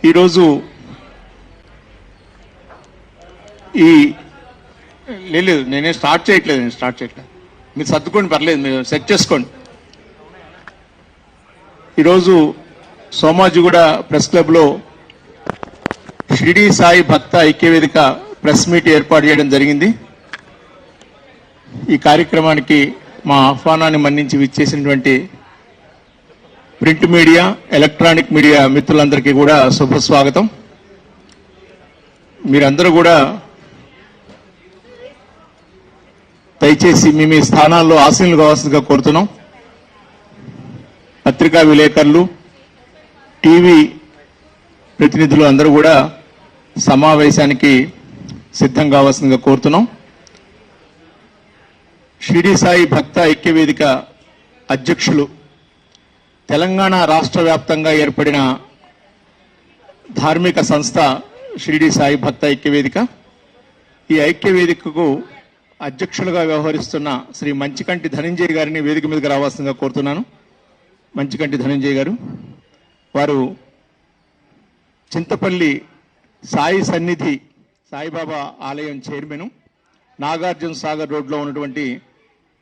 ఈరోజు లేదు నేనే స్టార్ట్ చేయట్లేదు మీరు సర్దుకోండి, పర్లేదు, మీరు సెట్ చేసుకోండి. ఈరోజు సోమాజిగూడ ప్రెస్ క్లబ్లో షిరిడి సాయి భక్త ఐక్యవేదిక ప్రెస్ మీట్ ఏర్పాటు చేయడం జరిగింది. ఈ కార్యక్రమానికి మా ఆహ్వానాన్ని మన్నించి విచ్చేసినటువంటి ప్రింట్ మీడియా, ఎలక్ట్రానిక్ మీడియా మిత్రులందరికీ కూడా శుభ స్వాగతం. మీరందరూ కూడా దయచేసి మీ స్థానాల్లో ఆసీనులు కావాల్సిందిగా కోరుతున్నాం. పత్రికా విలేకరులు, టీవీ ప్రతినిధులు అందరూ కూడా సమావేశానికి సిద్ధం కావాల్సిందిగా కోరుతున్నాం. షిరిడి సాయి భక్త ఐక్యవేదిక అధ్యక్షులు, తెలంగాణ రాష్ట్ర వ్యాప్తంగా ఏర్పడిన ధార్మిక సంస్థ షిరిడి సాయి భక్త ఐక్యవేదిక. ఈ ఐక్యవేదికకు అధ్యక్షులుగా వ్యవహరిస్తున్న శ్రీ మంచికంటి ధనంజయ్ గారిని వేదిక మీదకి రావాల్సిందిగా కోరుతున్నాను. మంచికంటి ధనంజయ్ గారు, వారు చింతపల్లి సాయి సన్నిధి సాయిబాబా ఆలయం చైర్మన్, నాగార్జున సాగర్ రోడ్లో ఉన్నటువంటి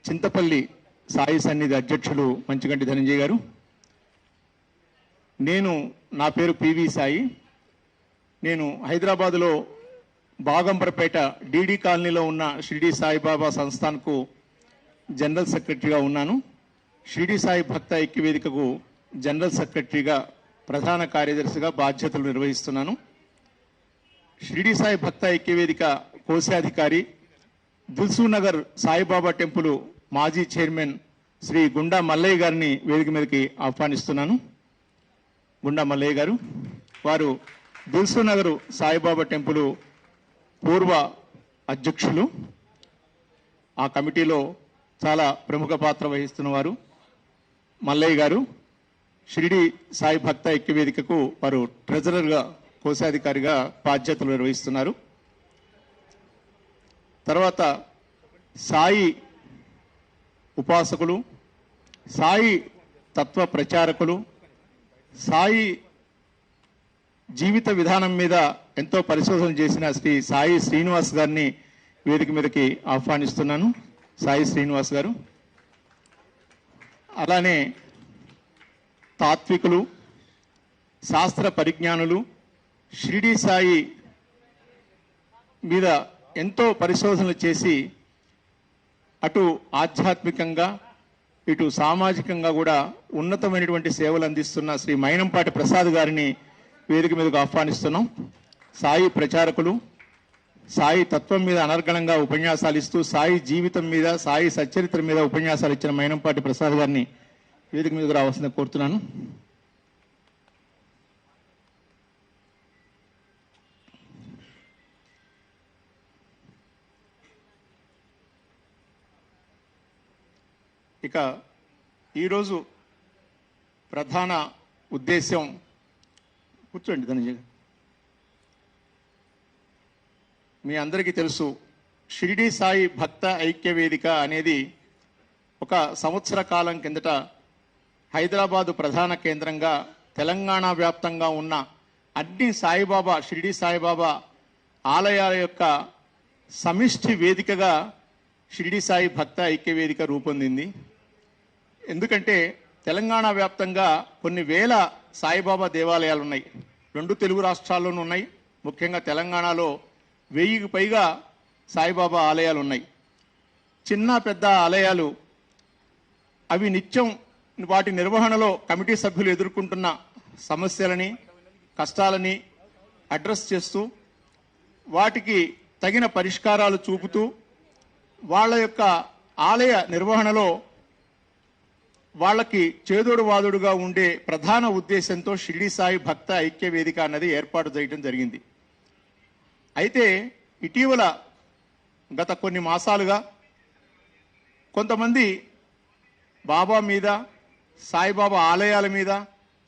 చింతపల్లి సాయి సన్నిధి అధ్యక్షులు మంచికంటి ధనంజయ్ గారు. నా పేరు పివి సాయి. నేను హైదరాబాదులో బాగంబరపేట డిడి కాలనీలో ఉన్న షిరిడి సాయిబాబా సంస్థాన్కు జనరల్ సెక్రటరీగా ఉన్నాను. షిరిడి సాయి భక్త ఐక్యవేదికకు జనరల్ సెక్రటరీగా, ప్రధాన కార్యదర్శిగా బాధ్యతలు నిర్వహిస్తున్నాను. షిరిడి సాయి భక్త ఐక్యవేదిక కోశాధికారి, దిల్సునగర్ సాయిబాబా టెంపుల్ మాజీ చైర్మన్ శ్రీ గుండా మల్లయ్య గారిని వేదిక మీదకి ఆహ్వానిస్తున్నాను. గుండా మల్లయ్య గారు, వారు దిల్సునగర్ సాయిబాబా టెంపుల్ పూర్వ అధ్యక్షులు. ఆ కమిటీలో చాలా ప్రముఖ పాత్ర వహిస్తున్న వారు మల్లయ్య గారు. షిరిడి సాయి భక్త ఐక్యవేదికకు వారు ట్రెజరర్గా, కోశాధికారిగా బాధ్యతలు నిర్వహిస్తున్నారు. తర్వాత సాయి ఉపాసకులు, సాయి తత్వ ప్రచారకులు, సాయి జీవిత విధానం మీద ఎంతో పరిశోధన చేసిన శ్రీ సాయి శ్రీనివాస్ గారిని వేదిక మీదకి ఆహ్వానిస్తున్నాను. సాయి శ్రీనివాస్ గారు. అలానే తాత్వికులు, శాస్త్ర పరిజ్ఞానులు, షిరిడి సాయి మీద ఎంతో పరిశోధనలు చేసి అటు ఆధ్యాత్మికంగా ఇటు సామాజికంగా కూడా ఉన్నతమైనటువంటి సేవలు అందిస్తున్న శ్రీ మైనంపాటి ప్రసాద్ గారిని వేదిక మీదకు ఆహ్వానిస్తున్నాం. సాయి ప్రచారకులు, సాయి తత్వం మీద అనర్గళంగా ఉపన్యాసాలు ఇస్తూ సాయి జీవితం మీద, సాయి సచ్చరిత్ర మీద ఉపన్యాసాలు ఇచ్చిన మైనంపాటి ప్రసాద్ గారిని వేదిక మీదకు రావాల్సిందిగా కోరుతున్నాను. ఇక ఈరోజు ప్రధాన ఉద్దేశం, కూర్చోండి ధనంజయ్. మీ అందరికీ తెలుసు, షిరిడి సాయి భక్త ఐక్యవేదిక అనేది ఒక సంవత్సర కాలం కిందట హైదరాబాదు ప్రధాన కేంద్రంగా తెలంగాణ వ్యాప్తంగా ఉన్న అన్ని సాయిబాబా, షిరిడి సాయిబాబా ఆలయాల యొక్క సమిష్టి వేదికగా షిరిడి సాయి భక్త ఐక్యవేదిక రూపొందింది. ఎందుకంటే తెలంగాణ వ్యాప్తంగా కొన్ని వేల సాయిబాబా దేవాలయాలు ఉన్నాయి. 2 తెలుగు రాష్ట్రాల్లోనూ ఉన్నాయి. ముఖ్యంగా తెలంగాణలో 1000కి పైగా సాయిబాబా ఆలయాలు ఉన్నాయి. చిన్న పెద్ద ఆలయాలు. అవి నిత్యం వాటి నిర్వహణలో కమిటీ సభ్యులు ఎదుర్కొంటున్న సమస్యలని, కష్టాలని అడ్రస్ చేస్తూ వాటికి తగిన పరిష్కారాలు చూపుతూ వాళ్ళ యొక్క ఆలయ నిర్వహణలో వాళ్ళకి చేదోడు వాదుడుగా ఉండే ప్రధాన ఉద్దేశంతో షిరిడి సాయి భక్త ఐక్యవేదిక అన్నది ఏర్పాటు చేయడం జరిగింది. అయితే ఇటీవల గత కొన్ని మాసాలుగా కొంతమంది బాబా మీద, సాయిబాబా ఆలయాల మీద,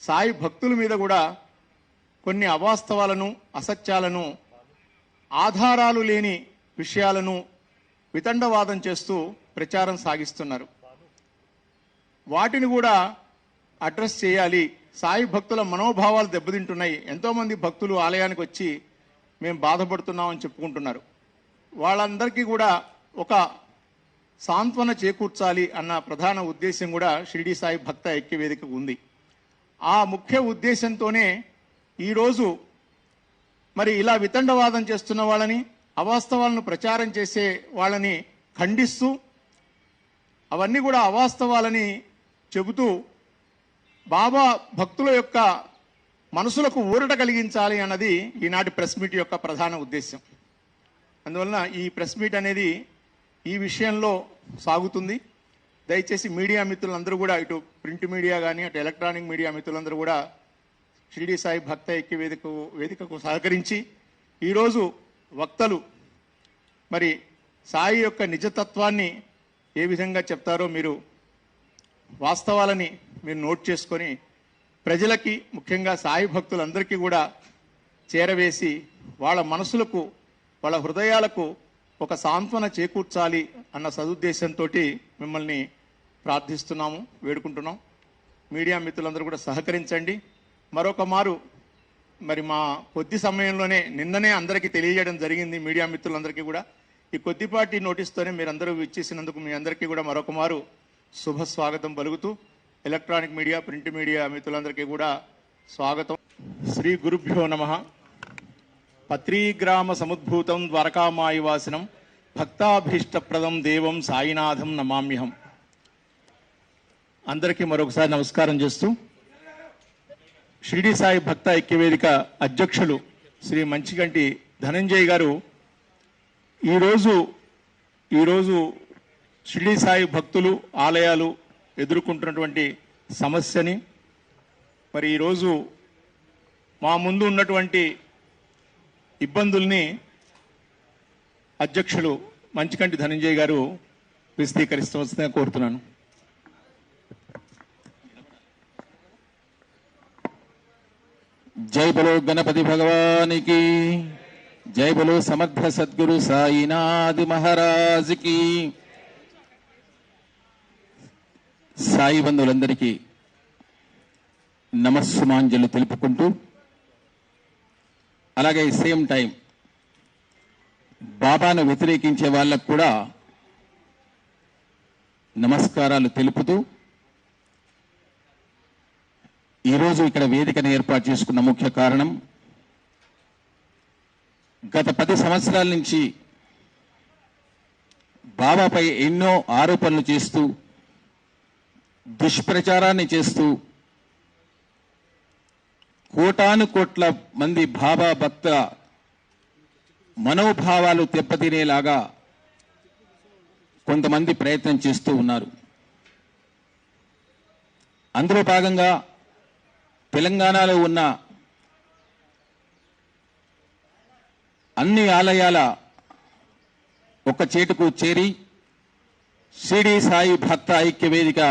సాయి భక్తుల మీద కూడా కొన్ని అవాస్తవాలను, అసత్యాలను, ఆధారాలు లేని విషయాలను వితండవాదం చేస్తూ ప్రచారం సాగిస్తున్నారు. వాటిని కూడా అడ్రస్ చేయాలి, సాయి భక్తుల మనోభావాలు దెబ్బతింటున్నాయి. ఎంతోమంది భక్తులు ఆలయానికి వచ్చి మేము బాధపడుతున్నామని చెప్పుకుంటున్నారు. వాళ్ళందరికీ కూడా ఒక సాంత్వన చేకూర్చాలి అన్న ప్రధాన ఉద్దేశం కూడా షిరిడి సాయి భక్త ఐక్య వేదికకు ఉంది. ఆ ముఖ్య ఉద్దేశంతోనే ఈరోజు మరి ఇలా వితండవాదం చేస్తున్న వాళ్ళని, అవాస్తవాలను ప్రచారం చేసే వాళ్ళని ఖండిస్తూ అవన్నీ కూడా అవాస్తవాలని చెబుతూ బాబా భక్తుల యొక్క మనసులకు ఊరట కలిగించాలి అన్నది ఈనాటి ప్రెస్ మీట్ యొక్క ప్రధాన ఉద్దేశం. అందువలన ఈ ప్రెస్ మీట్ అనేది ఈ విషయంలో సాగుతుంది. దయచేసి మీడియా మిత్రులందరూ కూడా, ఇటు ప్రింట్ మీడియా కానీ అటు ఎలక్ట్రానిక్ మీడియా మిత్రులందరూ కూడా షిరిడి సాయి భక్త ఐక్య వేదికకు సహకరించి ఈరోజు వక్తలు మరి సాయి యొక్క నిజతత్వాన్ని ఏ విధంగా చెప్తారో మీరు వాస్తవాలని మీరు నోట్ చేసుకొని ప్రజలకి, ముఖ్యంగా సాయి భక్తులందరికీ కూడా చేరవేసి వాళ్ళ మనసులకు, వాళ్ళ హృదయాలకు ఒక సాంత్వన చేకూర్చాలి అన్న సదుద్దేశంతో మిమ్మల్ని ప్రార్థిస్తున్నాము, వేడుకుంటున్నాం. మీడియా మిత్రులందరూ కూడా సహకరించండి. మరొక మారు మరి మా కొద్ది సమయంలోనే నిన్ననే అందరికీ తెలియజేయడం జరిగింది. మీడియా మిత్రులందరికీ కూడా ఈ కొద్దిపాటి నోటీస్తోనే మీరందరూ ఇచ్చేసినందుకు మీ అందరికీ కూడా మరొక మారు శుభ స్వాగతం పలుకుతూ, ఎలక్ట్రానిక్ మీడియా, ప్రింట్ మీడియా మిత్రులందరికీ కూడా స్వాగతం. శ్రీ గురుభ్యో నమః. పత్రీగ్రామ సముద్భూతం ద్వారకామాయివాసినం భక్తాభీష్టప్రదం దేవం సాయినాథం నమామ్యహం. అందరికీ మరొకసారి నమస్కారం చేస్తూ, షిరిడి సాయి భక్త ఐక్యవేదిక అధ్యక్షులు శ్రీ మంచిగంటి ధనంజయ్ గారు ఈరోజు షిరిడి సాయి భక్తులు, ఆలయాలు ఎదుర్కొంటున్నటువంటి సమస్యని, మరి ఈరోజు మా ముందు ఉన్నటువంటి ఇబ్బందుల్ని అధ్యక్షులు మంచికంటి ధనంజయ్ గారు విశదీకరిస్తవలసిందిగా కోరుతున్నాను. जय बोलो गणपति भगवान की जय, बोलो समर्थ सद्गुरु साईनाथ महाराज की. సాయి బంధువులందరికీ నమస్సుమాంజలు తెలుపుకుంటూ, అలాగే సేమ్ టైం బాబాను వ్యతిరేకించే వాళ్ళకు కూడా నమస్కారాలు తెలుపుతూ, ఈరోజు ఇక్కడ వేదికను ఏర్పాటు చేసుకున్న ముఖ్య కారణం, గత 10 సంవత్సరాల నుంచి బాబాపై ఎన్నో ఆరోపణలు చేస్తూ, దుష్ప్రచారాన్ని చేస్తూ, కోటాను కోట్ల మంది బాబా భక్త మనోభావాలు దెబ్బతినేలాగా కొంతమంది ప్రయత్నం చేస్తూ ఉన్నారు. అందులో భాగంగా తెలంగాణలో ఉన్న అన్ని ఆలయాల ఒక చేటుకు చేరి షిరిడి సాయి భక్త ఐక్య వేదిక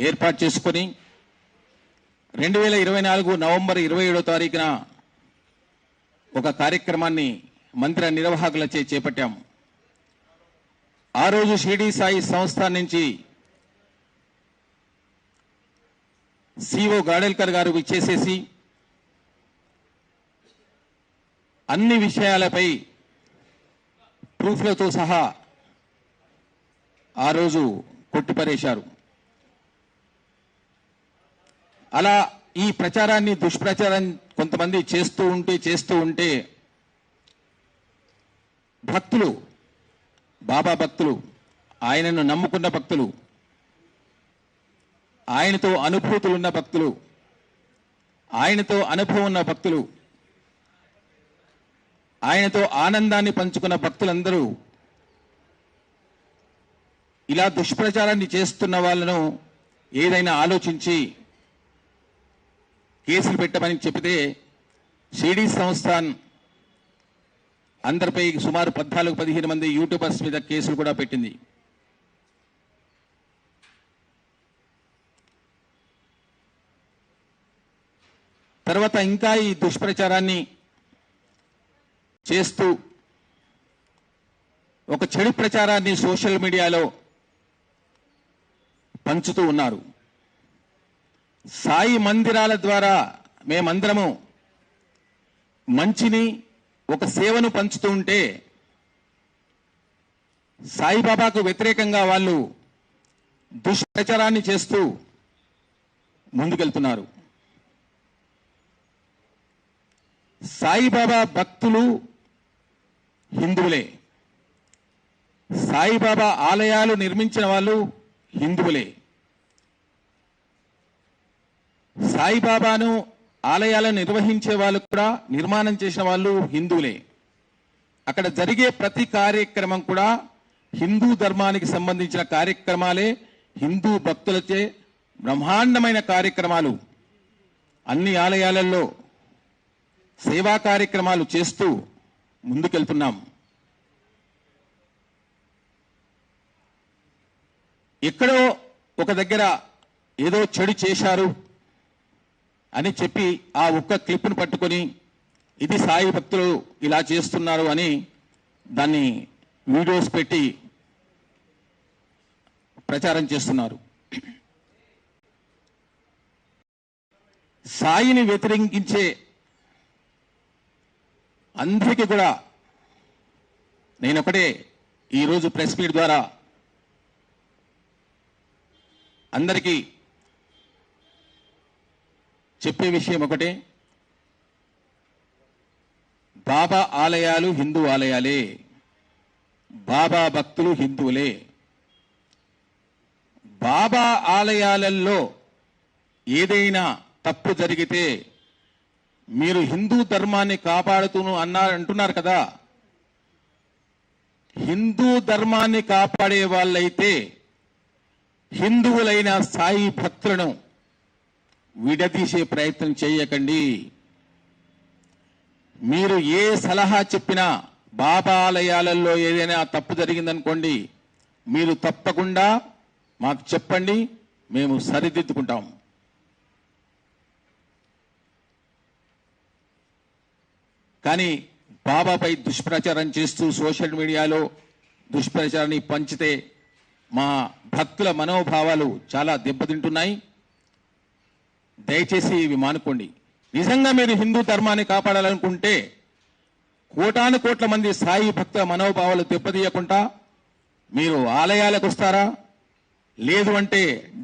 ఏర్పాటు చేసుకొని 2024 నవంబర్ 27వ తారీఖున ఒక కార్యక్రమాన్ని మందిర నిర్వాహకులచే చేపట్టాము. ఆ రోజు షిరిడి సాయి సంస్థ నుంచి సిఓ గాడెల్కర్ గారు విచ్చేసేసి అన్ని విషయాలపై ప్రూఫ్లతో సహా ఆ రోజు కొట్టిపరేశారు. అలా ఈ ప్రచారాన్ని, దుష్ప్రచారం కొంతమంది చేస్తూ ఉంటే భక్తులు, బాబా భక్తులు, ఆయనను నమ్ముకున్న భక్తులు, ఆయనతో అనుభూతులున్న భక్తులు, ఆయనతో అనుభవం ఉన్న భక్తులు, ఆయనతో ఆనందాన్ని పంచుకున్న భక్తులందరూ ఇలా దుష్ప్రచారాన్ని చేస్తున్న వాళ్ళను ఏదైనా ఆలోచించి కేసులు పెట్టమని చెబితే షిరిడి సంస్థాన్ అందరిపై సుమారు 14-15 మంది యూట్యూబర్స్ మీద కేసులు కూడా పెట్టింది. తర్వాత ఇంకా ఈ దుష్ప్రచారాన్ని చేస్తూ ఒక చెడు ప్రచారాన్ని సోషల్ మీడియాలో పంచుతూ ఉన్నారు. సాయి మందిరాల ద్వారా మేమందరము మంచిని ఒక సేవను పంచుతూ ఉంటే సాయిబాబాకు వ్యతిరేకంగా వాళ్ళు దుష్ప్రచారాన్ని చేస్తూ ముందుకెళ్తున్నారు. సాయిబాబా భక్తులు హిందువులే, సాయిబాబా ఆలయాలు నిర్మించిన వాళ్ళు హిందువులే, సాయిబాబాను ఆలయాలను నిర్వహించే వాళ్ళు కూడా నిర్మాణం చేసిన వాళ్ళు హిందువులే. అక్కడ జరిగే ప్రతి కార్యక్రమం కూడా హిందూ ధర్మానికి సంబంధించిన కార్యక్రమాలే, హిందూ భక్తులచే బ్రహ్మాండమైన కార్యక్రమాలు. అన్ని ఆలయాలలో సేవా కార్యక్రమాలు చేస్తూ ముందుకెళ్తున్నాం. ఎక్కడో ఒక దగ్గర ఏదో చెడు చేశారు అని చెప్పి ఆ ఒక్క క్లిప్ను పట్టుకొని ఇది సాయి భక్తులు ఇలా చేస్తున్నారు అని దాన్ని వీడియోస్ పెట్టి ప్రచారం చేస్తున్నారు. సాయిని వ్యతిరేకించే అందరికీ కూడా నేనొకటే ఈరోజు ప్రెస్ మీట్ ద్వారా అందరికీ చెప్పే విషయం ఒకటే, బాబా ఆలయాలు హిందూ ఆలయాలే, బాబా భక్తులు హిందువులే. బాబా ఆలయాలలో ఏదైనా తప్పు జరిగితే మీరు హిందూ ధర్మాన్ని కాపాడుతూ అంటున్నారు కదా, హిందూ ధర్మాన్ని కాపాడే వాళ్ళైతే హిందువులైన సాయి భక్తులను విడదీసే ప్రయత్నం చేయకండి. మీరు ఏ సలహా చెప్పినా బాబా ఆలయాలలో ఏదైనా తప్పు జరిగిందనుకోండి, మీరు తప్పకుండా మాకు చెప్పండి, మేము సరిదిద్దుకుంటాం. కానీ బాబాపై దుష్ప్రచారం చేస్తూ సోషల్ మీడియాలో దుష్ప్రచారాన్ని పంచితే మా భక్తుల మనోభావాలు చాలా దెబ్బతింటున్నాయి. దయచేసి ఇవి మానుకోండి. నిజంగా మీరు హిందూ ధర్మాన్ని కాపాడాలనుకుంటే కోటాను కోట్ల మంది సాయి భక్తుల మనోభావాలు దెబ్బతీయకుండా మీరు ఆలయాలకు వస్తారా? లేదు అంటే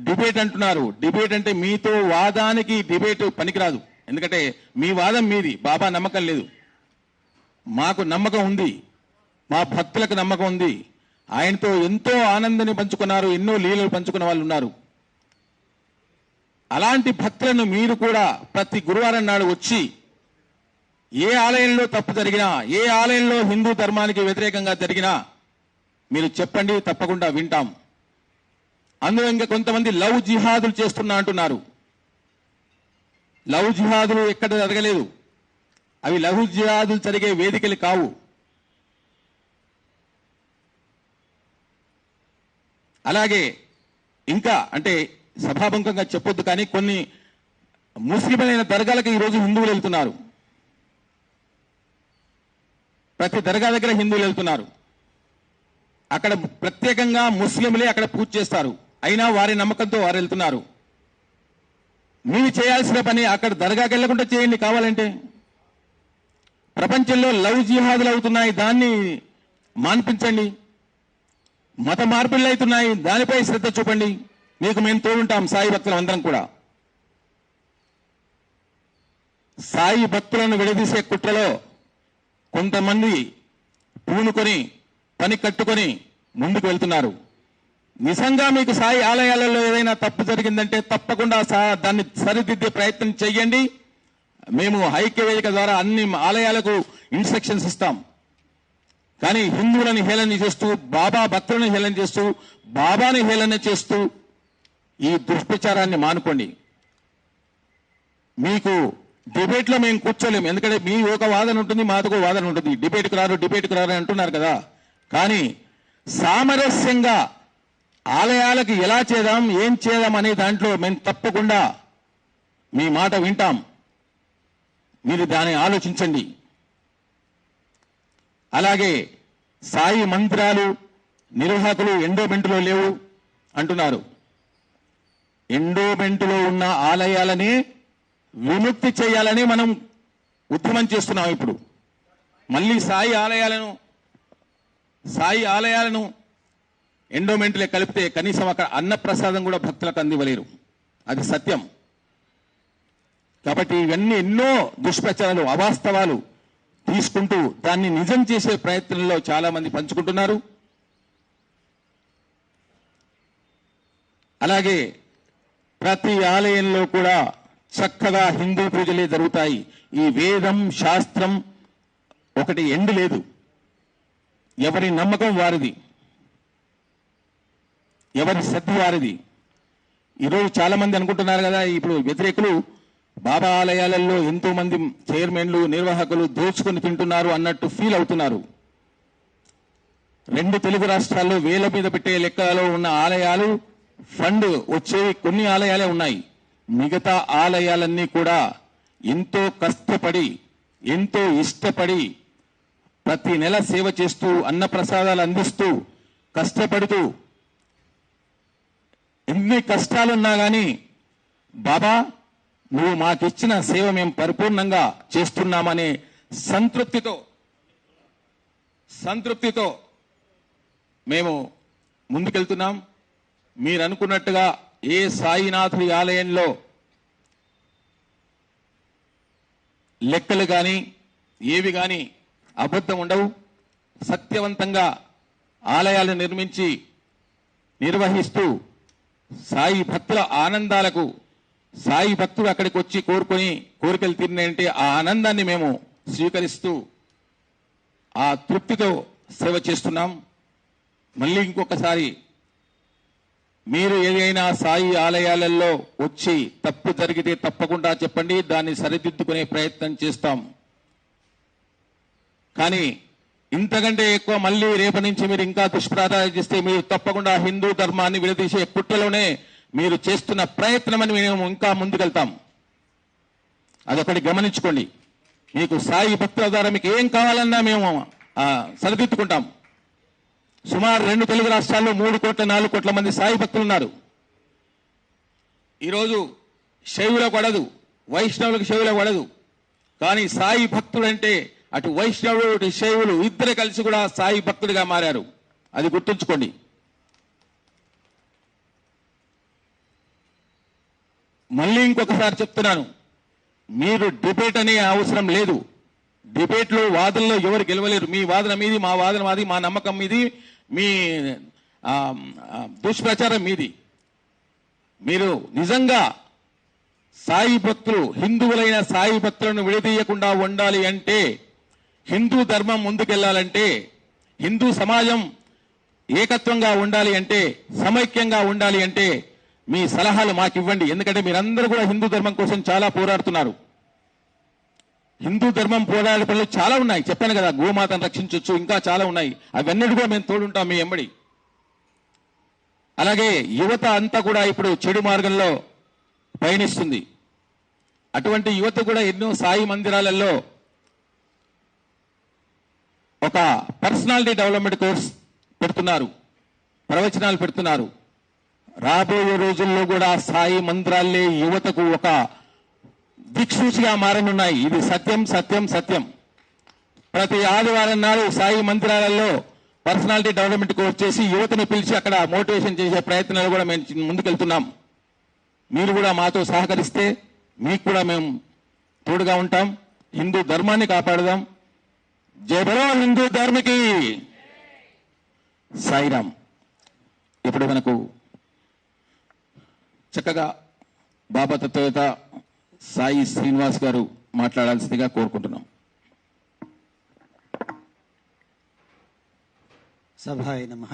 డిబేట్ అంటున్నారు. డిబేట్ అంటే మీతో వాదానికి డిబేట్ పనికిరాదు. ఎందుకంటే మీ వాదం మీది, బాబా నమ్మకం లేదు. మాకు నమ్మకం ఉంది, మా భక్తులకు నమ్మకం ఉంది. ఆయనతో ఎంతో ఆనందాన్ని పంచుకున్నారు, ఎన్నో లీలలు పంచుకున్న వాళ్ళు ఉన్నారు. అలాంటి భక్తులను మీరు కూడా ప్రతి గురువారం నాడు వచ్చి ఏ ఆలయంలో తప్పు జరిగినా, ఏ ఆలయంలో హిందూ ధర్మానికి వ్యతిరేకంగా జరిగినా మీరు చెప్పండి, తప్పకుండా వింటాం. అందులో ఇంకా కొంతమంది లవ్ జిహాదులు చేస్తున్నా అంటున్నారు. లవ్ జిహాదులు ఎక్కడ జరగలేదు. అవి లవ్ జిహాదులు జరిగే వేదికలు కావు. అలాగే ఇంకా అంటే సభాముఖంగా చెప్పొద్దు, కానీ కొన్ని ముస్లింలైన దర్గాలకు ఈరోజు హిందువులు వెళ్తున్నారు. ప్రతి దర్గా దగ్గర హిందువులు వెళ్తున్నారు. అక్కడ ప్రత్యేకంగా ముస్లింలే అక్కడ పూజ చేస్తారు. అయినా వారి నమ్మకంతో వారు వెళ్తున్నారు. మీరు చేయాల్సిన పని అక్కడ దర్గాకి వెళ్లకుండా చేయండి కావాలంటే. ప్రపంచంలో లవ్ జిహాదులు అవుతున్నాయి, దాన్ని మాన్పించండి. మత మార్పిళ్ళు అవుతున్నాయి, దానిపై శ్రద్ధ చూపండి. మీకు మేము తోడుంటాం, సాయి భక్తులు అందరం కూడా. సాయి భక్తులను విడదీసే కుట్రలో కొంతమంది పూనుకొని పని కట్టుకొని ముందుకు వెళ్తున్నారు. నిజంగా మీకు సాయి ఆలయాలలో ఏదైనా తప్పు జరిగిందంటే తప్పకుండా దాన్ని సరిదిద్దే ప్రయత్నం చేయండి. మేము ఐక్యవేదిక ద్వారా అన్ని ఆలయాలకు ఇన్స్ట్రక్షన్స్ ఇస్తాం. కానీ హిందువులను హేళన చేస్తూ, బాబా భక్తులను హేళన చేస్తూ, బాబాని హేళన చేస్తూ ఈ దుష్ప్రచారాన్ని మానుకోండి. మీకు డిబేట్లో మేము కూర్చోలేము. ఎందుకంటే మీ ఒక వాదన ఉంటుంది, మాదొక వాదన ఉంటుంది. డిబేట్కి రారు అంటున్నారు కదా. కానీ సామరస్యంగా ఆలయాలకు ఎలా చేద్దాం, ఏం చేద్దాం అనే దాంట్లో మేము తప్పకుండా మీ మాట వింటాం. మీరు దాన్ని ఆలోచించండి. అలాగే సాయి మందిరాలు నిర్వాహకులు ఎండోమెంట్లో లేవు అంటున్నారు. ఎండోమెంట్లో ఉన్న ఆలయాలని విముక్తి చేయాలని మనం ఉద్యమం చేస్తున్నాం. ఇప్పుడు మళ్ళీ సాయి ఆలయాలను ఎండోమెంట్లే కలిపితే కనీసం అక్కడ అన్నప్రసాదం కూడా భక్తులకు అందివ్వలేరు. అది సత్యం. కాబట్టి ఇవన్నీ ఎన్నో దుష్ప్రచారాలు, అవాస్తవాలు తీసుకుంటూ దాన్ని నిజం చేసే ప్రయత్నంలో చాలా మంది పంచుకుంటున్నారు. అలాగే ప్రతి ఆలయంలో కూడా చక్కగా హిందూ పూజలే జరుగుతాయి. ఈ వేదం శాస్త్రం ఒకటి ఎండు లేదు. ఎవరి నమ్మకం వారిది, ఎవరి శ్రద్ధ వారిది. ఈరోజు చాలా మంది అనుకుంటున్నారు కదా, ఇప్పుడు వ్యతిరేకులు బాబా ఆలయాలలో ఎంతో మంది చైర్మన్లు, నిర్వాహకులు దోచుకొని తింటున్నారు అన్నట్టు ఫీల్ అవుతున్నారు. 2 తెలుగు రాష్ట్రాల్లో వేల మీద పెట్టే లెక్కలో ఉన్న ఆలయాలు ఫండ్ వచ్చేవి కొన్ని ఆలయాలే ఉన్నాయి. మిగతా ఆలయాలన్నీ కూడా ఎంతో కష్టపడి, ఎంతో ఇష్టపడి ప్రతి నెల సేవ చేస్తూ, అన్నప్రసాదాలు అందిస్తూ, కష్టపడుతూ, ఎన్ని కష్టాలున్నా కానీ బాబా నువ్వు మాకిచ్చిన సేవ మేము పరిపూర్ణంగా చేస్తున్నామనే సంతృప్తితో మేము ముందుకెళ్తున్నాం. మీరు అనుకున్నట్టుగా ఏ సాయినాథుడి ఆలయంలో లెక్కలు కానీ ఏవి కానీ అబద్ధం ఉండవు. సత్యవంతంగా ఆలయాలు నిర్వహిస్తూ సాయి భక్తుల ఆనందాలకు, సాయి భక్తులు అక్కడికి వచ్చి కోరికలు తీరినంటే ఆ ఆనందాన్ని మేము స్వీకరిస్తూ ఆ తృప్తితో సేవ చేస్తున్నాం. మళ్ళీ ఇంకొకసారి మీరు ఏదైనా సాయి ఆలయాలలో వచ్చి తప్పు జరిగితే తప్పకుండా చెప్పండి, దాన్ని సరిదిద్దుకునే ప్రయత్నం చేస్తాం. కానీ ఇంతకంటే ఎక్కువ మళ్ళీ రేపటి నుంచి మీరు ఇంకా దుష్ప్రాధాన్యత చేస్తే మీరు తప్పకుండా హిందూ ధర్మాన్ని విడదీసే కుట్రలోనే మీరు చేస్తున్న ప్రయత్నమని మేము ఇంకా ముందుకెళ్తాం. అదొకటి గమనించుకోండి. మీకు సాయి భక్తుల ద్వారా మీకు ఏం కావాలన్నా మేము సరిదిద్దుకుంటాం. సుమారు 2 తెలుగు రాష్ట్రాల్లో 3 కోట్ల 4 కోట్ల మంది సాయి భక్తులు ఉన్నారు. ఈరోజు శైవులకు పడదు, వైష్ణవులకు శైవులకు పడదు. కానీ సాయి భక్తుడు అంటే అటు వైష్ణవుడు అటు శైవులు ఇద్దరు కలిసి కూడా సాయి భక్తుడిగా మారారు. అది గుర్తుంచుకోండి. మళ్ళీ ఇంకొకసారి చెప్తున్నాను, మీరు డిబేట్ అనే అవసరం లేదు. డిబేట్లో వాదనలో ఎవరు గెలవలేరు. మీ వాదన మీది, మా వాదన మాది, మా నమ్మకం మీది, మీ దుష్ప్రచారం మీది. మీరు నిజంగా సాయి భక్తులు, హిందువులైన సాయి భక్తులను విడదీయకుండా ఉండాలి అంటే, హిందూ ధర్మం ముందుకెళ్లాలంటే, హిందూ సమాజం ఏకత్వంగా ఉండాలి అంటే, సమైక్యంగా ఉండాలి అంటే మీ సలహాలు మాకు ఇవ్వండి. ఎందుకంటే మీరందరూ కూడా హిందూ ధర్మం కోసం చాలా పోరాడుతున్నారు. హిందూ ధర్మం పోరాడే పనులు చాలా ఉన్నాయి. చెప్పాను కదా, గోమాతను రక్షించవచ్చు, ఇంకా చాలా ఉన్నాయి. అవన్నీ కూడా మేము తోడుంటాం మీ ఎంబడి. అలాగే యువత అంతా కూడా ఇప్పుడు చెడు మార్గంలో పయనిస్తుంది. అటువంటి యువత కూడా ఎన్నో సాయి మందిరాలలో ఒక పర్సనాలిటీ డెవలప్మెంట్ కోర్స్ పెడుతున్నారు, ప్రవచనాలు పెడుతున్నారు. రాబోయే రోజుల్లో కూడా సాయి మందిరాలే యువతకు ఒక దిక్సూచిగా మారనున్నాయి. ఇది సత్యం సత్యం సత్యం. ప్రతి ఆదివారం నాడు సాయి మందిరాలలో పర్సనాలిటీ డెవలప్మెంట్ కోర్స్ చేసి యువతను పిలిచి అక్కడ మోటివేషన్ చేసే ప్రయత్నాలు కూడా మేము ముందుకెళ్తున్నాం. మీరు కూడా మాతో సహకరిస్తే మీకు కూడా మేము తోడుగా ఉంటాం. హిందూ ధర్మాన్ని కాపాడదాం. జై బలో హిందూ ధర్మకి. సాయిరామ్. ఇప్పుడు మనకు చక్కగా బాబా తత్వవేత్త సాయి శ్రీనివాస్ గారు మాట్లాడాల్సిందిగా కోరుకుంటున్నాం. సభాయ నమః.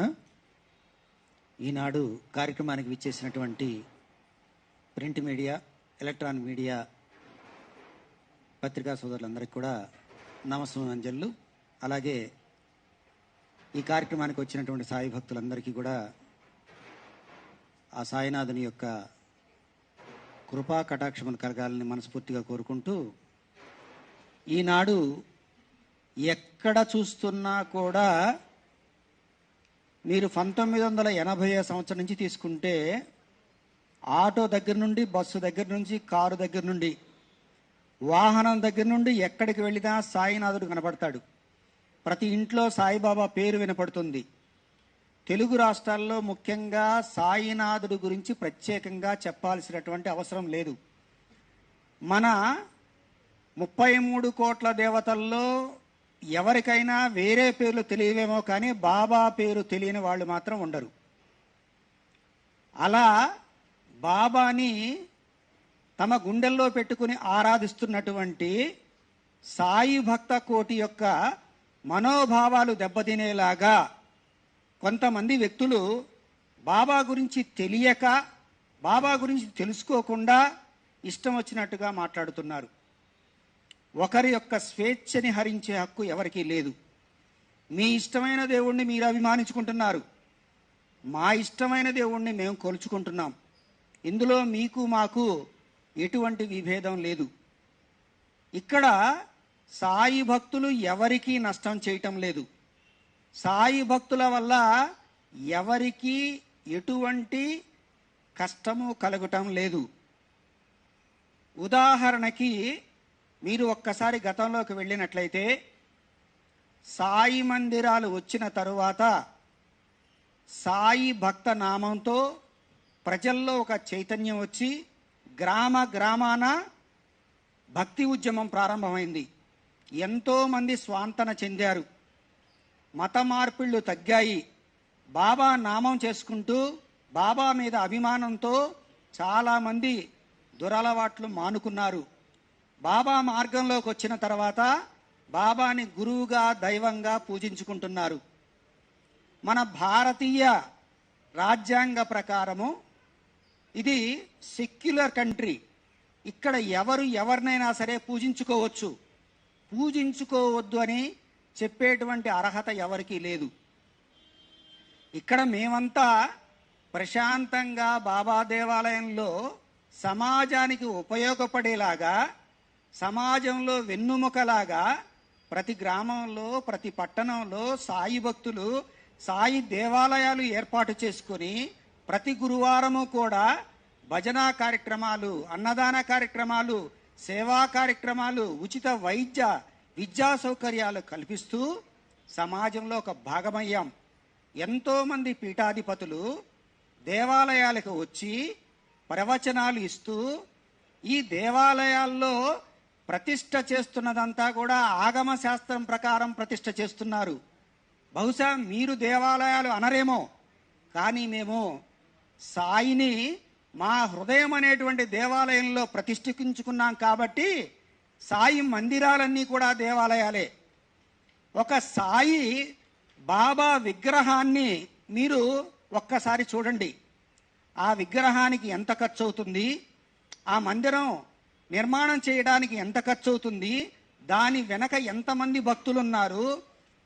ఈనాడు కార్యక్రమానికి విచ్చేసినటువంటి ప్రింట్ మీడియా, ఎలక్ట్రానిక్ మీడియా పత్రికా సోదరులందరికీ కూడా నమస్సుమాంజలు. అలాగే ఈ కార్యక్రమానికి వచ్చినటువంటి సాయి భక్తులందరికీ కూడా ఆ సాయినాథుని యొక్క కృపా కటాక్షములు కలగాలని మనస్ఫూర్తిగా కోరుకుంటూ, ఈనాడు ఎక్కడ చూస్తున్నా కూడా మీరు 1980 సంవత్సరం నుంచి తీసుకుంటే ఆటో దగ్గర నుండి, బస్సు దగ్గర నుంచి, కారు దగ్గర నుండి, వాహనం దగ్గర నుండి ఎక్కడికి వెళ్ళినా సాయినాథుడు కనపడతాడు. ప్రతి ఇంట్లో సాయిబాబా పేరు వినపడుతుంది. తెలుగు రాష్ట్రాల్లో ముఖ్యంగా సాయినాథుడు గురించి ప్రత్యేకంగా చెప్పాల్సినటువంటి అవసరం లేదు. మన 33 కోట్ల దేవతల్లో ఎవరికైనా వేరే పేర్లు తెలియవేమో కానీ బాబా పేరు తెలియని వాళ్ళు మాత్రం ఉండరు. అలా బాబాని తమ గుండెల్లో పెట్టుకుని ఆరాధిస్తున్నటువంటి సాయి భక్త కోటి యొక్క మనోభావాలు దెబ్బతినేలాగా కొంతమంది వ్యక్తులు బాబా గురించి తెలియక, బాబా గురించి తెలుసుకోకుండా ఇష్టం వచ్చినట్టుగా మాట్లాడుతున్నారు. ఒకరి యొక్క స్వేచ్ఛని హరించే హక్కు ఎవరికీ లేదు. మీ ఇష్టమైన దేవుణ్ణి మీరు అభిమానించుకుంటున్నారు, మా ఇష్టమైన దేవుణ్ణి మేము కొలుచుకుంటున్నాం. ఇందులో మీకు మాకు ఎటువంటి విభేదం లేదు. ఇక్కడ సాయి భక్తులు ఎవరికీ నష్టం చేయటం లేదు. సాయి భక్తుల వల్ల ఎవరికీ ఎటువంటి కష్టము కలగటం లేదు. ఉదాహరణకి మీరు ఒక్కసారి గతంలోకి వెళ్ళినట్లయితే, సాయి మందిరాలు వచ్చిన తరువాత సాయి భక్త నామంతో ప్రజల్లో ఒక చైతన్యం వచ్చి గ్రామ గ్రామాన భక్తి ఉద్యమం ప్రారంభమైంది. ఎంతోమంది స్వాంతన చెందారు, మత మార్పిళ్ళు తగ్గాయి. బాబా నామం చేసుకుంటూ బాబా మీద అభిమానంతో చాలామంది దురలవాట్లు మానుకున్నారు. బాబా మార్గంలోకి వచ్చిన తర్వాత బాబాని గురువుగా, దైవంగా పూజించుకుంటున్నారు. మన భారతీయ రాజ్యాంగ ప్రకారము ఇది సెక్యులర్ కంట్రీ. ఇక్కడ ఎవరు ఎవరినైనా సరే పూజించుకోవచ్చు, పూజించుకోవద్దు అని చెప్పేటువంటి అర్హత ఎవరికీ లేదు. ఇక్కడ మేమంతా ప్రశాంతంగా బాబా దేవాలయంలో సమాజానికి ఉపయోగపడేలాగా, సమాజంలో వెన్నుముకలాగా ప్రతి గ్రామంలో, ప్రతి పట్టణంలో సాయి భక్తులు సాయి దేవాలయాలు ఏర్పాటు చేసుకొని ప్రతి గురువారము కూడా భజనా కార్యక్రమాలు, అన్నదాన కార్యక్రమాలు, సేవా కార్యక్రమాలు, ఉచిత వైద్య విద్యా సౌకర్యాలు కల్పిస్తూ సమాజంలో ఒక భాగమయ్యాం. ఎంతోమంది పీఠాధిపతులు దేవాలయాలకు వచ్చి ప్రవచనాలు ఇస్తూ ఈ దేవాలయాల్లో ప్రతిష్ఠ చేస్తున్నదంతా కూడా ఆగమ శాస్త్రం ప్రకారం ప్రతిష్ఠ చేస్తున్నారు. బహుశా మీరు దేవాలయాలు అనరేమో, కానీ మేము సాయిని మా హృదయం అనేటువంటి దేవాలయంలో ప్రతిష్ఠించుకున్నాం కాబట్టి సాయి మందిరాలన్నీ కూడా దేవాలయాలే. ఒక సాయి బాబా విగ్రహాన్ని మీరు ఒక్కసారి చూడండి. ఆ విగ్రహానికి ఎంత ఖర్చు అవుతుంది, ఆ మందిరం నిర్మాణం చేయడానికి ఎంత ఖర్చు అవుతుంది, దాని వెనక ఎంతమంది భక్తులు ఉన్నారు,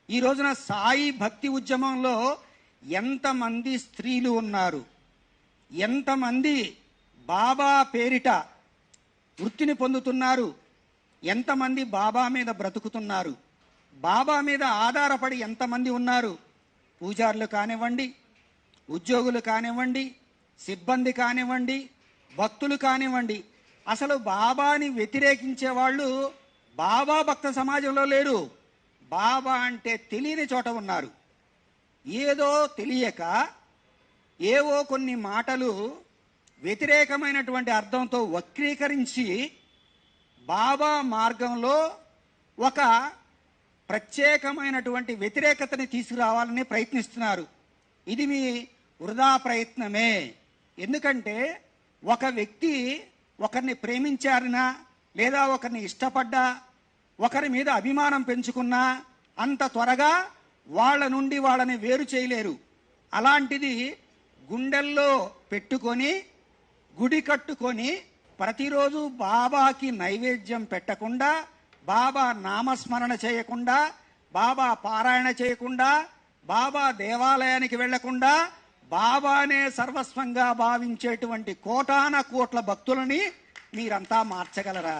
ఈ రోజున సాయి భక్తి ఉద్యమంలో ఎంతమంది స్త్రీలు ఉన్నారు, ఎంతమంది బాబా పేరిట వృత్తిని పొందుతున్నారు, ఎంతమంది బాబా మీద బ్రతుకుతున్నారు, బాబా మీద ఆధారపడి ఎంతమంది ఉన్నారు. పూజారులు కానివ్వండి, ఉద్యోగులు కానివ్వండి, సిబ్బంది కానివ్వండి, భక్తులు కానివ్వండి. అసలు బాబాని వ్యతిరేకించే వాళ్ళు బాబా భక్త సమాజంలో లేరు. బాబా అంటే తెలియని చోట ఉన్నారు. ఏదో తెలియక ఏవో కొన్ని మాటలు వ్యతిరేకమైనటువంటి అర్థంతో వక్రీకరించి బాబా మార్గంలో ఒక ప్రత్యేకమైనటువంటి వ్యతిరేకతని తీసుకురావాలని ప్రయత్నిస్తున్నారు. ఇది మీ వృధా ప్రయత్నమే. ఎందుకంటే ఒక వ్యక్తి ఒకరిని ప్రేమించారనా, లేదా ఒకరిని ఇష్టపడ్డా, ఒకరి మీద అభిమానం పెంచుకున్నా అంత త్వరగా వాళ్ళ నుండి వాళ్ళని వేరు చేయలేరు. అలాంటిది గుండెల్లో పెట్టుకొని, గుడి కట్టుకొని ప్రతిరోజు బాబాకి నైవేద్యం పెట్టకుండా, బాబా నామస్మరణ చేయకుండా, బాబా పారాయణ చేయకుండా, బాబా దేవాలయానికి వెళ్లకుండా బాబానే సర్వస్వంగా భావించేటువంటి కోటాన కోట్ల భక్తులని మీరంతా మార్చగలరా?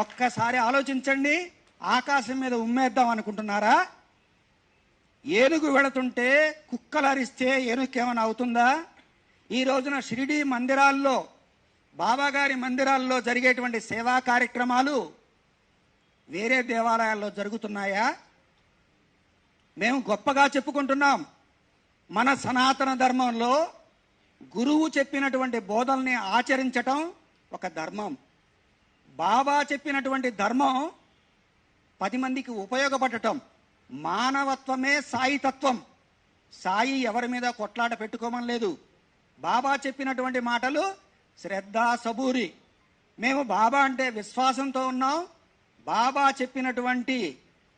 ఒక్కసారి ఆలోచించండి. ఆకాశం మీద ఉమ్మేద్దాం అనుకుంటున్నారా? ఏనుగు వెళుతుంటే కుక్కలరిస్తే ఏనుగుకేమైనా అవుతుందా? ఈ రోజున షిరిడీ మందిరాల్లో, బాబా గారి మందిరాల్లో జరిగేటువంటి సేవా కార్యక్రమాలు వేరే దేవాలయాల్లో జరుగుతున్నాయా? మేము గొప్పగా చెప్పుకుంటున్నాం. మన సనాతన ధర్మంలో గురువు చెప్పినటువంటి బోధనల్ని ఆచరించటం ఒక ధర్మం. బాబా చెప్పినటువంటి ధర్మం 10 మందికి ఉపయోగపడటం. మానవత్వమే సాయి తత్వం. సాయి ఎవరి మీద కొట్లాట పెట్టుకోమని లేదు. బాబా చెప్పినటువంటి మాటలు శ్రద్ధ, సబూరి. మేము బాబా అంటే విశ్వాసంతో ఉన్నాం. బాబా చెప్పినటువంటి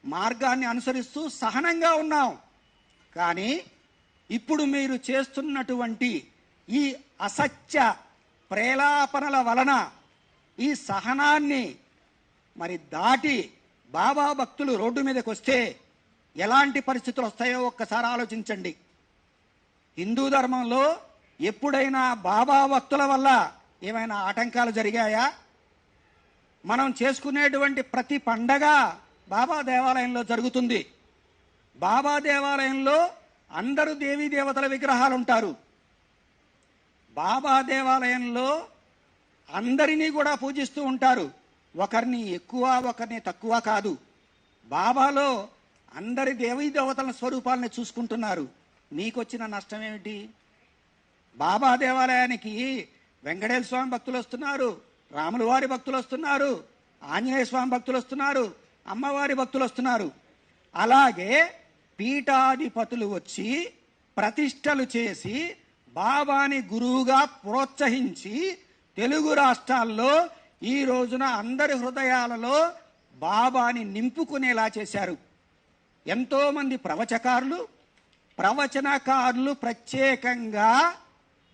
మార్గాన్ని అనుసరిస్తూ సహనంగా ఉన్నాం. కానీ ఇప్పుడు మీరు చేస్తున్నటువంటి ఈ అసత్య ప్రేలాపనల వలన ఈ సహనాన్ని మరి దాటి బాబా భక్తులు రోడ్డు మీదకి వస్తే ఎలాంటి పరిస్థితులు వస్తాయో ఒక్కసారి ఆలోచించండి. హిందూ ధర్మంలో ఎప్పుడైనా బాబా భక్తుల వల్ల ఏమైనా ఆటంకాలు జరిగాయా? మనం చేసుకునేటువంటి ప్రతి పండగ బాబా దేవాలయంలో జరుగుతుంది. బాబా దేవాలయంలో అందరూ దేవీ దేవతల విగ్రహాలు ఉంటారు. బాబా దేవాలయంలో అందరినీ కూడా పూజిస్తూ ఉంటారు. ఒకరిని ఎక్కువ, ఒకరిని తక్కువ కాదు. బాబాలో అందరి దేవీ దేవతల స్వరూపాలని చూసుకుంటున్నారు. మీకొచ్చిన నష్టం ఏమిటి? బాబా దేవాలయానికి వెంకటేశ్వర స్వామి భక్తులు వస్తున్నారు, రాముల వారి భక్తులు వస్తున్నారు, ఆంజనేయ స్వామి భక్తులు వస్తున్నారు, అమ్మవారి భక్తులు వస్తున్నారు. అలాగే పీఠాధిపతులు వచ్చి ప్రతిష్టలు చేసి బాబాని గురువుగా ప్రోత్సహించి తెలుగు రాష్ట్రాల్లో ఈ రోజున అందరి హృదయాలలో బాబాని నింపుకునేలా చేశారు. ఎంతోమంది ప్రవచనకారులు ప్రత్యేకంగా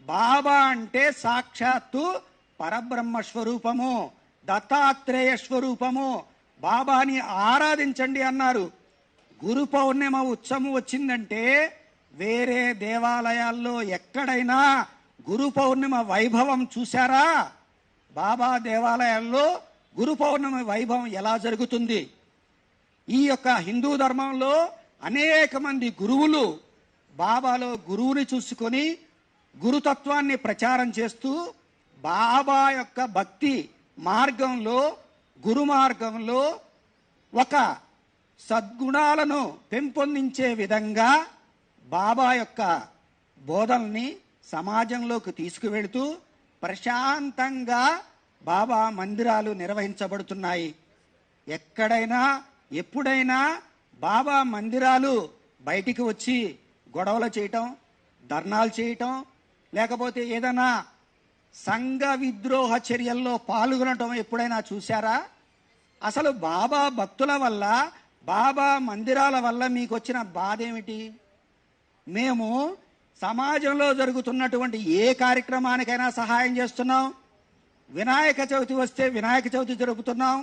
బాబా అంటే సాక్షాత్తు పరబ్రహ్మ స్వరూపము, దత్తాత్రేయ స్వరూపము, బాబాని ఆరాధించండి అన్నారు. గురు పౌర్ణిమ ఉత్సవం వచ్చిందంటే వేరే దేవాలయాల్లో ఎక్కడైనా గురు పౌర్ణిమ వైభవం చూశారా? బాబా దేవాలయాల్లో గురు పౌర్ణమి వైభవం ఎలా జరుగుతుంది? ఈ యొక్క హిందూ ధర్మంలో అనేక మంది గురువులు బాబాలో గురువుని చూసుకొని గురుతత్వాన్ని ప్రచారం చేస్తూ బాబా యొక్క భక్తి మార్గంలో, గురు మార్గంలో ఒక సద్గుణాలను పెంపొందించే విధంగా బాబా యొక్క బోధనల్ని సమాజంలోకి తీసుకువెళుతూ ప్రశాంతంగా బాబా మందిరాలు నిర్వహించబడుతున్నాయి. ఎక్కడైనా ఎప్పుడైనా బాబా మందిరాలు బయటికి వచ్చి గొడవలు చేయటం, ధర్నాలు చేయటం, లేకపోతే ఏదైనా సంఘ విద్రోహ చర్యల్లో పాల్గొనటం ఎప్పుడైనా చూశారా? అసలు బాబా భక్తుల వల్ల, బాబా మందిరాల వల్ల మీకు వచ్చిన బాధ ఏమిటి? మేము సమాజంలో జరుగుతున్నటువంటి ఏ కార్యక్రమానికైనా సహాయం చేస్తున్నాం. వినాయక చవితి వస్తే వినాయక చవితి జరుపుతున్నాం.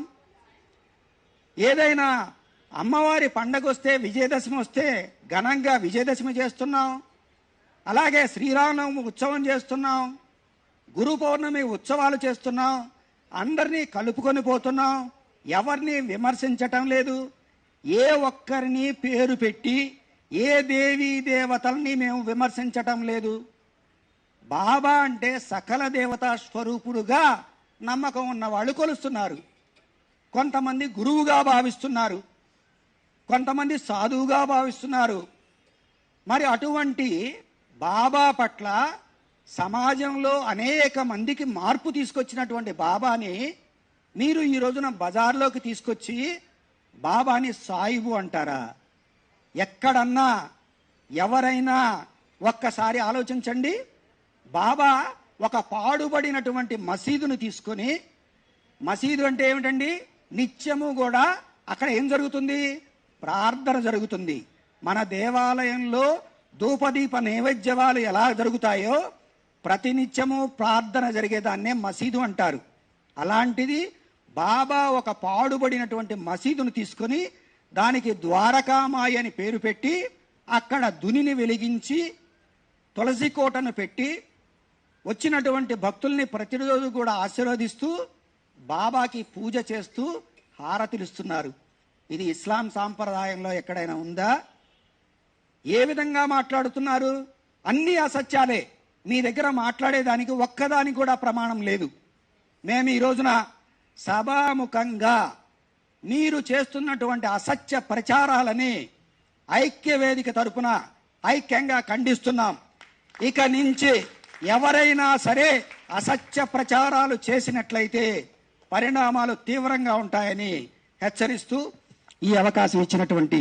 ఏదైనా అమ్మవారి పండగ వస్తే, విజయదశమి వస్తే ఘనంగా విజయదశమి చేస్తున్నాం. అలాగే శ్రీరామనవమి ఉత్సవం చేస్తున్నాం, గురు పౌర్ణమి ఉత్సవాలు చేస్తున్నాం. అందరినీ కలుపుకొని పోతున్నాం. ఎవరిని విమర్శించటం లేదు. ఏ ఒక్కరిని పేరు పెట్టి ఏ దేవీ దేవతల్ని మేము విమర్శించటం లేదు. బాబా అంటే సకల దేవతా స్వరూపుడుగా నమ్మకం ఉన్న వాళ్ళు కొలుస్తున్నారు. కొంతమంది గురువుగా భావిస్తున్నారు, కొంతమంది సాధువుగా భావిస్తున్నారు. మరి అటువంటి బాబా పట్ల సమాజంలో అనేక మందికి మార్పు తీసుకొచ్చినటువంటి బాబాని మీరు ఈ రోజున బజార్లోకి తీసుకొచ్చి బాబాని సాయిబు అంటారా? ఎక్కడన్నా ఎవరైనా ఒక్కసారి ఆలోచించండి. బాబా ఒక పాడుబడినటువంటి మసీదును తీసుకొని, మసీదు అంటే ఏమిటండి? నిత్యము కూడా అక్కడ ఏం జరుగుతుంది? ప్రార్థన జరుగుతుంది. మన దేవాలయంలో ధూపదీప నైవేద్యాలు ఎలా జరుగుతాయో ప్రతినిత్యము ప్రార్థన జరిగేదాన్నే మసీదు అంటారు. అలాంటిది బాబా ఒక పాడుబడినటువంటి మసీదును తీసుకొని దానికి ద్వారకామాయి అని పేరు పెట్టి అక్కడ దునిని వెలిగించి తులసి కోటను పెట్టి వచ్చినటువంటి భక్తుల్ని ప్రతిరోజు కూడా ఆశీర్వదిస్తూ బాబాకి పూజ చేస్తూ హారతిలిస్తున్నారు. ఇది ఇస్లాం సాంప్రదాయంలో ఎక్కడైనా ఉందా? ఏ విధంగా మాట్లాడుతున్నారు? అన్ని అసత్యాలే. మీ దగ్గర మాట్లాడేదానికి ఒక్కదానికి కూడా ప్రమాణం లేదు. మేము ఈ రోజున సభాముఖంగా మీరు చేస్తున్నటువంటి అసత్య ప్రచారాలని ఐక్యవేదిక తరపున ఐక్యంగా ఖండిస్తున్నాం. ఇక నుంచి ఎవరైనా సరే అసత్య ప్రచారాలు చేసినట్లయితే పరిణామాలు తీవ్రంగా ఉంటాయని హెచ్చరిస్తూ ఈ అవకాశం ఇచ్చినటువంటి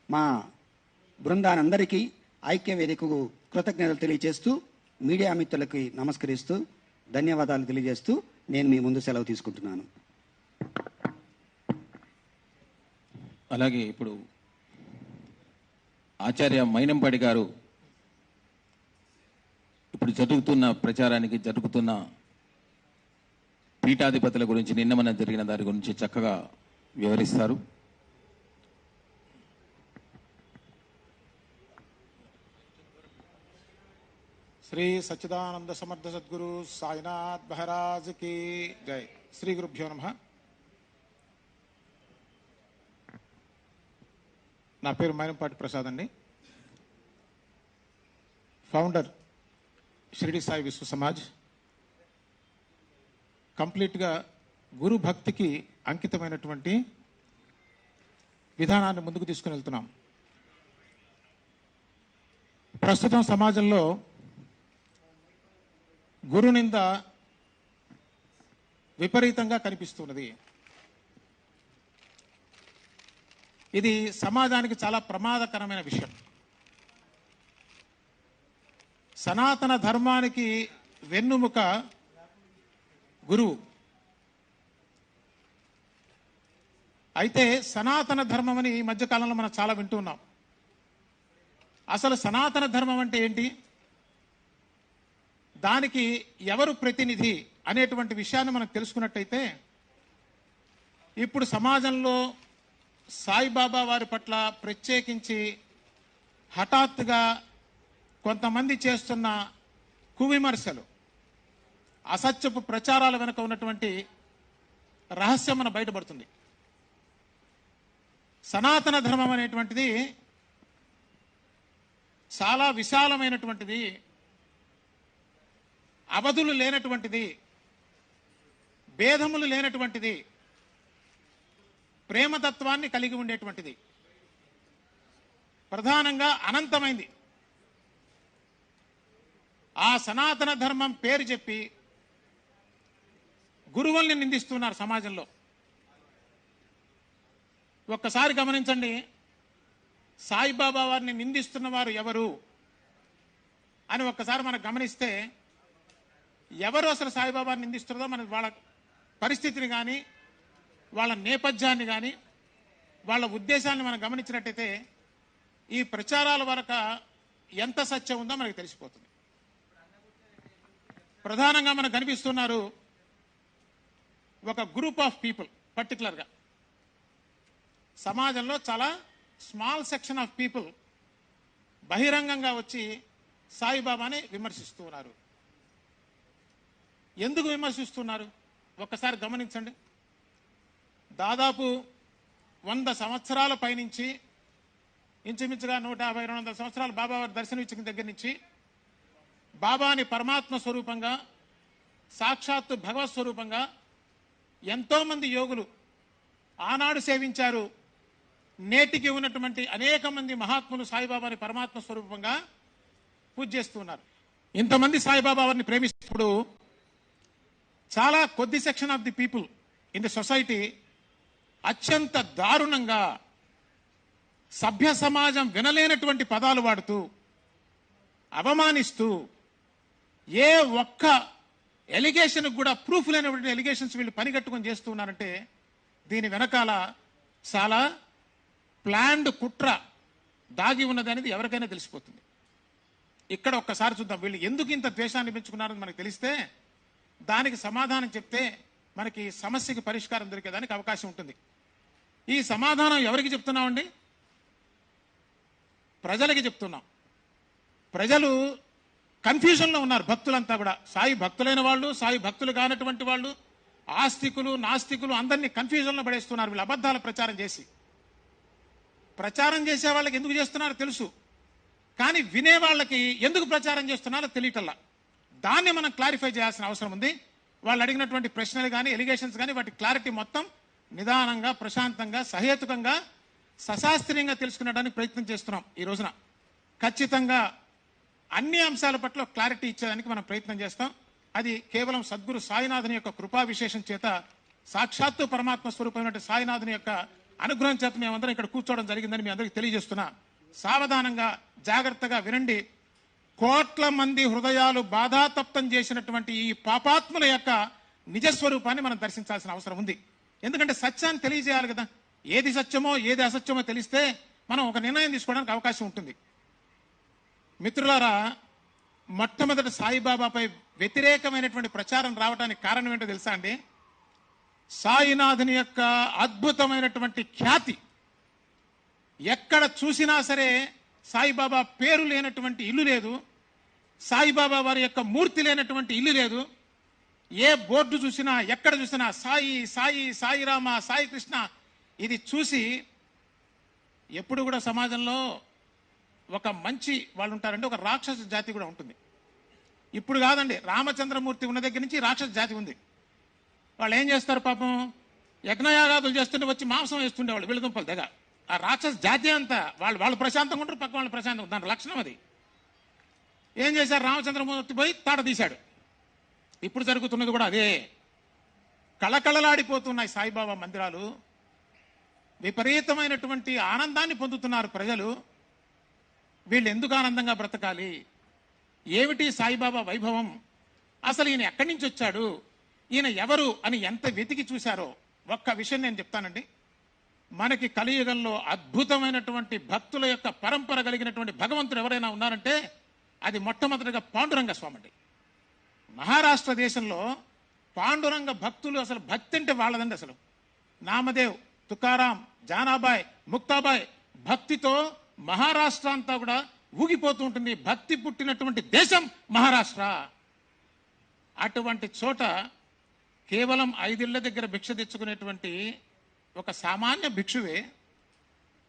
మా బృందానందరికీ ఐక్యవేదికకు కృతజ్ఞతలు తెలియజేస్తూ మీడియా మిత్రులకి నమస్కరిస్తూ ధన్యవాదాలు తెలియజేస్తూ నేను మీ ముందు సెలవు తీసుకుంటున్నాను. అలాగే ఇప్పుడు ఆచార్య మైనంపాటి గారు ఇప్పుడు జరుగుతున్న ప్రచారానికి జరుగుతున్న పీఠాధిపతుల గురించి నిన్న మన జరిగిన దాని గురించి చక్కగా వివరిస్తారు. శ్రీ సచ్చిదానంద సమర్థ సద్గురు సాయినాథ్ మహారాజ్ కి జై. శ్రీ గురుభ్యో నమః. నా పేరు మైనంపాటి ప్రసాద్ అండి. ఫౌండర్ షిరిడి సాయి విశ్వ సమాజ్. కంప్లీట్గా గురు భక్తికి అంకితమైనటువంటి విధానాన్ని ముందుకు తీసుకుని వెళ్తున్నాం. ప్రస్తుతం సమాజంలో గురు నింద విపరీతంగా కనిపిస్తున్నది. ఇది సమాజానికి చాలా ప్రమాదకరమైన విషయం. సనాతన ధర్మానికి వెన్నుముక గురువు. అయితే సనాతన ధర్మం అని ఈ మధ్యకాలంలో మనం చాలా వింటున్నాం. అసలు సనాతన ధర్మం అంటే ఏంటి, దానికి ఎవరు ప్రతినిధి అనేటువంటి విషయాన్ని మనం తెలుసుకున్నట్టయితే, ఇప్పుడు సమాజంలో సాయిబాబా వారి పట్ల ప్రత్యేకించి హఠాత్తుగా కొంతమంది చేస్తున్న కువిమర్శలు, అసత్యపు ప్రచారాల వెనుక ఉన్నటువంటి రహస్యం మన బయటపడుతుంది. సనాతన ధర్మం అనేటువంటిది చాలా విశాలమైనటువంటిది, అవధులు లేనటువంటిది, భేదములు లేనటువంటిది, ప్రేమతత్వాన్ని కలిగి ఉండేటువంటిది, ప్రధానంగా అనంతమైంది. ఆ సనాతన ధర్మం పేరు చెప్పి గురువుల్ని నిందిస్తున్నారు సమాజంలో. ఒక్కసారి గమనించండి, సాయిబాబా వారిని నిందిస్తున్న వారు ఎవరు అని ఒక్కసారి మనం గమనిస్తే, ఎవరు అసలు సాయిబాబాని నిందిస్తున్నారో మన వాళ్ళ పరిస్థితిని కానీ, వాళ్ళ నేపథ్యాన్ని కానీ, వాళ్ళ ఉద్దేశాన్ని మనం గమనించినట్టయితే ఈ ప్రచారాల వరకు ఎంత సత్యం ఉందో మనకు తెలిసిపోతుంది. ప్రధానంగా మనకు కనిపిస్తున్నారు ఒక గ్రూప్ ఆఫ్ పీపుల్. పర్టికులర్గా సమాజంలో చాలా స్మాల్ సెక్షన్ ఆఫ్ పీపుల్ బహిరంగంగా వచ్చి సాయిబాబాని విమర్శిస్తున్నారు. ఎందుకు విమర్శిస్తున్నారు ఒక్కసారి గమనించండి. దాదాపు 100 సంవత్సరాల పైనుంచి, ఇంచుమించుగా 150-200 సంవత్సరాలు బాబా వారి దర్శనం ఇచ్చిన దగ్గర నుంచి బాబాని పరమాత్మ స్వరూపంగా, సాక్షాత్తు భగవత్ స్వరూపంగా ఎంతోమంది యోగులు ఆనాడు సేవించారు. నేటికి ఉన్నటువంటి అనేక మంది మహాత్ములు సాయిబాబాని పరమాత్మ స్వరూపంగా పూజ చేస్తున్నారు. ఇంతమంది సాయిబాబా వారిని ప్రేమిస్తున్నప్పుడు చాలా కొద్ది section of the people in the society అత్యంత దారుణంగా సభ్య సమాజం వినలేనటువంటి పదాలు వాడుతూ, అవమానిస్తూ, ఏ ఒక్క ఎలిగేషన్ కూడా ప్రూఫ్ లేనటువంటి ఎలిగేషన్స్ వీళ్ళు పనిగట్టుకొని చేస్తున్నారంటే దీని వెనకాల చాలా ప్లాన్డ్ కుట్ర దాగి ఉన్నది అనేది ఎవరికైనా తెలిసిపోతుంది. ఇక్కడ ఒక్కసారి చూద్దాం, వీళ్ళు ఎందుకు ఇంత ద్వేషాన్ని పెంచుకున్నారని మనకు తెలిస్తే దానికి సమాధానం చెప్తే మనకి సమస్యకి పరిష్కారం దొరికేదానికి అవకాశం ఉంటుంది. ఈ సమాధానం ఎవరికి చెప్తున్నామండి? ప్రజలకి చెప్తున్నాం. ప్రజలు కన్ఫ్యూజన్లో ఉన్నారు. భక్తులంతా కూడా, సాయి భక్తులైన వాళ్ళు, సాయి భక్తులు కానటువంటి వాళ్ళు, ఆస్తికులు, నాస్తికులు అందరినీ కన్ఫ్యూజన్లో పడేస్తున్నారు వీళ్ళు అబద్ధాల ప్రచారం చేసి. ప్రచారం చేసే వాళ్ళకి ఎందుకు చేస్తున్నారో తెలుసు. కానీ వినే వాళ్ళకి ఎందుకు ప్రచారం చేస్తున్నారో తెలియటల్లా. దాన్ని మనం క్లారిఫై చేయాల్సిన అవసరం ఉంది. వాళ్ళు అడిగినటువంటి ప్రశ్నలు కానీ ఎలిగేషన్స్ కానీ వాటి క్లారిటీ మొత్తం నిదానంగా, ప్రశాంతంగా, సహేతుకంగా, సశాస్త్రీయంగా తెలుసుకునేడానికి ప్రయత్నం చేస్తున్నాం. ఈ రోజున ఖచ్చితంగా అన్ని అంశాల పట్ల క్లారిటీ ఇచ్చేదానికి మనం ప్రయత్నం చేస్తాం. అది కేవలం సద్గురు సాయినాథుని యొక్క కృపా విశేషం చేత, సాక్షాత్తు పరమాత్మ స్వరూపమైన సాయినాథుని యొక్క అనుగ్రహం చేత మేమందరం ఇక్కడ కూర్చోవడం జరిగిందని మీ అందరికీ తెలియజేస్తున్నా. సావధానంగా, జాగ్రత్తగా వినండి. కోట్ల మంది హృదయాలు బాధాతప్తం చేసినటువంటి ఈ పాపాత్ముల యొక్క నిజస్వరూపాన్ని మనం దర్శించాల్సిన అవసరం ఉంది. ఎందుకంటే సత్యాన్ని తెలియజేయాలి కదా. ఏది సత్యమో ఏది అసత్యమో తెలిస్తే మనం ఒక నిర్ణయం తీసుకోవడానికి అవకాశం ఉంటుంది. మిత్రులారా, మొట్టమొదటి సాయిబాబాపై వ్యతిరేకమైనటువంటి ప్రచారం రావడానికి కారణం ఏంటో తెలుసా అండి? సాయినాథుని యొక్క అద్భుతమైనటువంటి ఖ్యాతి. ఎక్కడ చూసినా సరే సాయిబాబా పేరు లేనటువంటి ఇల్లు లేదు, సాయిబాబా వారి యొక్క మూర్తి లేనటువంటి ఇల్లు లేదు. ఏ బోర్డు చూసినా, ఎక్కడ చూసినా సాయి సాయి, సాయిరామ, సాయి కృష్ణ. ఇది చూసి ఎప్పుడు కూడా సమాజంలో ఒక మంచి వాళ్ళు ఉంటారంటే ఒక రాక్షస జాతి కూడా ఉంటుంది. ఇప్పుడు కాదండి, రామచంద్రమూర్తి ఉన్న దగ్గర నుంచి రాక్షస జాతి ఉంది. వాళ్ళు ఏం చేస్తారు పాపం? యజ్ఞయాగాదులు చేస్తుంటే వచ్చి మాంసం వేస్తుండేవాళ్ళు వెలుదుంపలు దగ్గర. ఆ రాక్షస జాతి అంతా వాళ్ళు ప్రశాంతంగా ఉంటారు, పక్క వాళ్ళు ప్రశాంతంగా. దాని లక్షణం అది. ఏం చేశారు? రామచంద్రమూర్తి పోయి తాట తీశాడు. ఇప్పుడు జరుగుతున్నది కూడా అదే. కళకళలాడిపోతున్నాయి సాయిబాబా మందిరాలు. విపరీతమైనటువంటి ఆనందాన్ని పొందుతున్నారు ప్రజలు. వీళ్ళు ఎందుకు ఆనందంగా బ్రతకాలి? ఏమిటి సాయిబాబా వైభవం? అసలు ఈయన ఎక్కడి నుంచి వచ్చాడు, ఈయన ఎవరు అని ఎంత వెతికి చూశారో ఒక్క విషయం నేను చెప్తానండి. మనకి కలియుగంలో అద్భుతమైనటువంటి భక్తుల యొక్క పరంపర కలిగినటువంటి భగవంతుడు ఎవరైనా ఉన్నారంటే అది మొట్టమొదటిగా పాండురంగ స్వామి అండి. మహారాష్ట్ర దేశంలో పాండురంగ భక్తులు, అసలు భక్తి అంటే వాళ్ళదండి. అసలు నామదేవ్, తుకారాం, జానాబాయ్, ముక్తాబాయ్ భక్తితో మహారాష్ట్ర అంతా కూడా ఊగిపోతూ ఉంటుంది. భక్తి పుట్టినటువంటి దేశం మహారాష్ట్ర. అటువంటి చోట కేవలం 5 ఇళ్ల దగ్గర భిక్ష తెచ్చుకునేటువంటి ఒక సామాన్య భిక్షువే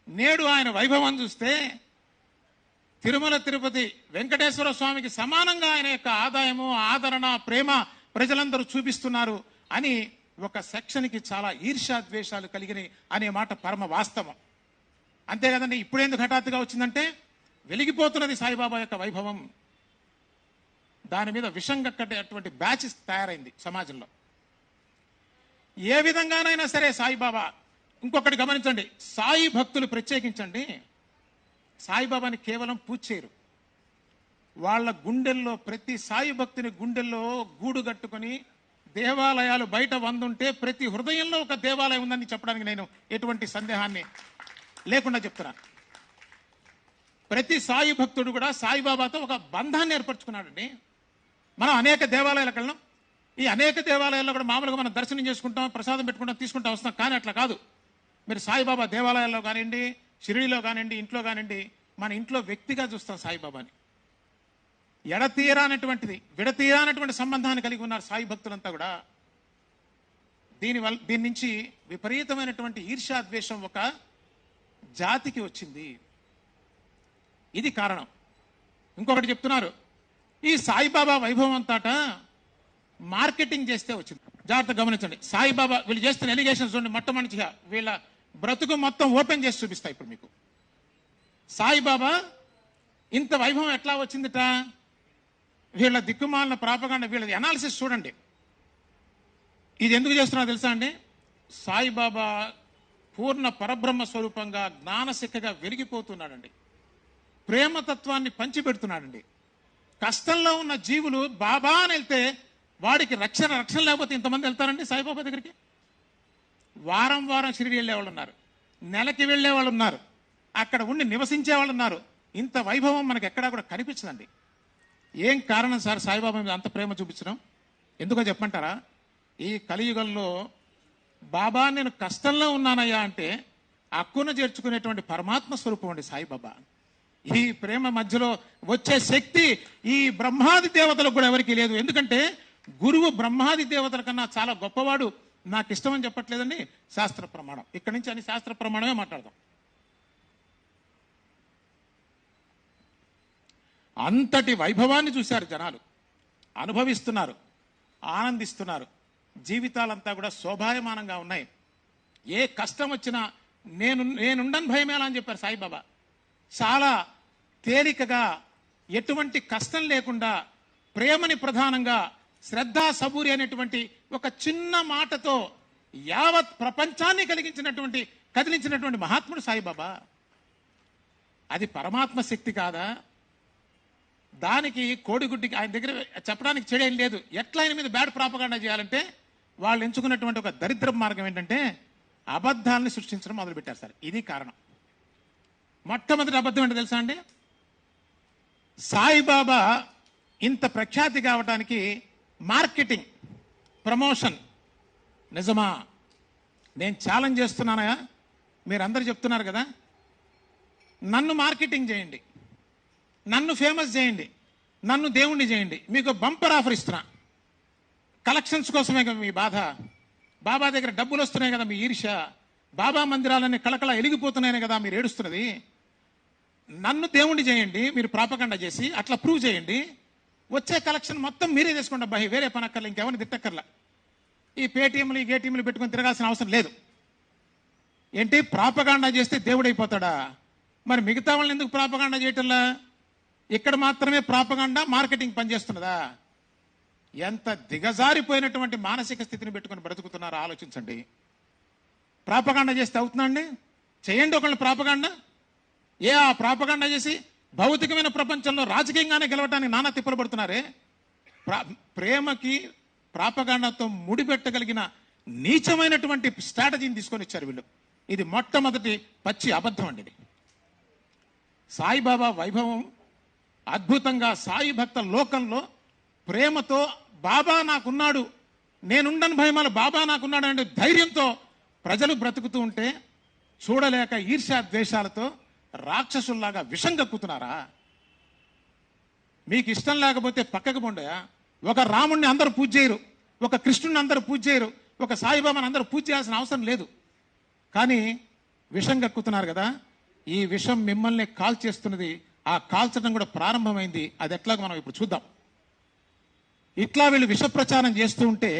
నేడు ఆయన వైభవం చూస్తే తిరుమల తిరుపతి వెంకటేశ్వర స్వామికి సమానంగా ఆయన యొక్క ఆదాయము, ఆదరణ, ప్రేమ ప్రజలందరూ చూపిస్తున్నారు అని ఒక సెక్షన్కి చాలా ఈర్ష్యాద్వేషాలు కలిగినాయి అనే మాట పరమ వాస్తవం. అంతే కదండి. ఇప్పుడేందుకు హఠాత్తుగా వచ్చిందంటే వెలిగిపోతున్నది సాయిబాబా యొక్క వైభవం. దాని మీద విషం కట్టేటువంటి బ్యాచ్ తయారైంది సమాజంలో. ఏ విధంగానైనా సరే సాయిబాబా, ఇంకొకటి గమనించండి, సాయి భక్తులు ప్రత్యేకించండి సాయిబాబాని కేవలం పూజ చేయరు. వాళ్ళ గుండెల్లో, ప్రతి సాయి భక్తుని గుండెల్లో గూడు కట్టుకొని దేవాలయాలు బయట వందుంటే ప్రతి హృదయంలో ఒక దేవాలయం ఉందని చెప్పడానికి నేను ఎటువంటి సందేహాన్ని లేకుండా చెప్తున్నాను. ప్రతి సాయి భక్తుడు కూడా సాయిబాబాతో ఒక బంధాన్ని ఏర్పరచుకున్నాడండి. మనం అనేక దేవాలయాలకు వెళ్ళాం. ఈ అనేక దేవాలయాల్లో కూడా మామూలుగా మనం దర్శనం చేసుకుంటాం, ప్రసాదం పెట్టుకుంటాం, తీసుకుంటాం, వస్తాం. కానీ అట్లా కాదు. మీరు సాయిబాబా దేవాలయాల్లో కానివ్వండి, షిరిడీలో కానివ్వండి, ఇంట్లో కానివ్వండి, మన ఇంట్లో వ్యక్తిగా చూస్తాం సాయిబాబాని. ఎడతీరానటువంటిది, విడతీరానటువంటి సంబంధాన్ని కలిగి ఉన్నారు సాయి భక్తులంతా కూడా. దీని నుంచి విపరీతమైనటువంటి ఈర్ష్యాద్వేషం ఒక జాతికి వచ్చింది. ఇది కారణం. ఇంకొకటి చెప్తున్నారు, ఈ సాయిబాబా వైభవం అంతాట మార్కెటింగ్ చేస్తే వచ్చింది. జాగ్రత్త గమనించండి. సాయిబాబా వీళ్ళు చేస్తున్న ఎలిగేషన్స్ చూడండి. మొట్టమొదటిగా వీళ్ళ బ్రతుకు మొత్తం ఓపెన్ చేసి చూపిస్తా ఇప్పుడు మీకు. సాయిబాబా ఇంత వైభవం ఎట్లా వచ్చిందిట? వీళ్ళ దిక్కుమాలిన ప్రాపగాండ, వీళ్ళ అనాలిసిస్ చూడండి. ఇది ఎందుకు చేస్తున్నా తెలుసా అండి? సాయిబాబా పూర్ణ పరబ్రహ్మ స్వరూపంగా జ్ఞానశిఖగా వెలిగిపోతున్నాడండి. ప్రేమతత్వాన్ని పంచిపెడుతున్నాడండి. కష్టంలో ఉన్న జీవులు బాబా అని వెళ్తే వాడికి రక్షణ లేకపోతే ఇంతమంది వెళ్తారండి సాయిబాబా దగ్గరికి? వారం వారం షిరిడి వెళ్ళేవాళ్ళు ఉన్నారు, నెలకి వెళ్ళే వాళ్ళు ఉన్నారు, అక్కడ ఉండి నివసించే వాళ్ళు ఉన్నారు. ఇంత వైభవం మనకు ఎక్కడా కూడా కనిపించదండి. ఏం కారణం సార్ సాయిబాబా మీద అంత ప్రేమ చూపించడం? ఎందుకో చెప్పంటారా? ఈ కలియుగంలో బాబా నేను కష్టంలో ఉన్నానయ్యా అంటే అక్కున చేర్చుకునేటువంటి పరమాత్మ స్వరూపం అండి సాయిబాబా. ఈ ప్రేమ మధ్యలో వచ్చే శక్తి ఈ బ్రహ్మాది దేవతలకు కూడా ఎవరికి లేదు. ఎందుకంటే గురువు బ్రహ్మాది దేవతల కన్నా చాలా గొప్పవాడు. నాకు ఇష్టమని చెప్పట్లేదండి, శాస్త్ర ప్రమాణం. ఇక్కడి నుంచి అని శాస్త్ర ప్రమాణమే మాట్లాడదాం. అంతటి వైభవాన్ని చూశారు జనాలు, అనుభవిస్తున్నారు, ఆనందిస్తున్నారు. జీవితాలంతా కూడా శోభాయమానంగా ఉన్నాయి. ఏ కష్టం వచ్చినా నేనుండని భయమేలా అని చెప్పారు సాయిబాబా. చాలా తేలికగా, ఎటువంటి కష్టం లేకుండా, ప్రేమని ప్రధానంగా, శ్రద్ధ సబూరి అనేటువంటి ఒక చిన్న మాటతో యావత్ ప్రపంచాన్ని కదిలించినటువంటి మహాత్ముడు సాయిబాబా. అది పరమాత్మ శక్తి కాదా? దానికి కోడిగుడ్డికి ఆయన దగ్గర చెప్పడానికి చెడేం లేదు. ఎట్లా ఆయన మీద బ్యాడ్ ప్రాపగాండా చేయాలంటే వాళ్ళు ఎంచుకున్నటువంటి ఒక దరిద్ర మార్గం ఏంటంటే అబద్ధాలను సృష్టించడం మొదలుపెట్టారు సార్. ఇది కారణం. మొట్టమొదటి అబద్ధం ఏంటో తెలుసా అండి? సాయిబాబా ఇంత ప్రఖ్యాతి కావడానికి మార్కెటింగ్, ప్రమోషన్. నిజమా? నేను ఛాలెంజ్ చేస్తున్నానయా, మీరందరూ చెప్తున్నారు కదా, నన్ను మార్కెటింగ్ చేయండి, నన్ను ఫేమస్ చేయండి, నన్ను దేవుణ్ణి చేయండి, మీకు బంపర్ ఆఫర్ ఇస్తున్నా. కలెక్షన్స్ కోసమే కదా మీ బాధ. బాబా దగ్గర డబ్బులు వస్తున్నాయి కదా మీ ఈర్ష్య. బాబా మందిరాలన్నీ కళకళ ఎలిగిపోతున్నాయని కదా మీరు ఏడుస్తున్నది. నన్ను దేవుణ్ణి చేయండి, మీరు ప్రాపగండా చేసి అట్లా ప్రూవ్ చేయండి. వచ్చే కలెక్షన్ మొత్తం మీరే చేసుకోండి అబ్బాయి, వేరే పనక్కర్లా, ఇంకెవరిని తిట్టక్కర్లా. ఈ పేటీఎంలు, ఈ గేటీఎంలు పెట్టుకొని తిరగాల్సిన అవసరం లేదు. ఏంటి ప్రాపగాండా చేస్తే దేవుడు అయిపోతాడా? మరి మిగతా వాళ్ళని ఎందుకు ప్రాపగాండా చేయటంలా? ఇక్కడ మాత్రమే ప్రాపగాండా, మార్కెటింగ్ పనిచేస్తున్నదా? ఎంత దిగజారిపోయినటువంటి మానసిక స్థితిని పెట్టుకొని బ్రతుకుతున్నారో ఆలోచించండి. ప్రాపగాండా చేస్తే అవుతుందండి? చేయండి ఒకళ్ళు ప్రాపగాండా. ఆ ప్రాపగాండా చేసి భౌతికమైన ప్రపంచంలో రాజకీయంగానే గెలవడానికి నానా తిప్పలు పడుతున్నారే. ప్రేమకి ప్రాపగాండాతో ముడిపెట్టగలిగిన నీచమైనటువంటి స్ట్రాటజీని తీసుకొని వచ్చారు వీళ్ళు. ఇది మొట్టమొదటి పచ్చి అబద్ధం అండి. ఇది సాయిబాబా వైభవం అద్భుతంగా, సాయి భక్త లోకంలో ప్రేమతో బాబా నాకున్నాడు, నేనుండని భయమాల బాబా నాకున్నాడు అనే ధైర్యంతో ప్రజలు బ్రతుకుతూ ఉంటే చూడలేక ఈర్ష్యా ద్వేషాలతో రాక్షసుల్లాగా విషం కక్కుతున్నారా? మీకు ఇష్టం లేకపోతే పక్కకు పోండయా. ఒక రాముణ్ణి అందరూ పూజ చేయరు, ఒక కృష్ణుని అందరూ పూజ చేయరు, ఒక సాయిబాబాని అందరూ పూజ చేయాల్సిన అవసరం లేదు. కానీ విషం కక్కుతున్నారు కదా. ఈ విషం మిమ్మల్ని కాల్చేస్తున్నది. ఆ కాల్చడం కూడా ప్రారంభమైంది. అది ఎట్లాగో మనం ఇప్పుడు చూద్దాం. ఇట్లా వీళ్ళు విష ప్రచారం చేస్తూ ఉంటే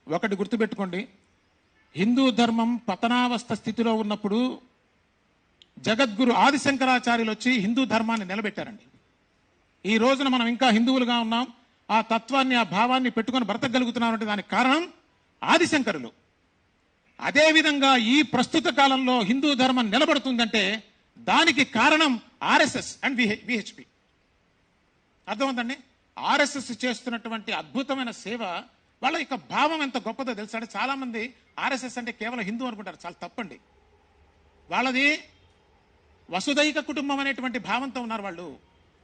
ఒకటి గుర్తుపెట్టుకోండి, హిందూ ధర్మం పతనావస్థ స్థితిలో ఉన్నప్పుడు జగద్గురు ఆదిశంకరాచార్యులు వచ్చి హిందూ ధర్మాన్ని నిలబెట్టారండి. ఈ రోజున మనం ఇంకా హిందువులుగా ఉన్నాం, ఆ తత్వాన్ని, ఆ భావాన్ని పెట్టుకొని బ్రతకగలుగుతున్నాం అంటే దానికి కారణం ఆదిశంకరులు. అదేవిధంగా ఈ ప్రస్తుత కాలంలో హిందూ ధర్మం నిలబడుతుందంటే దానికి కారణం ఆర్ఎస్ఎస్ అండ్ విహెచ్పి. అర్థమవుతుందండి? ఆర్ఎస్ఎస్ చేస్తున్నటువంటి అద్భుతమైన సేవ, వాళ్ళ యొక్క భావం ఎంత గొప్పదో తెలుసా అంటే చాలా మంది ఆర్ఎస్ఎస్ అంటే కేవలం హిందూ అనుకుంటారు. చాలా తప్పండి. వాళ్ళది వసుదైక కుటుంబం అనేటువంటి భావంతో ఉన్నారు వాళ్ళు.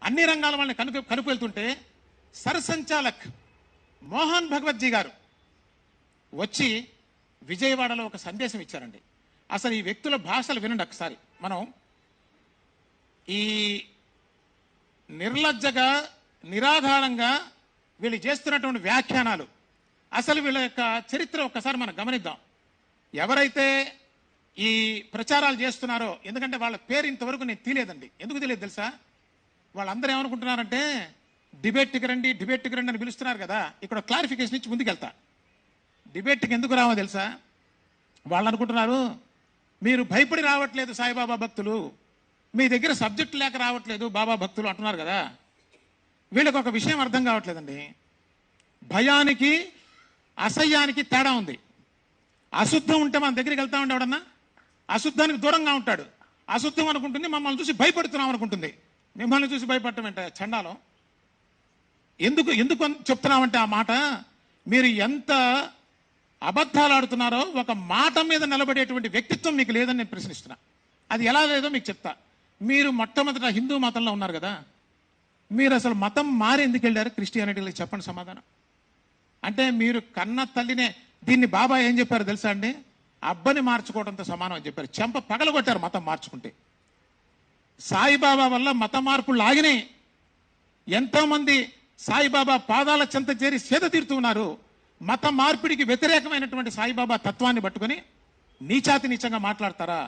అన్ని రంగాల వాళ్ళని కనుపు వెళ్తుంటే సర్సంచాలక్ మోహన్ భగవత్జీ గారు వచ్చి విజయవాడలో ఒక సందేశం ఇచ్చారండి. అసలు ఈ వ్యక్తుల భాషలు వినండి ఒకసారి. మనం ఈ నిర్లజ్జగా, నిరాధారంగా వీళ్ళు చేస్తున్నటువంటి వ్యాఖ్యానాలు, అసలు వీళ్ళ యొక్క చరిత్ర ఒక్కసారి మనం గమనిద్దాం. ఎవరైతే ఈ ప్రచారాలు చేస్తున్నారో, ఎందుకంటే వాళ్ళ పేరు ఇంతవరకు నేను తీయలేదండి. ఎందుకు తెలియదు తెలుసా? వాళ్ళందరూ ఏమనుకుంటున్నారంటే డిబేట్కి రండి, డిబేట్కి రండి అని పిలుస్తున్నారు కదా. ఇక్కడ క్లారిఫికేషన్ ఇచ్చి ముందుకెళ్తా. డిబేట్కి ఎందుకు రావో తెలుసా? వాళ్ళు అనుకుంటున్నారు మీరు భయపడి రావట్లేదు సాయిబాబా భక్తులు, మీ దగ్గర సబ్జెక్ట్ లేక రావట్లేదు బాబా భక్తులు అంటున్నారు కదా. వీళ్ళకి ఒక విషయం అర్థం కావట్లేదండి. భయానికి, అసహ్యానికి తేడా ఉంది. అశుద్ధం ఉంటే మన దగ్గరికి వెళ్తా ఉంటే ఎవడన్నా అశుద్ధానికి దూరంగా ఉంటాడు. అశుద్ధం అనుకుంటుంది మమ్మల్ని చూసి భయపడుతున్నాం అనుకుంటుంది. మిమ్మల్ని చూసి భయపడటం ఏంట చండాలం? ఎందుకు చెప్తున్నామంటే ఆ మాట, మీరు ఎంత అబద్ధాలు ఆడుతున్నారో, ఒక మాట మీద నిలబడేటువంటి వ్యక్తిత్వం మీకు లేదని నేను ప్రశ్నిస్తున్నా. అది ఎలా లేదో మీకు చెప్తా. మీరు మొట్టమొదట హిందూ మతంలో ఉన్నారు కదా, మీరు అసలు మతం మారి ఎందుకు వెళ్ళారు క్రిస్టియానిటీలో? చెప్పండి సమాధానం. అంటే మీరు కన్న తల్లినే, దీన్ని బాబా ఏం చెప్పారు తెలుసా అండి? అబ్బని మార్చుకోవడంతో సమానం అని చెప్పారు. చెంప పగలగొట్టారు మతం మార్చుకుంటే. సాయిబాబా వల్ల మత మార్పులు ఆగినాయి. ఎంతోమంది సాయిబాబా పాదాల చెంత చేరి సేద తీరుతున్నారు. మత మార్పిడికి వ్యతిరేకమైనటువంటి సాయిబాబా తత్వాన్ని పట్టుకొని నీచాతి నీచంగా మాట్లాడతారా?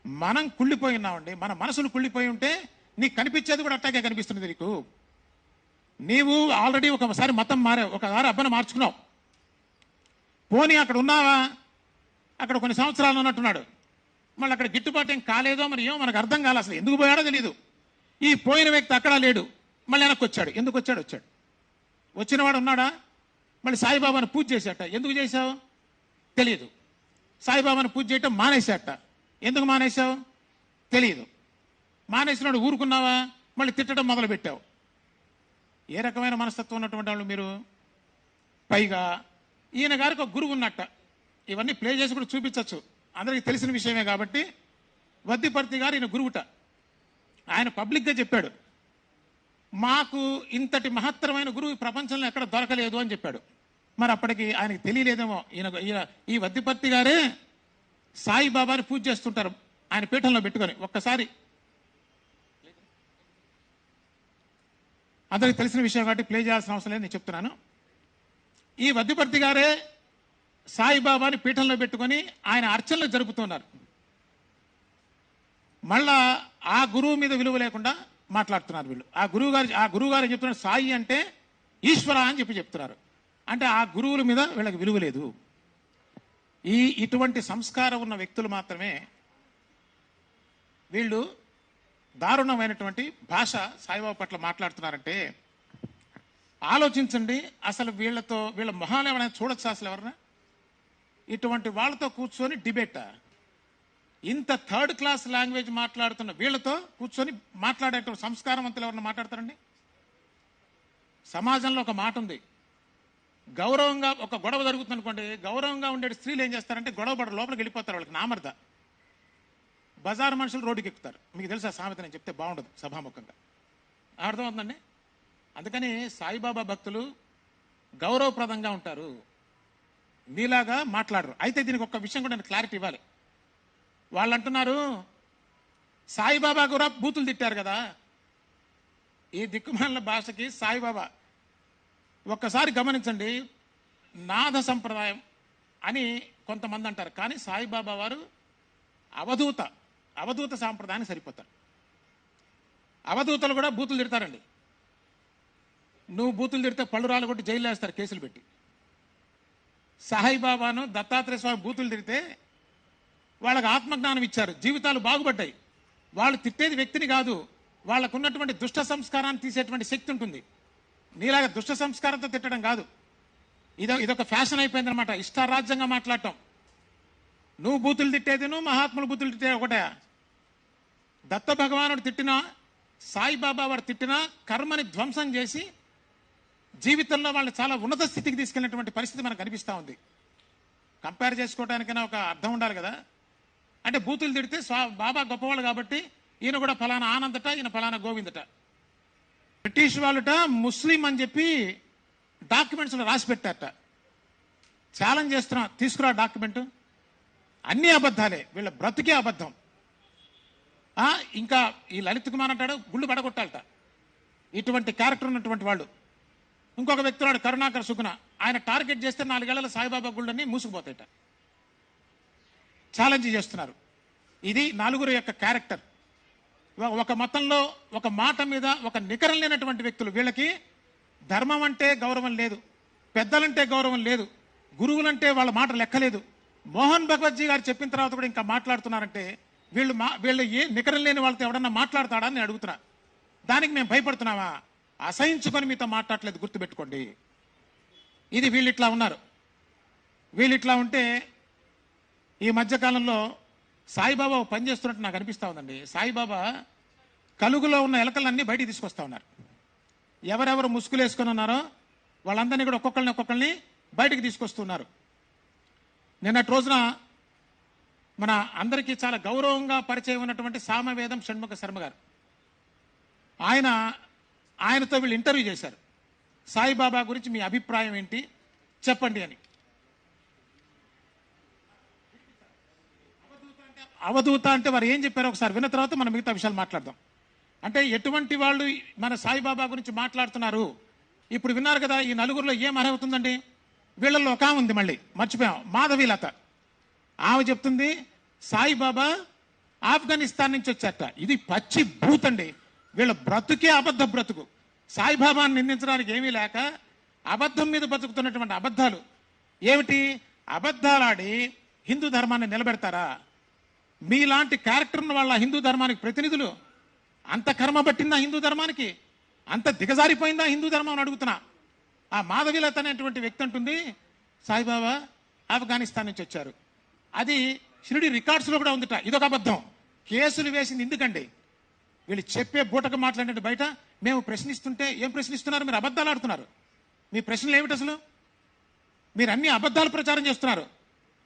మనం కుళ్ళిపోయి ఉన్నామండి. మన మనసులు కుళ్ళిపోయి ఉంటే నీకు కనిపించేది కూడా అట్టాగే కనిపిస్తుంది నీకు. నీవు ఆల్రెడీ ఒకసారి మతం మారావు, ఒకసారి అబ్బను మార్చుకున్నావు. పోనీ అక్కడ ఉన్నావా, అక్కడ కొన్ని సంవత్సరాలు ఉన్నట్టున్నాడు, మళ్ళీ అక్కడ గిట్టుబాటు ఏం కాలేదో మరి ఏమో మనకు అర్థం కాలేదు, అసలు ఎందుకు పోయాడో తెలియదు. ఈ పోయిన వ్యక్తి అక్కడ లేడు, మళ్ళీ వెనక్కి వచ్చాడు. ఎందుకు వచ్చాడు? వచ్చినవాడు ఉన్నాడా? మళ్ళీ సాయిబాబాను పూజ చేశాట. ఎందుకు చేశావు? తెలియదు. సాయిబాబాను పూజ చేయటం మానేశాట. ఎందుకు మానేశావు? తెలియదు. మానేసినాడు ఊరుకున్నావా? మళ్ళీ తిట్టడం మొదలు పెట్టావు. ఏ రకమైన మనస్తత్వం ఉన్నటువంటి వాళ్ళు మీరు? పైగా ఈయన గారికి ఒక గురువు ఉన్నట్ట. ఇవన్నీ ప్లే చేసి కూడా చూపించవచ్చు, అందరికీ తెలిసిన విషయమే కాబట్టి. వద్దిపర్తి గారు ఈయన గురువుట. ఆయన పబ్లిక్గా చెప్పాడు, మాకు ఇంతటి మహత్తరమైన గురువు ప్రపంచంలో ఎక్కడ దొరకలేదు అని చెప్పాడు. మరి అప్పటికి ఆయనకి తెలియలేదేమో. ఈ వద్దిపర్తి గారే సాయిబాబాని పూజ చేస్తుంటారు ఆయన పీఠంలో పెట్టుకొని. ఒక్కసారి అందరికి తెలిసిన విషయం కాబట్టి ప్లే చేయాల్సిన అవసరం లేదు, నేను చెప్తున్నాను. ఈ వద్దిపర్తి గారే సాయిబాబాని పీఠంలో పెట్టుకొని ఆయన అర్చనలు జరుపుతున్నారు. మళ్ళా ఆ గురువు మీద విలువ లేకుండా మాట్లాడుతున్నారు వీళ్ళు. ఆ గురువు గారు చెప్తున్నారు సాయి అంటే ఈశ్వర అని చెప్తున్నారు. అంటే ఆ గురువుల మీద వీళ్ళకి విలువ లేదు. ఇటువంటి సంస్కారం ఉన్న వ్యక్తులు మాత్రమే వీళ్ళు దారుణమైనటువంటి భాష సాయిబాబా పట్ల మాట్లాడుతున్నారంటే ఆలోచించండి. అసలు వీళ్ళ మొహాలు ఎవరైనా చూడొచ్చు అసలు ఎవరన్నా? ఇటువంటి వాళ్ళతో కూర్చొని డిబేటా? ఇంత థర్డ్ క్లాస్ లాంగ్వేజ్ మాట్లాడుతున్న వీళ్ళతో కూర్చొని మాట్లాడేటువంటి సంస్కారవంతులు ఎవరన్నా మాట్లాడతారండి? సమాజంలో ఒక మాట ఉంది, గౌరవంగా ఒక గొడవ జరుగుతుంది అనుకోండి, గౌరవంగా ఉండే స్త్రీలు ఏం చేస్తారంటే గొడవ పడ లోపలికి వెళ్ళిపోతారు. వాళ్ళకి నామర్ద. బజారు మనుషులు రోడ్డుకి ఎక్కుతారు. మీకు తెలుసా సామెత? నేను చెప్తే బాగుండదు సభాముఖంగా. అర్థమవుతుందండి. అందుకని సాయిబాబా భక్తులు గౌరవప్రదంగా ఉంటారు, నీలాగా మాట్లాడరు. అయితే దీనికి ఒక విషయం కూడా నేను క్లారిటీ ఇవ్వాలి. వాళ్ళు అంటున్నారు సాయిబాబా కూడా బూతులు తిట్టారు కదా. ఈ దిక్కుమాలిన భాషకి సాయిబాబా ఒక్కసారి గమనించండి. నాథ సంప్రదాయం అని కొంతమంది అంటారు, కానీ సాయిబాబా వారు అవధూత సాంప్రదాయానికి సరిపోతారు. అవధూతలు కూడా బూతులు తిడతారండి. నువ్వు బూతులు తిడితే పళ్ళు రాళ్ళు కొట్టి జైలు వేస్తారు కేసులు పెట్టి. సాయిబాబాను దత్తాత్రేయ స్వామి బూతులు తిడితే వాళ్ళకి ఆత్మజ్ఞానం ఇచ్చారు, జీవితాలు బాగుపడ్డాయి. వాళ్ళు తిట్టేది వ్యక్తిని కాదు, వాళ్ళకు ఉన్నటువంటి దుష్ట సంస్కారాన్ని తీసేటువంటి శక్తి ఉంటుంది. నీలాగా దుష్ట సంస్కారంతో తిట్టడం కాదు. ఇదొక ఫ్యాషన్ అయిపోయిందనమాట, ఇష్టారాజ్యంగా మాట్లాడటం. నువ్వు బూతులు తిట్టేది, నువ్వు మహాత్ములు బూతులు తిట్టేది ఒకటే. దత్త భగవానుడు తిట్టినా, సాయిబాబా వారు తిట్టినా కర్మని ధ్వంసం చేసి జీవితంలో వాళ్ళు చాలా ఉన్నత స్థితికి తీసుకెళ్ళినటువంటి పరిస్థితి మనకు కనిపిస్తూ ఉంది. కంపేర్ చేసుకోవడానికైనా ఒక అర్థం ఉండాలి కదా. అంటే బూతులు తిడితే బాబా గొప్పవాళ్ళు కాబట్టి ఈయన కూడా ఫలానా ఆనందట, ఈయన ఫలానా గోవిందట. బ్రిటిష్ వాళ్ళట ముస్లిం అని చెప్పి డాక్యుమెంట్స్లో రాసి పెట్టారట. ఛాలెంజ్ చేస్తున్నా, తీసుకురా డాక్యుమెంట్. అన్ని అబద్ధాలే, వీళ్ళ బ్రతుకే అబద్ధం. ఇంకా ఈ లలిత్ కుమార్ అంటాడు గుళ్ళు పడగొట్టాలట. ఇటువంటి క్యారెక్టర్ ఉన్నటువంటి వాళ్ళు. ఇంకొక వ్యక్తి ఉన్నాడు కరుణాకర్ సుగుణ, ఆయన టార్గెట్ చేస్తే 4 ఏళ్ల సాయిబాబా గుళ్ళన్నీ మూసుకుపోతాయట. ఛాలెంజ్ చేస్తున్నారు. ఇది నలుగురు యొక్క క్యారెక్టర్. ఒక మతంలో ఒక మాట మీద ఒక నికరం లేనటువంటి వ్యక్తులు. వీళ్ళకి ధర్మం అంటే గౌరవం లేదు, పెద్దలంటే గౌరవం లేదు, గురువులంటే వాళ్ళ మాట లెక్కలేదు. మోహన్ భగవత్జీ గారు చెప్పిన తర్వాత కూడా ఇంకా మాట్లాడుతున్నారంటే వీళ్ళు ఏ నికరం లేని వాళ్ళతో ఎవడన్నా మాట్లాడతాడా అని నేను అడుగుతున్నా. దానికి మేము భయపడుతున్నామా? అసహించుకొని మీతో మాట్లాడలేదు, గుర్తుపెట్టుకోండి. ఇది వీళ్ళు ఇట్లా ఉన్నారు. వీళ్ళు ఇట్లా ఉంటే ఈ మధ్యకాలంలో సాయిబాబా పనిచేస్తున్నట్టు నాకు అనిపిస్తూ ఉందండి. సాయిబాబా కలుగులో ఉన్న ఎలకలన్నీ బయటికి తీసుకొస్తా ఉన్నారు. ఎవరెవరు ముసుగులు వేసుకొని ఉన్నారో వాళ్ళందరినీ కూడా ఒక్కొక్కరిని బయటికి తీసుకొస్తున్నారు. నిన్నటి రోజున మన అందరికీ చాలా గౌరవంగా పరిచయం ఉన్నటువంటి సామవేదం షణ్ముఖ శర్మ గారు, ఆయనతో వీళ్ళు ఇంటర్వ్యూ చేశారు. సాయిబాబా గురించి మీ అభిప్రాయం ఏంటి చెప్పండి అని. అవధూత అంటే వారు ఏం చెప్పారో ఒకసారి విన్న తర్వాత మనం మిగతా విషయాలు మాట్లాడదాం. అంటే ఎటువంటి వాళ్ళు మన సాయిబాబా గురించి మాట్లాడుతున్నారు. ఇప్పుడు విన్నారు కదా, ఈ నలుగురిలో ఏం అర్హవుతుందండి? వీళ్ళల్లో ఒక ఉంది, మళ్ళీ మర్చిపోయాం, మాధవీలత. ఆమె చెప్తుంది సాయిబాబా ఆఫ్ఘనిస్తాన్ నుంచి వచ్చారట. ఇది పచ్చి భూత్ అండి. వీళ్ళ బ్రతుకే అబద్ధ బ్రతుకు. సాయిబాబాను నిందించడానికి ఏమీ లేక అబద్ధం మీద బతుకుతున్నటువంటి అబద్ధాలు ఏమిటి? అబద్ధాలాడి హిందూ ధర్మాన్ని నిలబెడతారా? మీలాంటి క్యారెక్టర్ ఉన్న వాళ్ళ హిందూ ధర్మానికి ప్రతినిధులు? అంత కర్మ పట్టిందా హిందూ ధర్మానికి? అంత దిగజారిపోయిందా హిందూ ధర్మం అని అడుగుతున్నా. ఆ మాధవీలత అనేటువంటి వ్యక్తి అంటుంది సాయిబాబా ఆఫ్ఘనిస్తాన్ నుంచి వచ్చారు. అది షిరిడి రికార్డ్స్లో కూడా ఉందిట. ఇదొక అబద్ధం. కేసులు వేసింది ఎందుకండి? వీళ్ళు చెప్పే బూటక మాట్లాడినట్టు బయట మేము ప్రశ్నిస్తుంటే ఏం ప్రశ్నిస్తున్నారు? మీరు అబద్ధాలు ఆడుతున్నారు. మీ ప్రశ్నలు ఏమిటి అసలు? మీరు అన్ని అబద్ధాలు ప్రచారం చేస్తున్నారు.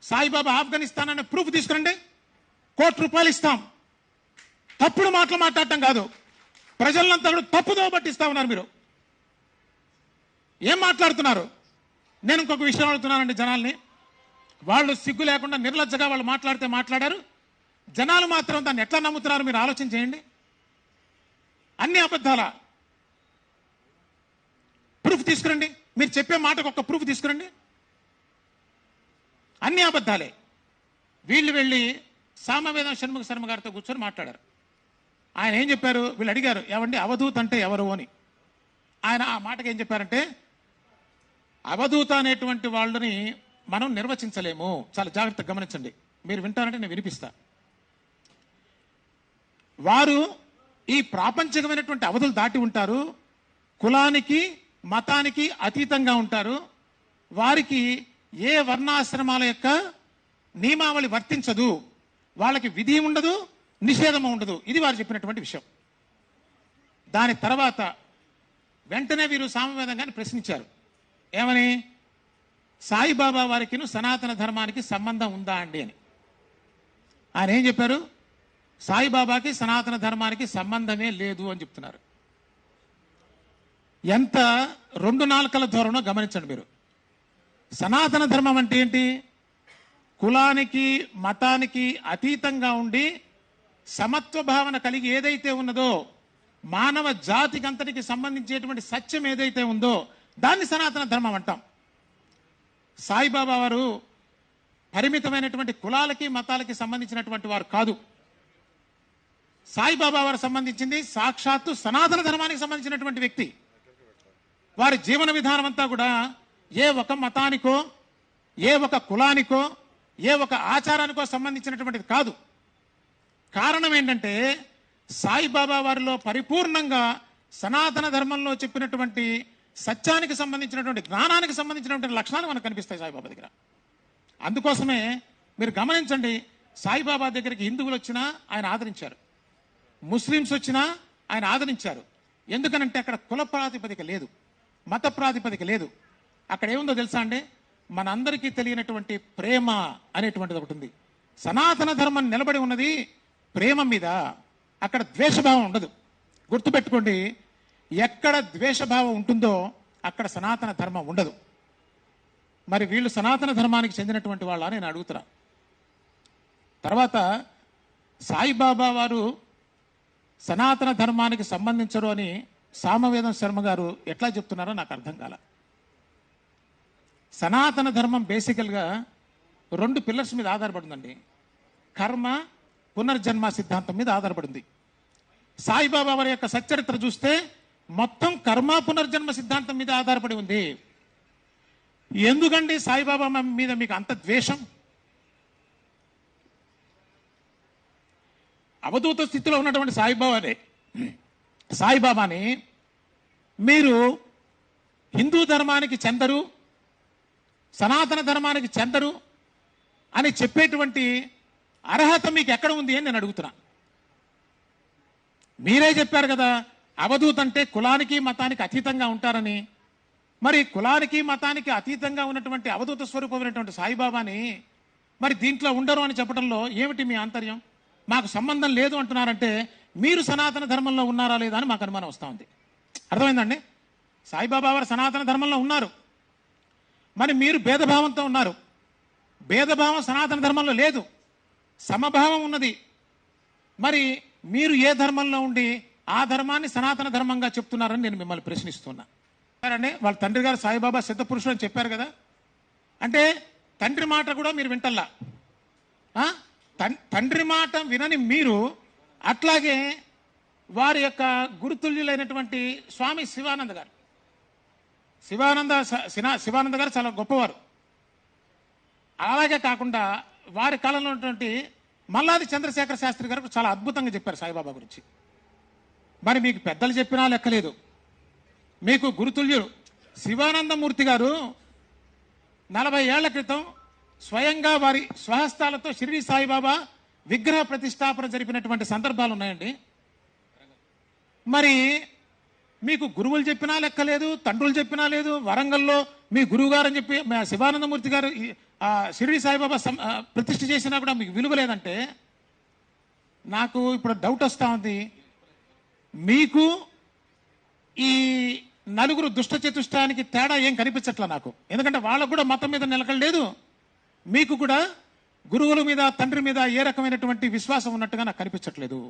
సాయిబాబా ఆఫ్ఘనిస్తాన్ అనే ప్రూఫ్ తీసుకురండి, ₹1,00,00,000 ఇస్తాం. తప్పుడు మాటలు మాట్లాడటం కాదు, ప్రజలంతా కూడా తప్పుదో పట్టిస్తా ఉన్నారు. మీరు ఏం మాట్లాడుతున్నారు? నేను ఇంకొక విషయం అడుగుతున్నానండి జనాల్ని. వాళ్ళు సిగ్గు లేకుండా నిర్లజ్జగా వాళ్ళు మాట్లాడితే మాట్లాడారు. జనాలు మాత్రం దాన్ని ఎట్లా నమ్ముతున్నారు మీరు ఆలోచన చేయండి. అన్ని అబద్ధాల ప్రూఫ్ తీసుకురండి. మీరు చెప్పే మాటకు ఒక ప్రూఫ్ తీసుకురండి. అన్ని అబద్ధాలే. వీళ్ళు వెళ్ళి సామవేదం షణ్ముఖ శర్మ గారితో కూర్చొని మాట్లాడారు. ఆయన ఏం చెప్పారు? వీళ్ళు అడిగారు ఏమండి అవధూత అంటే ఎవరు అని. ఆయన ఆ మాటకి ఏం చెప్పారంటే, అవధూత అనేటువంటి వాళ్ళని మనం నిర్వచించలేము. చాలా జాగ్రత్తగా గమనించండి. మీరు వింటారంటే నేను వినిపిస్తా. వారు ఈ ప్రాపంచికమైనటువంటి అవధులు దాటి ఉంటారు. కులానికి మతానికి అతీతంగా ఉంటారు. వారికి ఏ వర్ణాశ్రమాల యొక్క నియమావళి వర్తించదు. వాళ్ళకి విధి ఉండదు, నిషేధము ఉండదు. ఇది వారు చెప్పినటువంటి విషయం. దాని తర్వాత వెంటనే వీరు సామవేదంగాన్ని ప్రశ్నించారు. ఏమని? సాయిబాబా వారికి సనాతన ధర్మానికి సంబంధం ఉందా అండి అని. ఆయన ఏం చెప్పారు? సాయిబాబాకి సనాతన ధర్మానికి సంబంధమే లేదు అని చెప్తున్నారు. ఎంత రెండు నాలుకల ధోరణో గమనించండి మీరు. సనాతన ధర్మం అంటే ఏంటి? కులానికి మతానికి అతీతంగా ఉండి సమత్వ భావన కలిగి ఏదైతే ఉన్నదో, మానవ జాతికి అంతటికి సంబంధించేటువంటి సత్యం ఏదైతే ఉందో దాన్ని సనాతన ధర్మం అంటాం. సాయిబాబా వారు పరిమితమైనటువంటి కులాలకి మతాలకి సంబంధించినటువంటి వారు కాదు. సాయిబాబా వారు సంబంధించింది సాక్షాత్తు సనాతన ధర్మానికి సంబంధించినటువంటి వ్యక్తి. వారి జీవన విధానం అంతా కూడా ఏ ఒక మతానికో, ఏ ఒక కులానికో, ఏ ఒక ఆచారానికో సంబంధించినటువంటిది కాదు. కారణం ఏంటంటే సాయిబాబా వారిలో పరిపూర్ణంగా సనాతన ధర్మంలో చెప్పినటువంటి సత్యానికి సంబంధించినటువంటి జ్ఞానానికి సంబంధించినటువంటి లక్షణాలు మనకు కనిపిస్తాయి సాయిబాబా దగ్గర. అందుకోసమే మీరు గమనించండి, సాయిబాబా దగ్గరికి హిందువులు వచ్చినా ఆయన ఆదరించారు, ముస్లిమ్స్ వచ్చినా ఆయన ఆదరించారు. ఎందుకనంటే అక్కడ కుల ప్రాతిపదిక లేదు, మత ప్రాతిపదిక లేదు. అక్కడ ఏముందో తెలుసా అండి? మనందరికీ తెలియనటువంటి ప్రేమ అనేటువంటిది ఒకటి ఉంది. సనాతన ధర్మం నిలబడి ఉన్నది ప్రేమ మీద. అక్కడ ద్వేషభావం ఉండదు. గుర్తుపెట్టుకోండి, ఎక్కడ ద్వేషభావం ఉంటుందో అక్కడ సనాతన ధర్మం ఉండదు. మరి వీళ్ళు సనాతన ధర్మానికి చెందినటువంటి వాళ్ళ నేను అడుగుతున్నా. తర్వాత సాయిబాబా వారు సనాతన ధర్మానికి సంబంధించరు అని సామవేదం శర్మ గారు ఎట్లా చెప్తున్నారో నాకు అర్థం కాల. సనాతన ధర్మం బేసికల్గా 2 పిల్లర్స్ మీద ఆధారపడిందండి. కర్మ, పునర్జన్మ సిద్ధాంతం మీద ఆధారపడింది. సాయిబాబా వారి యొక్క సచ్చరిత్ర చూస్తే మొత్తం కర్మ పునర్జన్మ సిద్ధాంతం మీద ఆధారపడి ఉంది. ఎందుకండి సాయిబాబా మీద మీకు అంత ద్వేషం? అవధూత స్థితిలో ఉన్నటువంటి సాయిబాబాని మీరు హిందూ ధర్మానికి చెందరు, సనాతన ధర్మానికి చెందరు అని చెప్పేటువంటి అర్హత మీకు ఎక్కడ ఉంది అని నేను అడుగుతున్నా. మీరే చెప్పారు కదా అవధూత అంటే కులానికి మతానికి అతీతంగా ఉంటారని. మరి కులానికి మతానికి అతీతంగా ఉన్నటువంటి అవధూత స్వరూపమైనటువంటి సాయిబాబాని మరి దీంట్లో ఉండరు అని చెప్పడంలో ఏమిటి మీ ఆంతర్యం? మాకు సంబంధం లేదు అంటున్నారంటే మీరు సనాతన ధర్మంలో ఉన్నారా లేదా అని మాకు అనుమానం వస్తూ ఉంది. అర్థమైందండి? సాయిబాబా వారు సనాతన ధర్మంలో ఉన్నారు, మరి మీరు భేదభావంతో ఉన్నారు. భేదభావం సనాతన ధర్మంలో లేదు, సమభావం ఉన్నది. మరి మీరు ఏ ధర్మంలో ఉండి ఆ ధర్మాన్ని సనాతన ధర్మంగా చెప్తున్నారని నేను మిమ్మల్ని ప్రశ్నిస్తున్నా. అండి వాళ్ళ తండ్రి గారు సాయిబాబా సిద్ధపురుషుడు అని చెప్పారు కదా, అంటే తండ్రి మాట కూడా మీరు వింటల్లా. తండ్రి మాట వినని మీరు అట్లాగే వారి యొక్క గురుతుల్యులైనటువంటి స్వామి శివానంద గారు. శివానంద గారు చాలా గొప్పవారు. అలాగే కాకుండా వారి కాలంలో ఉన్నటువంటి మల్లాది చంద్రశేఖర శాస్త్రి గారు చాలా అద్భుతంగా చెప్పారు సాయిబాబా గురించి. మరి మీకు పెద్దలు చెప్పినా లెక్కలేదు. మీకు గురుతుల్యుడు శివానందమూర్తి గారు 40 ఏళ్ల క్రితం స్వయంగా వారి స్వహస్తాలతో షిరిడి సాయిబాబా విగ్రహ ప్రతిష్టాపన జరిపినటువంటి సందర్భాలు ఉన్నాయండి. మరి మీకు గురువులు చెప్పినా లెక్కలేదు, తండ్రులు చెప్పినా లేదు. వరంగల్లో మీ గురువు గారు అని చెప్పి శివానందమూర్తి గారు షిరిడి సాయిబాబా ప్రతిష్ఠ చేసినా కూడా మీకు విలువ లేదంటే నాకు ఇప్పుడు డౌట్ వస్తూ ఉంది. మీకు ఈ నలుగురు దుష్ట చతుష్టానికి తేడా ఏం కనిపించట్లా నాకు. ఎందుకంటే వాళ్ళకు కూడా మతం మీద నిలకడలేదు, మీకు కూడా గురువుల మీద తండ్రి మీద ఏ రకమైనటువంటి విశ్వాసం ఉన్నట్టుగా నాకు కనిపించట్లేదు.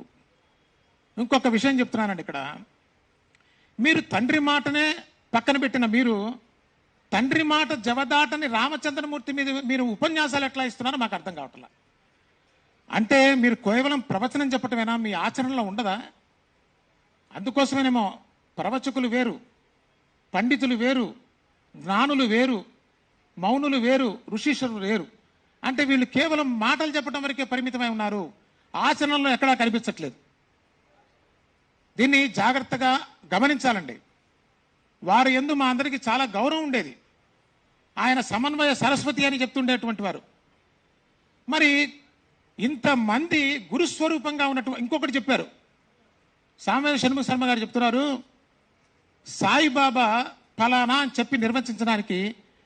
ఇంకొక విషయం చెప్తున్నానండి. ఇక్కడ మీరు తండ్రి మాటనే పక్కన పెట్టిన మీరు తండ్రి మాట జవదాటని రామచంద్రమూర్తి మీద మీరు ఉపన్యాసాలు ఎట్లా ఇస్తున్నారో మాకు అర్థం కావట్లా. అంటే మీరు కేవలం ప్రవచనం చెప్పటమేనా, మీ ఆచరణలో ఉండదా? అందుకోసమేనేమో ప్రవచకులు వేరు, పండితులు వేరు, జ్ఞానులు వేరు, మౌనులు వేరు, ఋషీశ్వరులు వేరు. అంటే వీళ్ళు కేవలం మాటలు చెప్పడం వరకే పరిమితమై ఉన్నారు, ఆచరణలో ఎక్కడా కనిపించట్లేదు. దీన్ని జాగ్రత్తగా గమనించాలండి. వారు యందు మా అందరికీ చాలా గౌరవం ఉండేది. ఆయన సమన్వయ సరస్వతి అని చెప్తుండేటువంటి వారు. మరి ఇంతమంది గురుస్వరూపంగా ఉన్నటువంటి ఇంకొకటి చెప్పారు. సామవేద షణ్ముఖ శర్మ గారు చెప్తున్నారు, సాయిబాబా ఫలానా అని చెప్పి నిర్వచించడానికి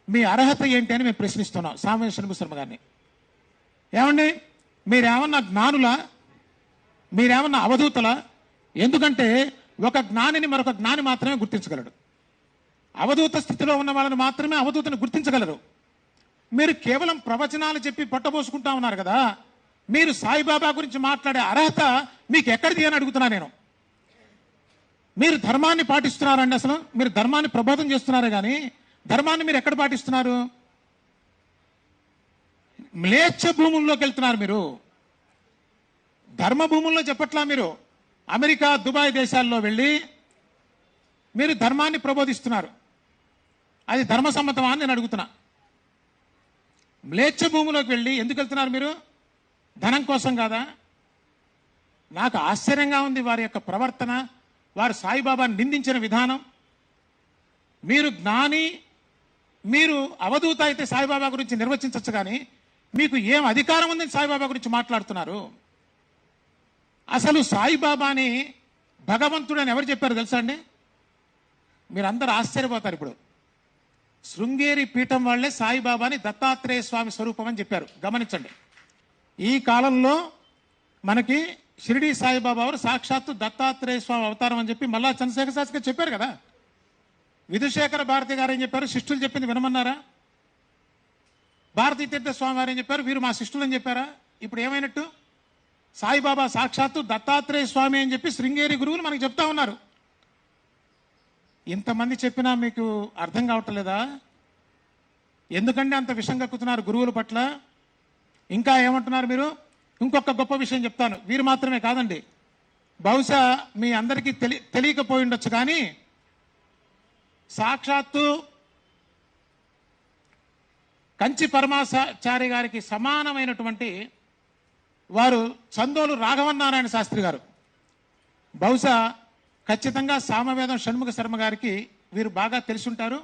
మీ అర్హత ఏంటి అని మేము ప్రశ్నిస్తున్నాం సామవేద షణ్ముఖ శర్మ గారిని. ఏమండి, మీరేమన్నా జ్ఞానులా, మీరేమన్నా అవధూతలా? ఎందుకంటే ఒక జ్ఞానిని మరొక జ్ఞాని మాత్రమే గుర్తించగలడు. అవధూత స్థితిలో ఉన్న వాళ్ళని మాత్రమే అవధూతను గుర్తించగలరు. మీరు కేవలం ప్రవచనాలు చెప్పి పొట్టబోసుకుంటా ఉన్నారు కదా, మీరు సాయిబాబా గురించి మాట్లాడే అర్హత మీకు ఎక్కడిది అని అడుగుతున్నా నేను. మీరు ధర్మాన్ని పాటిస్తున్నారండి, అసలు మీరు ధర్మాన్ని ప్రబోధం చేస్తున్నారే కానీ ధర్మాన్ని మీరు ఎక్కడ పాటిస్తున్నారు? మ్లేచ్ఛ భూముల్లోకి వెళ్తున్నారు మీరు. ధర్మ భూముల్లో చెప్పట్లా. మీరు అమెరికా, దుబాయ్ దేశాల్లో వెళ్ళి మీరు ధర్మాన్ని ప్రబోధిస్తున్నారు. అది ధర్మసమ్మతమా అని నేను అడుగుతున్నా. మ్లేచ్ఛ భూమిలోకి వెళ్ళి ఎందుకు వెళ్తున్నారు మీరు? ధనం కోసం కాదా? నాకు ఆశ్చర్యంగా ఉంది వారి యొక్క ప్రవర్తన, వారు సాయిబాబాని నిందించిన విధానం. మీరు జ్ఞాని, మీరు అవధూత అయితే సాయిబాబా గురించి నిర్వచించవచ్చు, కానీ మీకు ఏం అధికారం ఉందని సాయిబాబా గురించి మాట్లాడుతున్నారు? అసలు సాయిబాబాని భగవంతుడని ఎవరు చెప్పారు తెలుసా అండి? మీరందరూ ఆశ్చర్యపోతారు. ఇప్పుడు శృంగేరి పీఠం వాళ్ళే సాయిబాబాని దత్తాత్రేయ స్వామి స్వరూపం అని చెప్పారు. గమనించండి, ఈ కాలంలో మనకి షిరిడి సాయిబాబా వారు సాక్షాత్తు దత్తాత్రేయ స్వామి అవతారం అని చెప్పి మల్లా చంద్రశేఖర శాస్త్రి గారు చెప్పారు కదా. విధుశేఖర భారతి గారు ఏం చెప్పారు? శిష్టులు చెప్పింది వినమన్నారా? భారతీ తీర్థ స్వామి వారు ఏం చెప్పారు? వీరు మా శిష్టులు అని చెప్పారా? ఇప్పుడు ఏమైనట్టు? సాయిబాబా సాక్షాత్తు దత్తాత్రేయ స్వామి అని చెప్పి శృంగేరి గురువులు మనకు చెప్తా ఉన్నారు. ఇంతమంది చెప్పినా మీకు అర్థం కావట్లేదా? ఎందుకంటే అంత విషం కక్కుతున్నారు గురువుల పట్ల? ఇంకా ఏమంటున్నారు మీరు? ఇంకొక గొప్ప విషయం చెప్తాను. వీరు మాత్రమే కాదండి, బహుశా మీ అందరికీ తెలియకపోయి ఉండొచ్చు, కానీ సాక్షాత్తు కంచి పరమాచారి గారికి సమానమైనటువంటి వారు చందోలు రాఘవనారాయణ శాస్త్రి గారు. బహుశా ఖచ్చితంగా సామవేదం షణ్ముఖ శర్మ గారికి వీరు బాగా తెలిసి ఉంటారు.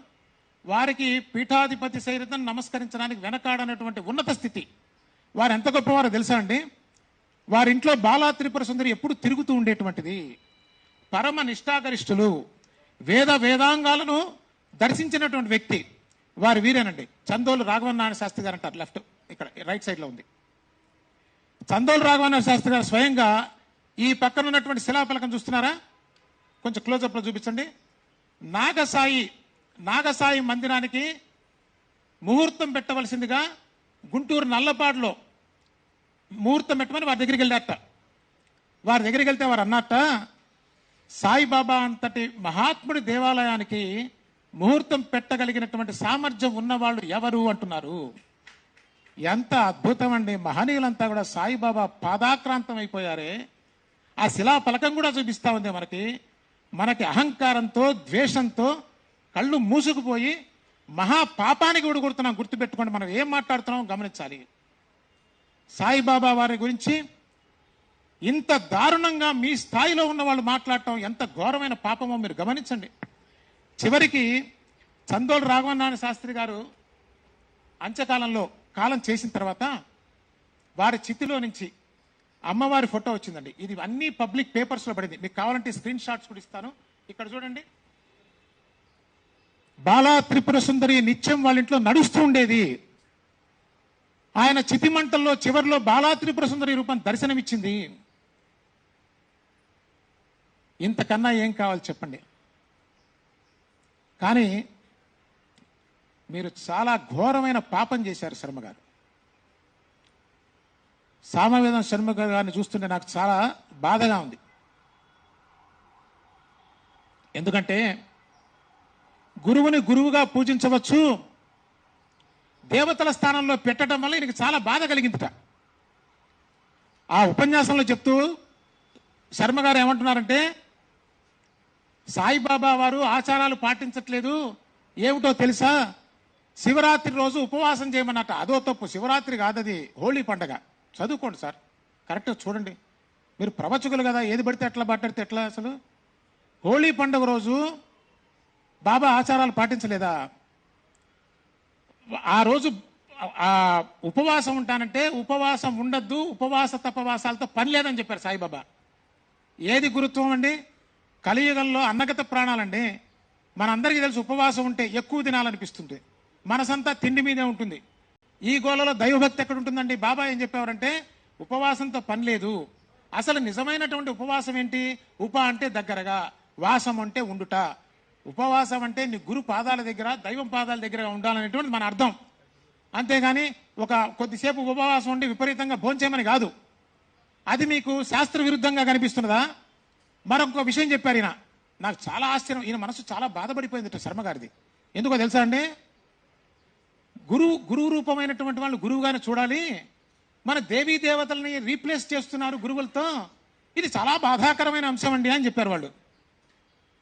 వారికి పీఠాధిపతి సైతం నమస్కరించడానికి వెనకాడనటువంటి ఉన్నత స్థితి. వారు ఎంత గొప్పవారో తెలుసా అండి? వారింట్లో బాలా త్రిపుర సుందరి ఎప్పుడు తిరుగుతూ ఉండేటువంటిది. పరమ నిష్ఠాగరిష్ఠులు, వేదాంగాలను దర్శించినటువంటి వ్యక్తి వారు వీరేనండి. చందోలు రాఘవనారాయణ శాస్త్రి గారు అంటారు. లెఫ్ట్ ఇక్కడ రైట్ సైడ్ లో ఉంది. చందోలు రాఘవనారాయణ శాస్త్రి గారు స్వయంగా ఈ పక్కన ఉన్నటువంటి శిలాఫలకం చూస్తున్నారా? కొంచెం క్లోజప్ లో చూపించండి. నాగసాయి మందిరానికి ముహూర్తం పెట్టవలసిందిగా గుంటూరు నల్లపాడులో ముహూర్తం పెట్టమని వారి దగ్గరికి వెళ్ళారట. వారి దగ్గరికి వెళ్తే వారు అన్నట్ట, సాయిబాబా అంతటి మహాత్ముడి దేవాలయానికి ముహూర్తం పెట్టగలిగినటువంటి సామర్థ్యం ఉన్నవాళ్ళు ఎవరు అంటున్నారు. ఎంత అద్భుతం అండి! మహనీయులంతా కూడా సాయిబాబా పాదాక్రాంతం అయిపోయారే. ఆ శిలా ఫలకం కూడా చూపిస్తా ఉంది మనకి అహంకారంతో ద్వేషంతో కళ్ళు మూసుకుపోయి మహా పాపానికి ఉడుకొడుతున్నాం. గుర్తుపెట్టుకోండి, మనం ఏం మాట్లాడుతున్నాం గమనించాలి. సాయిబాబా వారి గురించి ఇంత దారుణంగా మీ స్థాయిలో ఉన్న వాళ్ళు మాట్లాడటం ఎంత ఘోరమైన పాపమో మీరు గమనించండి. చివరికి చందోలు రాఘవనారాయణ శాస్త్రి గారు అంత్యకాలంలో కాలం చేసిన తర్వాత వారి చితిలో నుంచి అమ్మవారి ఫోటో వచ్చిందండి. ఇది అన్ని పబ్లిక్ పేపర్స్లో పడింది. మీకు కావాలంటే స్క్రీన్ షాట్స్ కూడా ఇస్తాను. ఇక్కడ చూడండి, బాలా త్రిపుర సుందరి నిత్యం వాళ్ళ ఇంట్లో నడుస్తూ ఉండేది. ఆయన చితిమంటల్లో చివరిలో బాలా త్రిపుర సుందరి రూపం దర్శనమిచ్చింది. ఇంతకన్నా ఏం కావాలి చెప్పండి. కానీ మీరు చాలా ఘోరమైన పాపం చేశారు శర్మ గారు. సామవేదం శర్మ గారిని చూస్తుంటే నాకు చాలా బాధగా ఉంది. ఎందుకంటే గురువుని గురువుగా పూజించవచ్చు, దేవతల స్థానంలో పెట్టడం వల్ల ఈయనకి చాలా బాధ కలిగిందిట. ఆ ఉపన్యాసంలో చెప్తూ శర్మ గారు ఏమంటున్నారంటే, సాయిబాబా వారు ఆచారాలు పాటించట్లేదు, ఏమిటో తెలుసా, శివరాత్రి రోజు ఉపవాసం చేయమన్నట్ట. అదో తప్పు, శివరాత్రి కాదది, హోళీ పండగ. చదువుకోండి సార్, కరెక్ట్గా చూడండి. మీరు ప్రవచకులు కదా, ఏది పడితే ఎట్లా మాట్లాడితే ఎట్లా? అసలు హోళీ పండుగ రోజు బాబా ఆచారాలు పాటించలేదా? ఆ రోజు ఆ ఉపవాసం ఉంటానంటే ఉపవాసం ఉండద్దు, ఉపవాస తపవాసాలతో పని లేదని చెప్పారు సాయిబాబా. ఏది గురుత్వం అండి? కలియుగంలో అన్నగత ప్రాణాలండి. మనందరికీ తెలుసు, ఉపవాసం ఉంటే ఎక్కువ తినాలనిపిస్తుంది, మనసంతా తిండి మీదే ఉంటుంది. ఈ గోళలో దైవభక్తి ఎక్కడ ఉంటుందండి? బాబా ఏం చెప్పేవారంటే, ఉపవాసంతో పని లేదు, అసలు నిజమైనటువంటి ఉపవాసం ఏంటి? ఉప అంటే దగ్గరగా, వాసం అంటే ఉండుట. ఉపవాసం అంటే నీ గురు పాదాల దగ్గర, దైవం పాదాల దగ్గర ఉండాలనేటువంటి మన అర్థం. అంతేగాని ఒక కొద్దిసేపు ఉపవాసం ఉండి విపరీతంగా భోంచేయమని కాదు. అది మీకు శాస్త్ర విరుద్ధంగా కనిపిస్తున్నదా? మరొక విషయం చెప్పారు ఈయన, నాకు చాలా ఆశ్చర్యం. ఈయన మనసు చాలా బాధపడిపోయింది శర్మ గారిది. ఎందుకో తెలుసా అండి? గురువు రూపమైనటువంటి వాళ్ళు గురువుగానే చూడాలి, మన దేవీ దేవతల్ని రీప్లేస్ చేస్తున్నారు గురువులతో, ఇది చాలా బాధాకరమైన అంశం అండి అని చెప్పారు వాళ్ళు.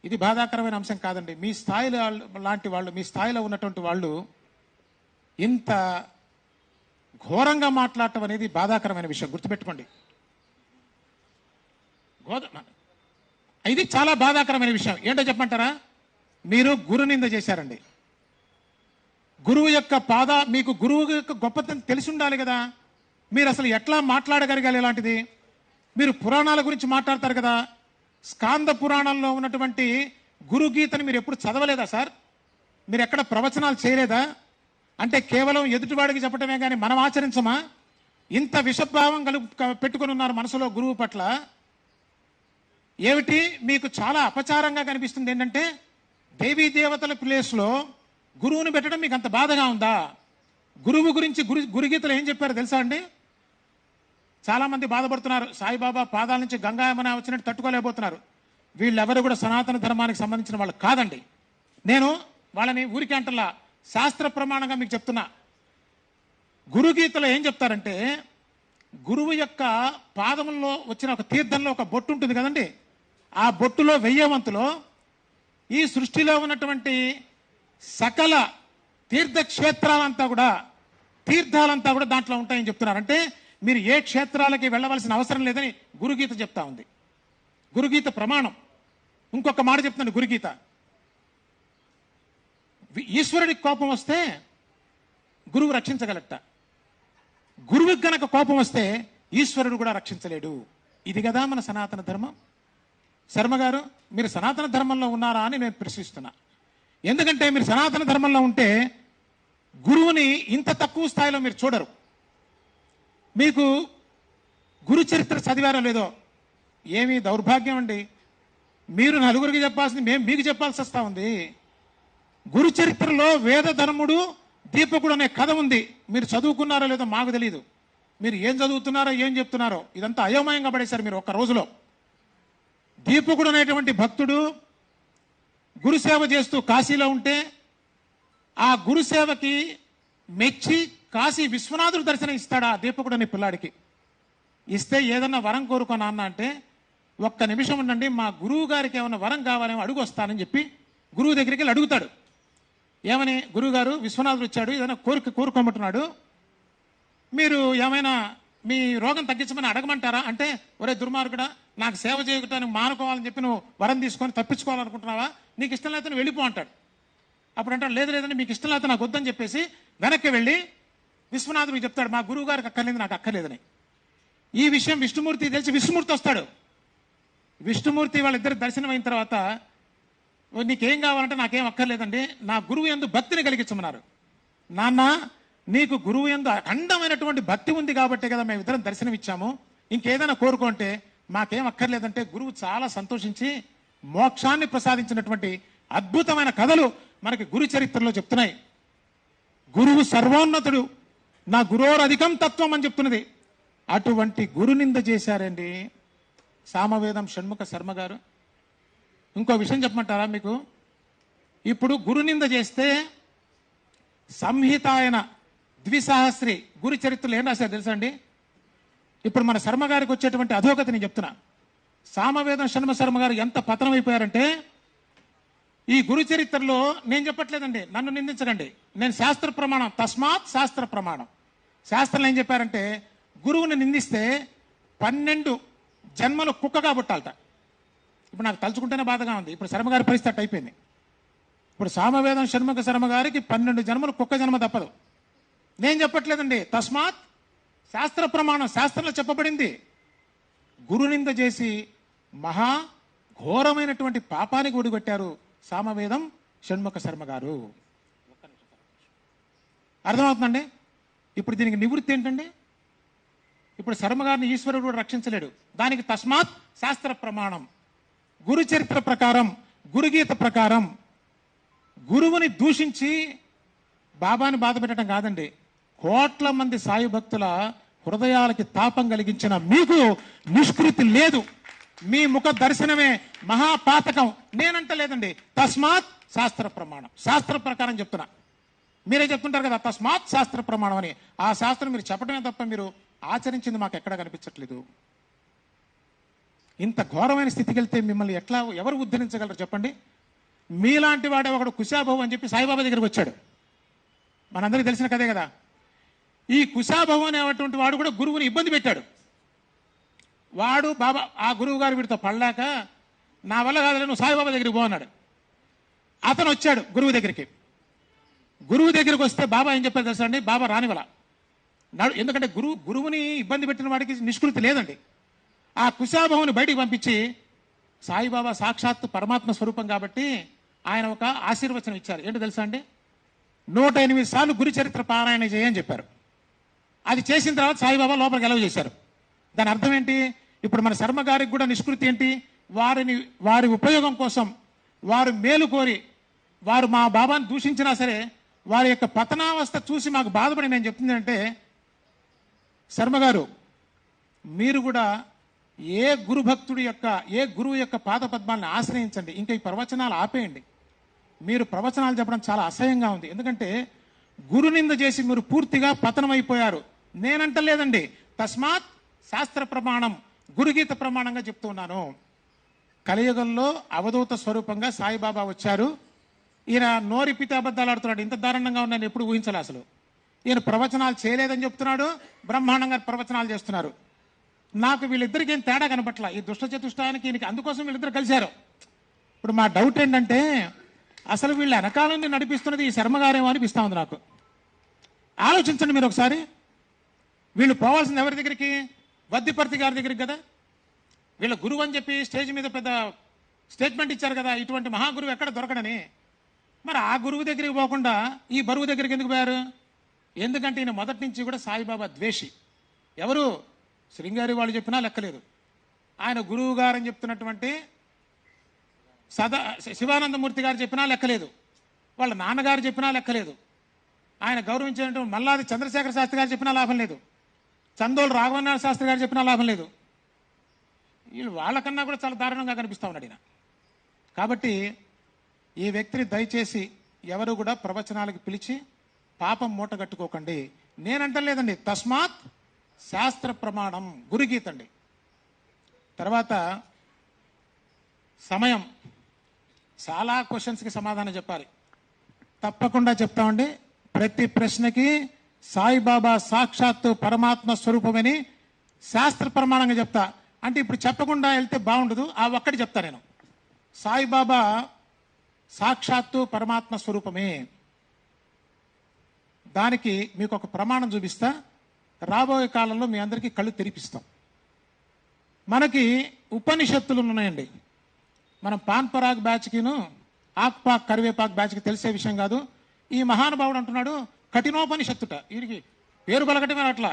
ఇది బాధాకరమైన అంశం కాదండి. మీ స్థాయిలో లాంటి వాళ్ళు, మీ స్థాయిలో ఉన్నటువంటి వాళ్ళు ఇంత ఘోరంగా మాట్లాడటం అనేది బాధాకరమైన విషయం, గుర్తుపెట్టుకోండి. ఇది చాలా బాధాకరమైన విషయం. ఏంటో చెప్పమంటారా? మీరు గురునింద చేశారండి. గురువు యొక్క మీకు గురువు యొక్క గొప్పతనం తెలిసి ఉండాలి కదా. మీరు అసలు ఎట్లా మాట్లాడగలిగాలి ఇలాంటిది? మీరు పురాణాల గురించి మాట్లాడతారు కదా, స్కాంద పురాణంలో ఉన్నటువంటి గురుగీతని మీరు ఎప్పుడు చదవలేదా సార్? మీరు ఎక్కడ ప్రవచనాలు చేయలేదా? అంటే కేవలం ఎదుటివాడికి చెప్పటమే కానీ మనం ఆచరించమా? ఇంత విషభావం పెట్టుకుని ఉన్నారు మనసులో గురువు పట్ల. ఏమిటి మీకు చాలా అపచారంగా కనిపిస్తుంది ఏంటంటే, దేవీ దేవతల ప్లేస్లో గురువుని పెట్టడం మీకు అంత బాధగా ఉందా? గురువు గురించి గురుగీతలు ఏం చెప్పారు తెలుసా అండి? చాలా మంది బాధపడుతున్నారు, సాయిబాబా పాదాల నుంచి గంగాయమన వచ్చినట్టు తట్టుకోలేకపోతున్నారు. వీళ్ళెవరు కూడా సనాతన ధర్మానికి సంబంధించిన వాళ్ళు కాదండి. నేను వాళ్ళని ఊరికే అంటలా, శాస్త్ర ప్రమాణంగా మీకు చెప్తున్నా. గురుగీతలో ఏం చెప్తారంటే, గురువు యొక్క పాదముల్లో వచ్చిన ఒక తీర్థంలో ఒక బొట్టు ఉంటుంది కదండి, ఆ బొట్టులో 1000 వంతులో ఈ సృష్టిలో ఉన్నటువంటి సకల తీర్థాలంతా కూడా దాంట్లో ఉంటాయని చెప్తున్నారు. అంటే మీరు ఏ క్షేత్రాలకి వెళ్ళవలసిన అవసరం లేదని గురుగీత చెప్తా ఉంది. గురుగీత ప్రమాణం. ఇంకొక మాట చెప్తున్నాను, గురుగీత, ఈశ్వరుడికి కోపం వస్తే గురువు రక్షించగలట, గురువుకి గనక కోపం వస్తే ఈశ్వరుడు కూడా రక్షించలేడు. ఇది కదా మన సనాతన ధర్మం. శర్మ గారు, మీరు సనాతన ధర్మంలో ఉన్నారా అని నేను ప్రశ్నిస్తున్నా. ఎందుకంటే మీరు సనాతన ధర్మంలో ఉంటే గురువుని ఇంత తక్కువ స్థాయిలో మీరు చూడరు. మీకు గురు చరిత్ర చదివారో లేదో, ఏమీ దౌర్భాగ్యం అండి. మీరు నలుగురికి చెప్పాల్సింది మేము మీకు చెప్పాల్సి వస్తూ ఉంది. గురు చరిత్రలో వేద ధర్ముడు దీపకుడు అనే కథ ఉంది. మీరు చదువుకున్నారో లేదో మాకు తెలియదు. మీరు ఏం చదువుతున్నారో ఏం చెప్తున్నారో ఇదంతా అయోమయంగా పడేశారు మీరు ఒక్క రోజులో. దీపకుడు అనేటువంటి భక్తుడు గురుసేవ చేస్తూ కాశీలో ఉంటే, ఆ గురుసేవకి మెచ్చి కాశీ విశ్వనాథుడు దర్శనం ఇస్తాడా దీపకుడు అనే పిల్లాడికి? ఇస్తే ఏదన్నా వరం కోరుకో నాన్న అంటే, ఒక్క నిమిషం ఉండండి, మా గురువు గారికి ఏమైనా వరం కావాలేమో అడుగు వస్తానని చెప్పి గురువు దగ్గరికి వెళ్ళి అడుగుతాడు. ఏమని? గురువుగారు, విశ్వనాథుడు వచ్చాడు, ఏదైనా కోరుకోమంటున్నాడు, మీరు ఏమైనా మీ రోగం తగ్గించమని అడగమంటారా అంటే, ఒరే దుర్మార్గుడా, నాకు సేవ చేయటానికి మానుకోవాలని చెప్పి నువ్వు వరం తీసుకొని తప్పించుకోవాలనుకుంటున్నావా? నీకు ఇష్టం లేకపోతే నువ్వు వెళ్ళిపో అంటాడు. అప్పుడు అంటాడు, లేదు లేదండి మీకు ఇష్టం లేకపోతే నాకు వద్దని చెప్పేసి వెనక్కి వెళ్ళి విశ్వనాథుడికి చెప్తాడు, మా గురువు గారికి అక్కర్లేదు, నాకు అక్కర్లేదని. ఈ విషయం విష్ణుమూర్తి తెలిసి విష్ణుమూర్తి వస్తాడు. విష్ణుమూర్తి వాళ్ళిద్దరు దర్శనం అయిన తర్వాత, నీకేం కావాలంటే నాకేం అక్కర్లేదండి, నా గురువు యందు భక్తిని కలిగించమన్నారు. నాన్న, నీకు గురువు యందు అఖండమైనటువంటి భక్తి ఉంది కాబట్టి కదా మేము ఇద్దరం దర్శనం ఇచ్చాము, ఇంకేదైనా కోరుకుంటే మాకేం అక్కర్లేదంటే గురువు చాలా సంతోషించి మోక్షాన్ని ప్రసాదించినటువంటి అద్భుతమైన కథలు మనకి గురు చరిత్రలో చెప్తున్నాయి. గురువు సర్వోన్నతుడు, నా గురోరధికం తత్వం అని చెప్తున్నది. అటువంటి గురునింద చేశారండి సామవేదం షణ్ముఖ శర్మ గారు. ఇంకో విషయం చెప్పమంటారా మీకు? ఇప్పుడు గురునింద చేస్తే సంహితాయన ద్విసహస్రి గురు చరిత్రలో ఏం రాశారు తెలుసా అండి? ఇప్పుడు మన శర్మ గారికి వచ్చేటువంటి అధోగతి నేను చెప్తున్నా. సామవేదం షణ్మ శర్మ గారు ఎంత పతనం అయిపోయారంటే, ఈ గురు చరిత్రలో నేను చెప్పట్లేదండి, నన్ను నిందించకండి, నేను శాస్త్ర ప్రమాణం, తస్మాత్ శాస్త్ర ప్రమాణం. శాస్త్రంలో ఏం చెప్పారంటే, గురువుని నిందిస్తే 12 జన్మలు కుక్కగా పుట్టాలట. ఇప్పుడు నాకు తలుచుకుంటేనే బాధగా ఉంది. ఇప్పుడు శర్మగారి పరిస్థితి అట్టు అయిపోయింది. ఇప్పుడు సామవేదం షణ్ముఖ శర్మ గారికి 12 జన్మలు కుక్క జన్మ తప్పదు. నేను చెప్పట్లేదండి, తస్మాత్ శాస్త్ర ప్రమాణం, శాస్త్రంలో చెప్పబడింది. గురునింద చేసి మహా ఘోరమైనటువంటి పాపానికి ఒడిగొట్టారు సామవేదం షణ్ముఖ శర్మ గారు. అర్థమవుతుందండి? ఇప్పుడు దీనికి నివృత్తి ఏంటండి? ఇప్పుడు శర్మ గారిని ఈశ్వరుడు కూడా రక్షించలేడు. దానికి తస్మాత్ శాస్త్ర ప్రమాణం, గురు చరిత్ర ప్రకారం, గురుగీత ప్రకారం గురువుని దూషించి బాబాని బాధ పెట్టడం కాదండి, కోట్ల మంది సాయి భక్తుల హృదయాలకి తాపం కలిగించిన మీకు నిష్కృతి లేదు. మీ ముఖ దర్శనమే మహాపాతకం. నేనంట లేదండి, తస్మాత్ శాస్త్ర ప్రమాణం, శాస్త్ర ప్రకారం చెప్తున్నా. మీరే చెప్తుంటారు కదా తస్మాత్ శాస్త్ర ప్రమాణం అని. ఆ శాస్త్రం మీరు చెప్పడమే తప్ప మీరు ఆచరించింది మాకు ఎక్కడా కనిపించట్లేదు. ఇంత ఘోరమైన స్థితికి వెళ్తే మిమ్మల్ని ఎట్లా ఎవరు ఉద్ధరించగలరు చెప్పండి? మీలాంటి వాడే ఒకడు కుశాభవ్ అని చెప్పి సాయిబాబా దగ్గరికి వచ్చాడు. మనందరికీ తెలిసిన కదే కదా. ఈ కుశాభవ్ అనేటువంటి వాడు కూడా గురువుని ఇబ్బంది పెట్టాడు. వాడు బాబా, ఆ గురువు గారు వీడితో పడలేక, నా వల్ల కాదులే, నువ్వు సాయిబాబా దగ్గరికి పోన్నాడు. అతను వచ్చాడు గురువు దగ్గరికి. గురువు దగ్గరికి వస్తే బాబా ఏం చెప్పారు తెలుసా అండి? బాబా రానివల. ఎందుకంటే గురువుని ఇబ్బంది పెట్టిన వాడికి నిష్కృతి లేదండి. ఆ కుశాభవుని బయటికి పంపించి, సాయిబాబా సాక్షాత్తు పరమాత్మ స్వరూపం కాబట్టి ఆయన ఒక ఆశీర్వచనం ఇచ్చారు. ఏంటో తెలుసా అండి? 108 సార్లు గురు చరిత్ర పారాయణ చేయని చెప్పారు. అది చేసిన తర్వాత సాయిబాబా లోపలికి ఎలవ చేశారు. దాని అర్థం ఏంటి? ఇప్పుడు మన శర్మ గారికి కూడా నిష్కృతి ఏంటి? వారి ఉపయోగం కోసం, వారు మేలు కోరి, వారు మా బాబాను దూషించినా సరే వారి యొక్క పతనావస్థ చూసి మాకు బాధపడి నేను చెప్తుంది అంటే, శర్మ గారు మీరు కూడా ఏ గురువు యొక్క పాద పద్మాలను ఆశ్రయించండి. ఇంకా ఈ ప్రవచనాలు ఆపేయండి. మీరు ప్రవచనాలు చెప్పడం చాలా అసహ్యంగా ఉంది. ఎందుకంటే గురునింద చేసి మీరు పూర్తిగా పతనమైపోయారు. నేనంటలేదండి, తస్మాత్ శాస్త్ర ప్రమాణం, గురుగీత ప్రమాణంగా చెప్తూ ఉన్నాను. కలియుగంలో అవధూత స్వరూపంగా సాయిబాబా వచ్చారు. ఈయన నోరిపితే అబద్ధాలు ఆడుతున్నాడు. ఇంత దారుణంగా ఉన్నాను ఎప్పుడు ఊహించలే అసలు. ఈయన ప్రవచనాలు చేయలేదని చెప్తున్నాడు, బ్రహ్మాండంగా ప్రవచనాలు చేస్తున్నారు. నాకు వీళ్ళిద్దరికి ఏం తేడా కనపట్ల. ఈ దుష్ట చతుష్టానికి ఈయనకి, అందుకోసం వీళ్ళిద్దరు కలిశారు. ఇప్పుడు మా డౌట్ ఏంటంటే, అసలు వీళ్ళు వెనకాల నుండి నడిపిస్తున్నది ఈ శర్మగారేమో అనిపిస్తా ఉంది నాకు. ఆలోచించండి మీరు ఒకసారి. వీళ్ళు పోవాల్సింది ఎవరి దగ్గరికి? వద్దిపర్తి గారి దగ్గరికి కదా. వీళ్ళ గురువు అని చెప్పి స్టేజ్ మీద పెద్ద స్టేట్మెంట్ ఇచ్చారు కదా, ఇటువంటి మహాగురువు ఎక్కడ దొరకడని. మరి ఆ గురువు దగ్గరికి పోకుండా ఈ బరువు దగ్గరికి ఎందుకు పోయారు? ఎందుకంటే ఈయన మొదటి నుంచి కూడా సాయిబాబా ద్వేషి. ఎవరు? శృంగారి వాళ్ళు చెప్పినా లెక్కలేదు. ఆయన గురువు గారు అని చెప్తున్నటువంటి శివానందమూర్తి గారు చెప్పినా లెక్కలేదు. వాళ్ళ నాన్నగారు చెప్పినా లెక్కలేదు. ఆయన గౌరవించినటువంటి మల్లాది చంద్రశేఖర శాస్త్రి గారు చెప్పినా లాభం లేదు. చందోలు రాఘవనారాయణ శాస్త్రి గారు చెప్పినా లాభం లేదు. వీళ్ళు వాళ్ళకన్నా కూడా చాలా దారుణంగా కనిపిస్తూ ఉన్నాడు ఈయన. కాబట్టి ఈ వ్యక్తిని దయచేసి ఎవరు కూడా ప్రవచనాలకు పిలిచి పాపం మూట కట్టుకోకండి. నేనంటలేదండి, తస్మాత్ శాస్త్ర ప్రమాణం, గురుగీత అండి. తర్వాత సమయం, చాలా క్వశ్చన్స్కి సమాధానం చెప్పాలి. తప్పకుండా చెప్తామండి. ప్రతి ప్రశ్నకి సాయిబాబా సాక్షాత్తు పరమాత్మ స్వరూపమని శాస్త్ర ప్రమాణంగా చెప్తా. అంటే ఇప్పుడు చెప్పకుండా వెళ్తే బాగుండదు, ఆ ఒక్కటి చెప్తా నేను. సాయిబాబా సాక్షాత్తు పరమాత్మ స్వరూపమే. దానికి మీకు ఒక ప్రమాణం చూపిస్తా. రాబోయే కాలంలో మీ అందరికీ కళ్ళు తెరిపిస్తాం. మనకి ఉపనిషత్తులు ఉన్నాయండి. మనం పాన్పరాగ్ బ్యాచ్కిను ఆక్పాక్ కరివేపాక్ బ్యాచ్కి తెలిసే విషయం కాదు. ఈ మహానుభావుడు అంటున్నాడు కఠినోపనిషత్తుట. వీరికి పేరు పలకటమే అట్లా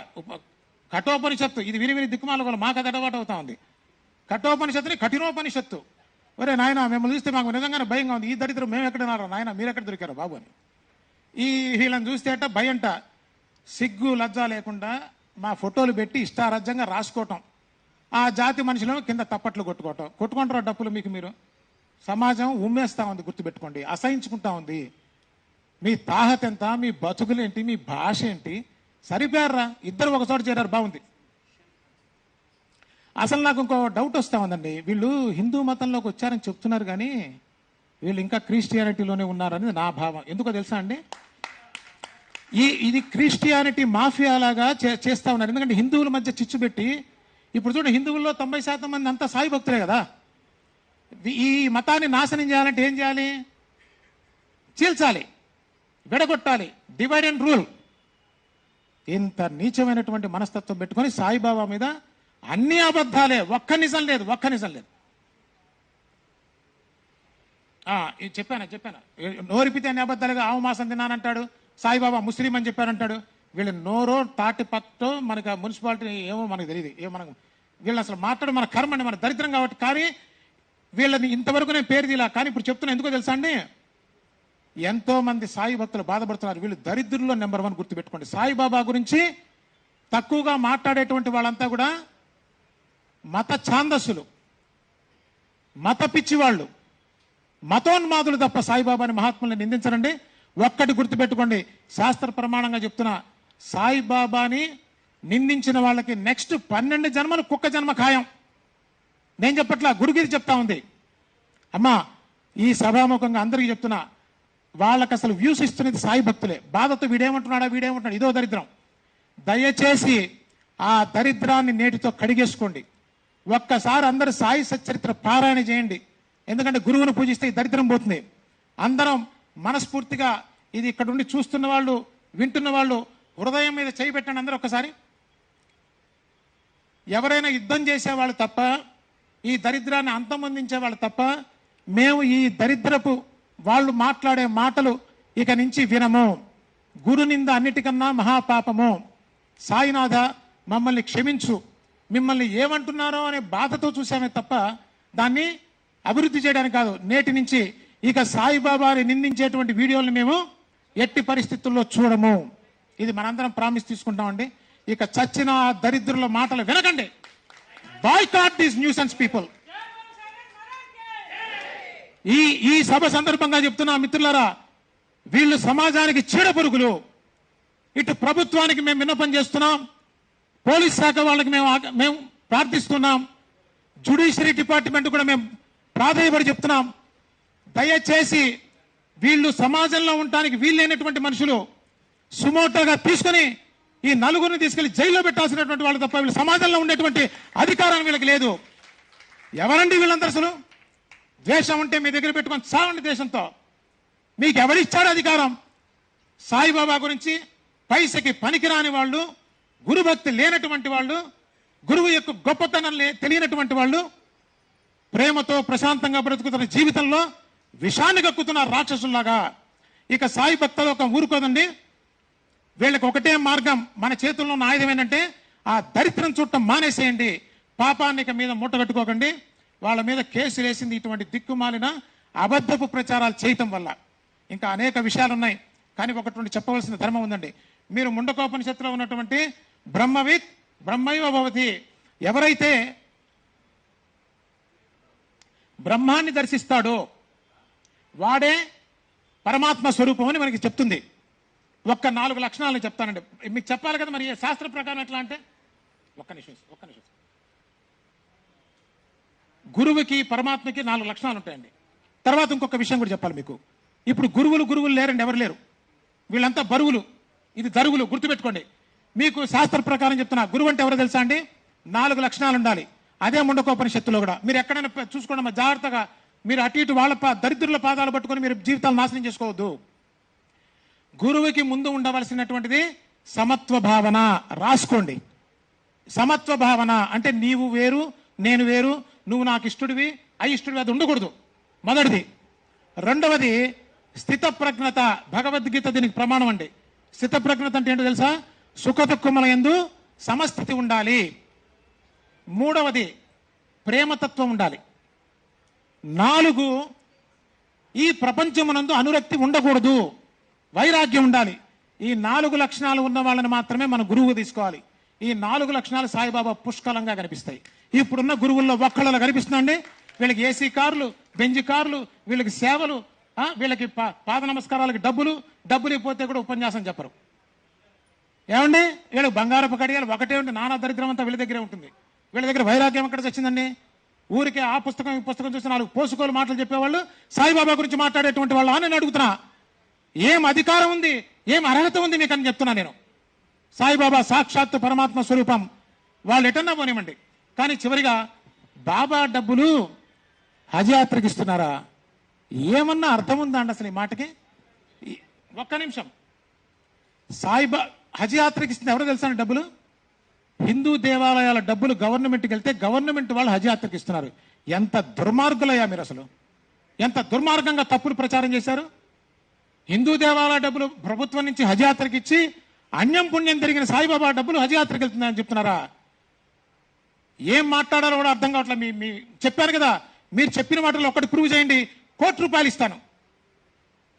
కఠోపనిషత్తు. ఇది విని విని దిక్కుమాల వల్ల మాకు అది అలవాటు అవుతా ఉంది. కఠోపనిషత్తుని కఠినోపనిషత్తు. ఒరే నాయన, మిమ్మల్ని చూస్తే మాకు నిజంగానే భయంగా ఉంది. ఈ దరిద్రం మేము ఎక్కడున్నారో నాయన, మీరు ఎక్కడ దొరికారో బాబు అని. ఈ వీళ్ళని చూస్తే అట భయంట. సిగ్గు లజ్జ లేకుండా మా ఫోటోలు పెట్టి ఇష్టారాజ్యంగా రాసుకోవటం, ఆ జాతి మనుషులను కింద తప్పట్లు కొట్టుకుంటారో డప్పులు మీకు మీరు. సమాజం ఉమ్మేస్తా ఉంది, గుర్తుపెట్టుకోండి. అసహించుకుంటా ఉంది. మీ తాహత ఎంత, మీ బతుకులేంటి, మీ భాష ఏంటి? సరిపోయారా? ఇద్దరు ఒక చోట చేరారు, బాగుంది. అసలు నాకు ఇంకో డౌట్ వస్తూ ఉందండి. వీళ్ళు హిందూ మతంలోకి వచ్చారని చెప్తున్నారు కానీ వీళ్ళు ఇంకా క్రిస్టియానిటీలోనే ఉన్నారని నా భావం. ఎందుకో తెలుసా అండి? ఇది క్రిస్టియానిటీ మాఫియా లాగా చేస్తా ఉన్నారు. ఎందుకంటే హిందువుల మధ్య చిచ్చు పెట్టి, ఇప్పుడు చూడండి, హిందువుల్లో 90% మంది అంతా సాయి భక్తులే కదా. ఈ మతాన్ని నాశనం చేయాలంటే ఏం చేయాలి? చీల్చాలి, విడగొట్టాలి, డివైడ్ అండ్ రూల్. ఇంత నీచమైనటువంటి మనస్తత్వం పెట్టుకొని సాయిబాబా మీద అన్ని అబద్ధాలే, ఒక్క నిజం లేదు. ఇది చెప్పాను. నోరిపితే అన్ని అబద్ధాలుగా. ఆవు మాసం తిన్నానంటాడు సాయిబాబా, ముస్లిం అని చెప్పారంటాడు. వీళ్ళ నోరో తాటి పట్టో మనకి మున్సిపాలిటీ ఏమో మనకు తెలియదు. వీళ్ళు అసలు మాట్లాడు మన కర్మ అండి, మన దరిద్రం కాబట్టి. కానీ వీళ్ళని ఇంతవరకు నేను పేరు తీలా. కానీ ఇప్పుడు చెప్తున్నా, ఎందుకో తెలుసా అండి? ఎంతో మంది సాయి భక్తులు బాధపడుతున్నారు. వీళ్ళు దరిద్రుల్లో నెంబర్ 1. గుర్తుపెట్టుకోండి. సాయిబాబా గురించి తక్కువగా మాట్లాడేటువంటి వాళ్ళంతా కూడా మత ఛాందస్సులు, మత పిచ్చివాళ్ళు, మతోన్మాదులు తప్ప సాయిబాబాని మహాత్ముల్ని నిందించరండి. ఒక్కటి గుర్తుపెట్టుకోండి, శాస్త్ర ప్రమాణంగా చెప్తున్నా, సాయిబాబాని నిందించిన వాళ్ళకి నెక్స్ట్ 12 జన్మలు కుక్క జన్మ ఖాయం. నేను చెప్పట్లా, గురుగిరి చెప్తా ఉంది. అమ్మా, ఈ సభాముఖంగా అందరికీ చెప్తున్నా, వాళ్ళకి అసలు వ్యూస్ ఇస్తున్నది సాయి భక్తులే. బాధతో వీడేమంటున్నాడు, ఇదో దరిద్రం. దయచేసి ఆ దరిద్రాన్ని నేటితో కడిగేసుకోండి. ఒక్కసారి అందరూ సాయి సచ్చరిత్ర పారాయణ చేయండి. ఎందుకంటే గురువును పూజిస్తే ఈ దరిద్రం పోతుంది. అందరం మనస్ఫూర్తిగా, ఇది ఇక్కడ ఉండి చూస్తున్న వాళ్ళు, వింటున్న వాళ్ళు హృదయం మీద చేయి పెట్టండి అందరూ ఒక్కసారి. ఎవరైనా యుద్ధం చేసేవాళ్ళు తప్ప, ఈ దరిద్రాన్ని అంతమొందించే వాళ్ళు తప్ప, మేము ఈ దరిద్రపు వాళ్ళు మాట్లాడే మాటలు ఇక నుంచి వినము. గురు నింద అన్నిటికన్నా మహాపాపము. సాయినాథ మమ్మల్ని క్షమించు, మిమ్మల్ని ఏమంటున్నారో అనే బాధతో చూసామే తప్ప దాన్ని అభివృద్ధి చేయడానికి కాదు. నేటి నుంచి ఇక సాయిబాబాని నిందించేటువంటి వీడియోలను మేము ఎట్టి పరిస్థితుల్లో చూడము. ఇది మనందరం ప్రామిస్ తీసుకుంటామండి. ఇక చచ్చిన దరిద్రుల మాటలు వినకండి. Boycott these nuisance people. ఈ సభ సందర్భంగా చెప్తున్నా మిత్రులారా, వీళ్ళు సమాజానికి చీడ పురుగులు. ఇటు ప్రభుత్వానికి మేము విన్నపం చేస్తున్నాం, పోలీస్ శాఖ వాళ్ళకి మేము ప్రార్థిస్తున్నాం, జ్యుడిషియరీ డిపార్ట్మెంట్ కూడా మేము ప్రాధాయపడి చెప్తున్నాం. దయచేసి వీళ్ళు సమాజంలో ఉండటానికి వీళ్ళైనటువంటి మనుషులు సుమోటోగా తీసుకుని ఈ నలుగురిని తీసుకెళ్లి జైల్లో పెట్టాల్సినటువంటి వాళ్ళు తప్ప వీళ్ళు సమాజంలో ఉండేటువంటి అధికారం వీళ్ళకి లేదు. ఎవరండి వీళ్ళందరూ? అసలు ద్వేషం ఉంటే మీ దగ్గర పెట్టుకొని చావండి దేశంతో. మీకు ఎవరిచ్చాడు అధికారం? సాయిబాబా గురించి పైసకి పనికిరాని వాళ్ళు, గురుభక్తి లేనటువంటి వాళ్ళు, గురువు యొక్క గొప్పతనం తెలియనటువంటి వాళ్ళు, ప్రేమతో ప్రశాంతంగా బ్రతుకుతున్న జీవితంలో విషాన్ని కక్కుతున్న రాక్షసుల్లాగా. ఇక సాయి భక్తలోకం ఊరుకోదండి. వీళ్ళకి ఒకటే మార్గం, మన చేతుల్లో ఉన్న ఆయుధం ఏంటంటే ఆ దరిద్రం చుట్టం మానేసేయండి. పాపాన్ని ఇక మీద మూటగట్టుకోకండి. వాళ్ళ మీద కేసులు వేసింది ఇటువంటి దిక్కుమాలిన అబద్ధపు ప్రచారాలు చేయటం వల్ల. ఇంకా అనేక విషయాలు ఉన్నాయి, కానీ ఒకటి చెప్పవలసిన ధర్మం ఉందండి. మీరు ముండకోపనిషత్తులో ఉన్నటువంటి బ్రహ్మవిత్ బ్రహ్మైవ భవతి, ఎవరైతే బ్రహ్మాన్ని దర్శిస్తాడో వాడే పరమాత్మ స్వరూపం అని మనకి చెప్తుంది. ఒక్క 4 లక్షణాలను చెప్తానండి. మీకు చెప్పాలి కదా మరి శాస్త్ర ప్రకారం ఎట్లా అంటే, ఒక్క నిమిషం గురువుకి పరమాత్మకి 4 లక్షణాలు ఉంటాయండి. తర్వాత ఇంకొక విషయం కూడా చెప్పాలి మీకు. ఇప్పుడు గురువులు లేరండి, ఎవరు లేరు. వీళ్ళంతా బరువులు, ఇది దరువులు, గుర్తుపెట్టుకోండి. మీకు శాస్త్ర ప్రకారం చెప్తున్నా, గురువు అంటే ఎవరో తెలుసా అండి? 4 లక్షణాలు ఉండాలి. అదే ముండకోపనిషత్తులో కూడా మీరు ఎక్కడైనా చూసుకోండి జాగ్రత్తగా. మీరు అటు ఇటు వాళ్ళ దరిద్రుల పాదాలు పట్టుకొని మీరు జీవితాలు నాశనం చేసుకోవద్దు. గురువుకి ముందు ఉండవలసినటువంటిది సమత్వ భావన. రాసుకోండి. సమత్వ భావన అంటే నీవు వేరు, నేను వేరు, నువ్వు నాకు ఇష్టడివి, అయిష్టడివి, అది ఉండకూడదు, మొదటిది. రెండవది స్థిత ప్రజ్ఞత. భగవద్గీత దీనికి ప్రమాణం అండి. స్థిత ప్రజ్ఞత అంటే ఏంటో తెలుసా? సుఖ దుఃఖముల యందు సమస్థితి ఉండాలి. మూడవది ప్రేమతత్వం ఉండాలి. 4 ఈ ప్రపంచమునందు అనురక్తి ఉండకూడదు, వైరాగ్యం ఉండాలి. ఈ 4 లక్షణాలు ఉన్న వాళ్ళని మాత్రమే మన గురువుగా తీసుకోవాలి. ఈ 4 లక్షణాలు సాయిబాబా పుష్కలంగా కనిపిస్తాయి. ఇప్పుడున్న గురువుల్లో ఒక్కళ్ళలో కనిపిస్తుందండి. వీళ్ళకి ఏసీ కార్లు, బెంజ్ కార్లు, వీళ్ళకి సేవలు, వీళ్ళకి పాద నమస్కారాలకి డబ్బులు పోతే కూడా ఉపన్యాసం చెప్పరు. ఏమండి వీళ్ళకి బంగారపు కడియాలు ఒకటే ఉంటే నానా దరిద్రం అంతా వీళ్ళ దగ్గరే ఉంటుంది. వీళ్ళ దగ్గర వైరాగ్యం ఎక్కడ వచ్చిందండి? ఊరికే ఆ పుస్తకం ఈ పుస్తకం చూసి 4 పోసుకోలు మాటలు చెప్పేవాళ్ళు సాయిబాబా గురించి మాట్లాడేటువంటి వాళ్ళు అని నేను అడుగుతున్నా. ఏం అధికారం ఉంది, ఏం అర్హత ఉంది మీకు అని చెప్తున్నా నేను. సాయిబాబా సాక్షాత్తు పరమాత్మ స్వరూపం. వాళ్ళు ఎటన్నా పోనివ్వండి, కానీ చివరిగా బాబా డబ్బులు హజ్ యాత్రకి ఇస్తున్నారా? ఏమన్నా అర్థం ఉందా అండి అసలు ఈ మాటకి? ఒక్క నిమిషం. హజ్ యాత్రకి ఇస్తుంది ఎవరో తెలుసా డబ్బులు? హిందూ దేవాలయాల డబ్బులు గవర్నమెంట్కి వెళ్తే గవర్నమెంట్ వాళ్ళు హజ్ యాత్రకి ఇస్తున్నారు. ఎంత దుర్మార్గులయ్యా మీరు అసలు! ఎంత దుర్మార్గంగా తప్పులు ప్రచారం చేశారు. హిందూ దేవాలయ డబ్బులు ప్రభుత్వం నుంచి హజ్ యాత్రకి ఇచ్చి అన్యం పుణ్యం జరిగిన సాయిబాబా డబ్బులు హజ్ యాత్రకి వెళ్తున్నాయని చెప్తున్నారా? ఏం మాట్లాడారో కూడా అర్థం కావట్లేదు. మీ చెప్పారు కదా, మీరు చెప్పిన మాటలు ఒక్కటి ప్రూవ్ చేయండి, ₹1,00,00,000 ఇస్తాను.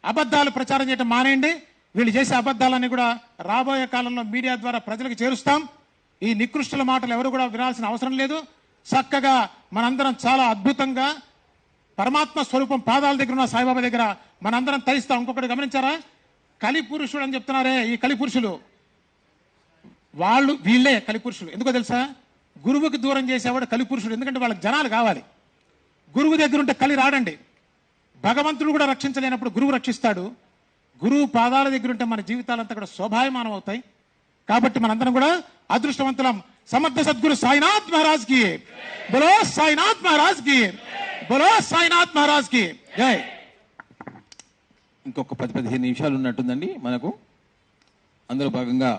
అబద్ధాలు ప్రచారం చేయడం మానేయండి. వీళ్ళు చేసే అబద్ధాలన్నీ కూడా రాబోయే కాలంలో మీడియా ద్వారా ప్రజలకు చేరుస్తాం. ఈ నికృష్టుల మాటలు ఎవరు కూడా వినాల్సిన అవసరం లేదు. చక్కగా మనందరం చాలా అద్భుతంగా పరమాత్మ స్వరూపం పాదాల దగ్గర ఉన్న సాయిబాబా దగ్గర మనందరం తరిస్తాం. ఇంకొకటి గమనించారా? కలిపురుషుడు అని చెప్తున్నారే, ఈ కలిపురుషులు వీళ్ళే కలిపురుషులు. ఎందుకో తెలుసా? గురువుకి దూరం చేసేవాడు కలిపురుషుడు. ఎందుకంటే వాళ్ళకి జనాలు కావాలి. గురువు దగ్గర ఉంటే కలి రాడండి. భగవంతుడు కూడా రక్షించలేనప్పుడు గురువు రక్షిస్తాడు. గురువు పాదాల దగ్గర ఉంటే మన జీవితాలంతా కూడా శోభాయమానం అవుతాయి. కాబట్టి మనందరం కూడా అదృష్టవంతులం. సమర్థ సద్గురు సాయినాథ్ మహారాజ్ కి బోలో, సాయినాథ్ మహారాజ్ కి బోలో, సాయినాథ్ మహారాజ్ కి జై. ఇంకొక 10-15 నిమిషాలు ఉన్నట్టుందండి మనకు. అందులో భాగంగా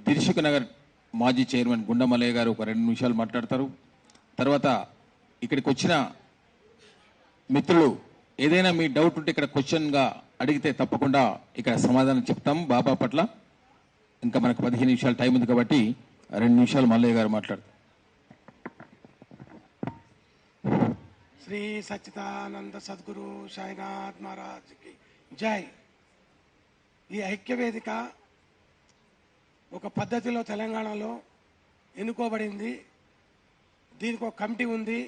దిల్సుఖ్ నగర్ మాజీ చైర్మన్ గుండమల్లయ్య గారు ఒక 2 నిమిషాలు మాట్లాడతారు. తర్వాత ఇక్కడికి వచ్చిన మిత్రులు ఏదైనా మీ డౌట్ ఉంటే ఇక్కడ క్వశ్చన్గా అడిగితే తప్పకుండా ఇక్కడ సమాధానం చెప్తాం బాబా పట్ల. ఇంకా మనకు 15 నిమిషాలు టైం ఉంది కాబట్టి 2 నిమిషాలు మల్లయ్య గారు మాట్లాడతారు. శ్రీ సచ్చిదానంద సద్గురు సాయినాథ్ మహారాజ్ కి జై. ఈ ఐక్యవేదిక ఒక పద్ధతిలో తెలంగాణలో ఎన్నుకోబడింది. దీనికి ఒక కమిటీ ఉంది.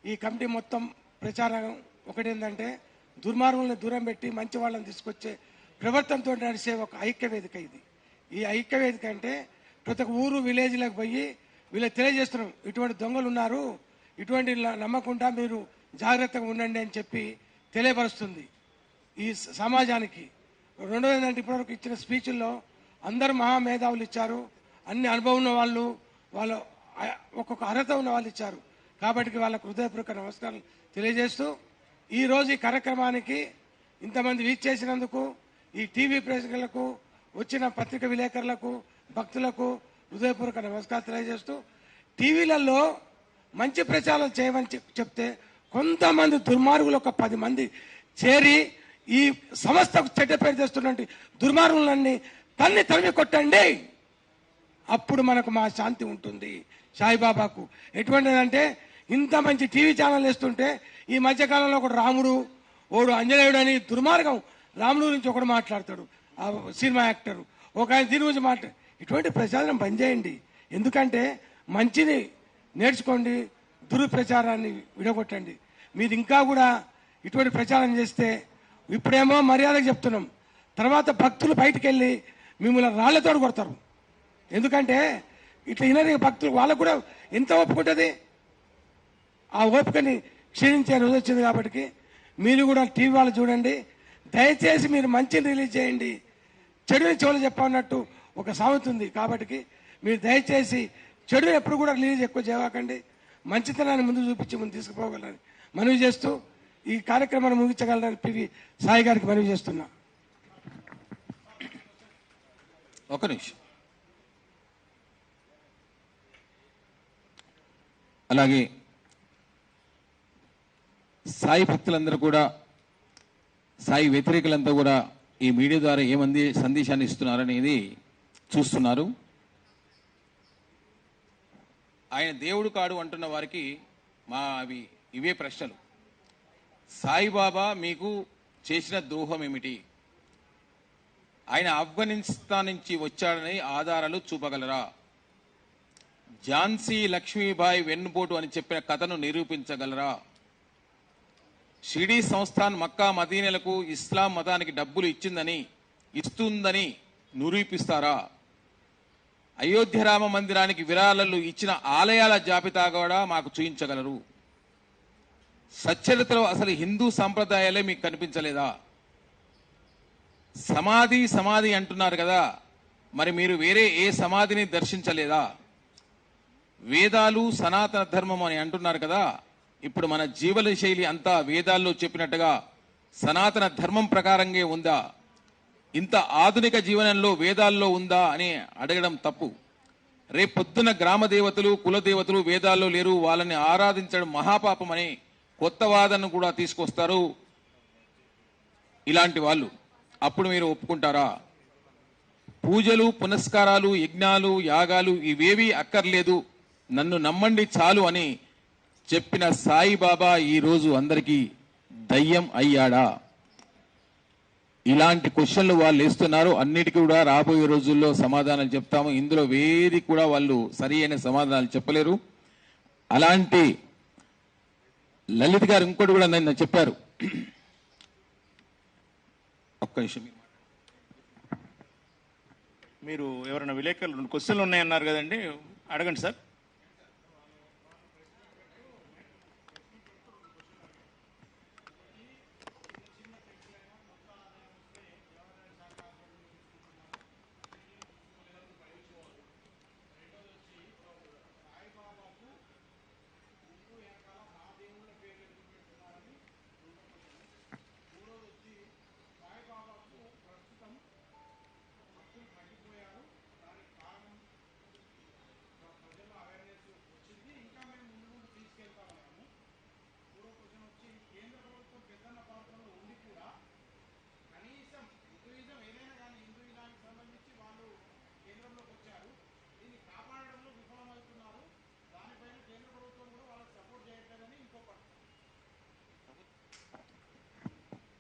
ఈ కమిటీ మొత్తం ప్రచారం ఒకటేంటంటే దుర్మార్గులను దూరం పెట్టి మంచి వాళ్ళని తీసుకొచ్చే ప్రవర్తనతో నడిచే ఒక ఐక్యవేదిక ఇది. ఈ ఐక్యవేదిక అంటే ప్రతి ఒక్క ఊరు విలేజ్లకు పోయి వీళ్ళకి తెలియజేస్తున్నాం, ఇటువంటి దొంగలు ఉన్నారు, ఇటువంటి నమ్మకుండా మీరు జాగ్రత్తగా ఉండండి అని చెప్పి తెలియపరుస్తుంది ఈ సమాజానికి. రెండోది ఏంటంటే ఇప్పటివరకు ఇచ్చిన స్పీచ్ల్లో అందరు మహామేధావులు ఇచ్చారు, అన్ని అనుభవం ఉన్న వాళ్ళు, వాళ్ళు ఒక్కొక్క అర్హత ఉన్న వాళ్ళు ఇచ్చారు. కాబట్టి వాళ్ళకు హృదయపూర్వక నమస్కారాలు తెలియజేస్తూ ఈరోజు ఈ కార్యక్రమానికి ఇంతమంది వీచ్ చేసినందుకు ఈ టీవీ ప్రేక్షకులకు, వచ్చిన పత్రిక విలేకరులకు, భక్తులకు హృదయపూర్వక నమస్కారం తెలియజేస్తూ టీవీలలో మంచి ప్రచారం చేయమని చెప్తే కొంతమంది దుర్మార్గులు ఒక 10 మంది చేరి ఈ సంస్థకు చెడ్డ పేరు తెస్తున్నట్టు దుర్మార్గులన్నీ తరిమి కొట్టండి. అప్పుడు మనకు మా శాంతి ఉంటుంది. సాయిబాబాకు ఎటువంటిదంటే ఇంత మంచి టీవీ ఛానల్ వేస్తుంటే ఈ మధ్యకాలంలో ఒకడు రాముడు, ఓడు ఆంజనేయుడు అని దుర్మార్గం రాముడు గురించి ఒకడు మాట్లాడతాడు, ఆ సినిమా యాక్టర్ ఒక ఆయన దీని గురించి మాట్లాడు. ఇటువంటి ప్రచారం బంద్ చేయండి. ఎందుకంటే మంచిని నేర్చుకోండి, దుర్ప్రచారాన్ని విడగొట్టండి. మీరు ఇంకా కూడా ఇటువంటి ప్రచారం చేస్తే ఇప్పుడేమో మర్యాదకు చెప్తున్నాం, తర్వాత భక్తులు బయటికి వెళ్ళి మిమ్మల్ని రాళ్లతో కొడతారు. ఎందుకంటే ఇట్లా వినని భక్తులు వాళ్ళకు కూడా ఎంత ఒప్పుకుంటుంది. ఆ ఓపికని క్షీణించే రోజు వచ్చింది. కాబట్టి మీరు కూడా టీవీ వాళ్ళు చూడండి, దయచేసి మీరు మంచిని రిలీజ్ చేయండి, చెడుని చెవులు చెప్పన్నట్టు ఒక సామెత ఉంది. కాబట్టి మీరు దయచేసి చెడు ఎప్పుడు కూడా రిలీజ్ ఎక్కువ చేయకండి, మంచితనాన్ని ముందు చూపించి ముందు తీసుకుపోగలరని మనవి చేస్తూ ఈ కార్యక్రమాన్ని ముగించగలరని పివి సాయి గారికి మనవి చేస్తున్నా. ఒక నిమిషం. అలాగే సాయి భక్తులందరూ కూడా, సాయి వ్యతిరేకులంతా కూడా ఈ మీడియా ద్వారా ఏమంది సందేశాన్ని ఇస్తున్నారనేది చూస్తున్నారు. ఆయన దేవుడు కాడు అంటున్న వారికి ఇవే ప్రశ్నలు. సాయిబాబా మీకు చేసిన ద్రోహం ఏమిటి? ఆయన ఆఫ్ఘనిస్తాన్ నుంచి వచ్చాడని ఆధారాలు చూపగలరా? ఝాన్సీ లక్ష్మీబాయి వెన్నుపోటు అని చెప్పిన కథను నిరూపించగలరా? షిరిడీ సంస్థాన్ మక్కా మదీనలకు ఇస్లాం మతానికి డబ్బులు ఇస్తుందని నిరూపిస్తారా? అయోధ్య రామ మందిరానికి విరాళాలు ఇచ్చిన ఆలయాల జాబితా కూడా మాకు చూపించగలరు? సచ్చరిత్రలో అసలు హిందూ సంప్రదాయాలే మీకు కనిపించలేదా? సమాధి అంటున్నారు కదా, మరి మీరు వేరే ఏ సమాధిని దర్శించలేదా? వేదాలు సనాతన ధర్మం అని అంటున్నారు కదా, ఇప్పుడు మన జీవన శైలి అంతా వేదాల్లో చెప్పినట్టుగా సనాతన ధర్మం ప్రకారంగా ఉందా? ఇంత ఆధునిక జీవనంలో వేదాల్లో ఉందా అని అడగడం తప్పు. రేపొద్దున గ్రామ దేవతలు కులదేవతలు వేదాల్లో లేరు, వాళ్ళని ఆరాధించడం మహాపాపం అని కొత్త వాదనను కూడా తీసుకొస్తారు ఇలాంటి వాళ్ళు. అప్పుడు మీరు ఒప్పుకుంటారా? పూజలు పునస్కారాలు యజ్ఞాలు యాగాలు ఇవేవి అక్కర్లేదు, నన్ను నమ్మండి చాలు అని చెప్పిన సాయిబాబా ఈరోజు అందరికీ దయ్యం అయ్యాడా? ఇలాంటి క్వశ్చన్లు వాళ్ళు వేస్తున్నారు. అన్నిటికీ కూడా రాబోయే రోజుల్లో సమాధానాలు చెప్తాము. ఇందులో వేది కూడా వాళ్ళు సరి అయిన సమాధానాలు చెప్పలేరు. అలాంటి లలిత్ గారు ఇంకోటి కూడా నిన్న చెప్పారు. ఒక్క నిమిషం. మీరు ఎవరైనా విలేకరులు 2 క్వశ్చన్లు ఉన్నాయన్నారు కదండి, అడగండి సార్.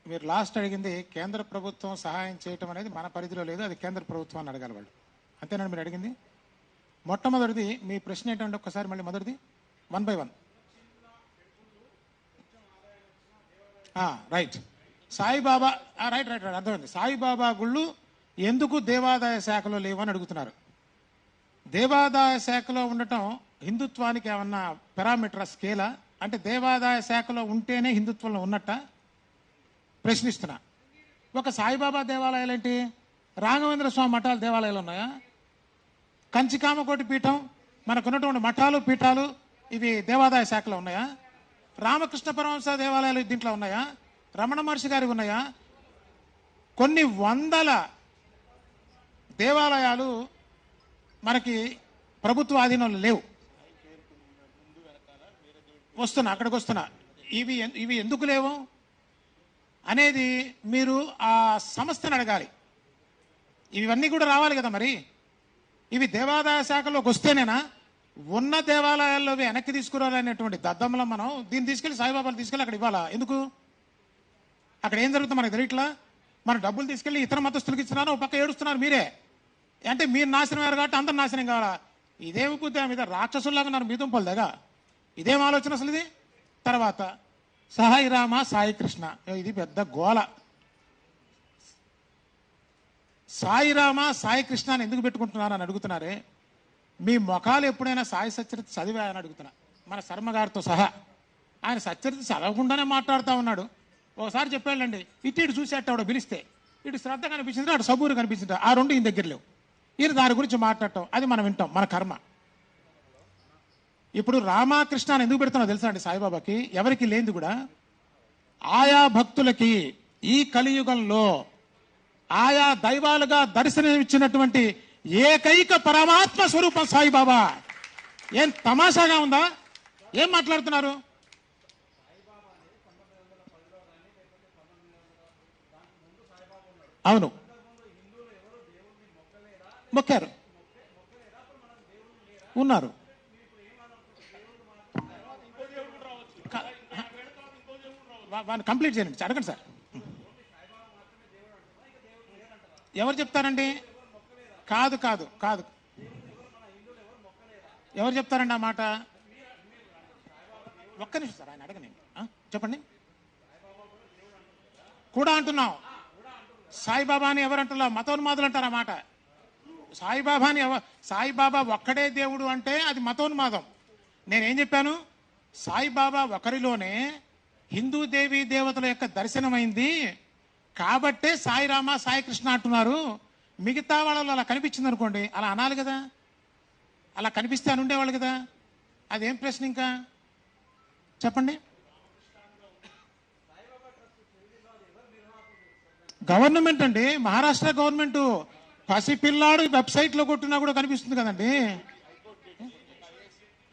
మీరు లాస్ట్ అడిగింది కేంద్ర ప్రభుత్వం సహాయం చేయటం అనేది మన పరిధిలో లేదు, అది కేంద్ర ప్రభుత్వం అని అడగాలి వాళ్ళు. అంతేనండి మీరు అడిగింది? మొట్టమొదటిది మీ ప్రశ్న ఏంటంటే ఒక్కసారి మళ్ళీ మొదటిది 1 by 1. రైట్. సాయిబాబా రైట్ అర్థమైంది. సాయిబాబా గుళ్ళు ఎందుకు దేవాదాయ శాఖలో లేవు అని అడుగుతున్నారు. దేవాదాయ శాఖలో ఉండటం హిందుత్వానికి ఏమన్నా పారామీటర్ స్కేలా? అంటే దేవాదాయ శాఖలో ఉంటేనే హిందుత్వంలో ఉన్నట్ట ప్రశ్నిస్తున్నా. ఒక సాయిబాబా దేవాలయాలు ఏంటి? రాఘవేంద్ర స్వామి మఠాలు దేవాలయాలు ఉన్నాయా? కంచికామకోటి పీఠం, మనకున్నటువంటి మఠాలు పీఠాలు ఇవి దేవాదాయ శాఖలో ఉన్నాయా? రామకృష్ణ పరమహంస దేవాలయాలు దీంట్లో ఉన్నాయా? రమణ మహర్షి గారికి ఉన్నాయా? కొన్ని వందల దేవాలయాలు మనకి ప్రభుత్వ ఆధీనంలో లేవు. అక్కడికి వస్తున్నా. ఇవి ఎందుకు లేవు అనేది మీరు ఆ సంస్థను అడగాలి. ఇవన్నీ కూడా రావాలి కదా మరి. ఇవి దేవాదాయ శాఖలోకి వస్తేనేనా? ఉన్న దేవాలయాల్లో వెనక్కి తీసుకురాలనేటువంటి దద్దమ్మలో మనం దీన్ని తీసుకెళ్లి సాయిబాబాను తీసుకెళ్ళి అక్కడ ఇవ్వాలా? ఎందుకు? అక్కడ ఏం జరుగుతుందో మనకు తెలియట్లా. మన డబ్బులు తీసుకెళ్లి ఇతర మతస్థులకి ఇస్తున్నారు, ఒక పక్క ఏడుస్తున్నారు మీరే. అంటే మీరు నాశనం అయ్యారు కాబట్టి అందరు నాశనం కావాలా? ఇదేమి బుద్ధి మీద రాక్షసుల్లాగా నన్ను మీదుంపలు దగ్గర ఇదేం ఆలోచన అసలు ఇది? తర్వాత సాయి రామ సాయి కృష్ణ, ఇది పెద్ద గోల. సాయి రామ సాయి కృష్ణ అని ఎందుకు పెట్టుకుంటున్నారు అని అడుగుతున్నారే. మీ ముఖాలు ఎప్పుడైనా సాయి సచరిత్ర చదివా అని అడుగుతున్నా, మన శర్మ గారితో సహా. ఆయన సచ్చరిత చదవకుండానే మాట్లాడుతూ ఉన్నాడు. ఒకసారి చెప్పాడండి, ఇటు చూసేట పిలిస్తే ఇటు శ్రద్ధ కనిపించింది, అటు సబూరు కనిపించింది. ఆ రెండు ఈయన దగ్గర లేవు. ఈయన దాని గురించి మాట్లాడటం అది మనం వింటాం, మన కర్మ. ఇప్పుడు రామకృష్ణ అని ఎందుకు పెడుతున్నా తెలుసా అండి సాయిబాబాకి? ఎవరికి లేనిది కూడా ఆయా భక్తులకి ఈ కలియుగంలో ఆయా దైవాలుగా దర్శనమిచ్చినటువంటి ఏకైక పరమాత్మ స్వరూపం సాయిబాబా. ఏం తమాషాగా ఉందా? ఏం మాట్లాడుతున్నారు? అవును, మొక్కారు, ఉన్నారు. కంప్లీట్ చేయండి, అడగండి సార్. ఎవరు చెప్తారండి? కాదు కాదు కాదు, ఎవరు చెప్తారండి ఆ మాట? ఒక్క నిమిషం సార్, ఆయన అడగండి. చెప్పండి. కూడా అంటున్నాం. సాయిబాబాని ఎవరు అంటున్నా? మతోన్మాదులు అంటారు ఆ మాట. సాయిబాబాని సాయిబాబా ఒక్కడే దేవుడు అంటే అది మతోన్మాదం. నేనేం చెప్పాను? సాయిబాబా ఒకరిలోనే హిందూ దేవీ దేవతల యొక్క దర్శనమైంది కాబట్టే సాయిరామ సాయి కృష్ణ అంటున్నారు. మిగతా వాళ్ళలో అలా కనిపించింది అనుకోండి, అలా అనాలి కదా, అలా కనిపిస్తే అని ఉండేవాళ్ళు కదా. అదేం ప్రశ్న ఇంకా చెప్పండి. గవర్నమెంట్ అండి, మహారాష్ట్ర గవర్నమెంట్. పసిపిల్లాడు వెబ్సైట్లో కొట్టినా కూడా కనిపిస్తుంది కదండి.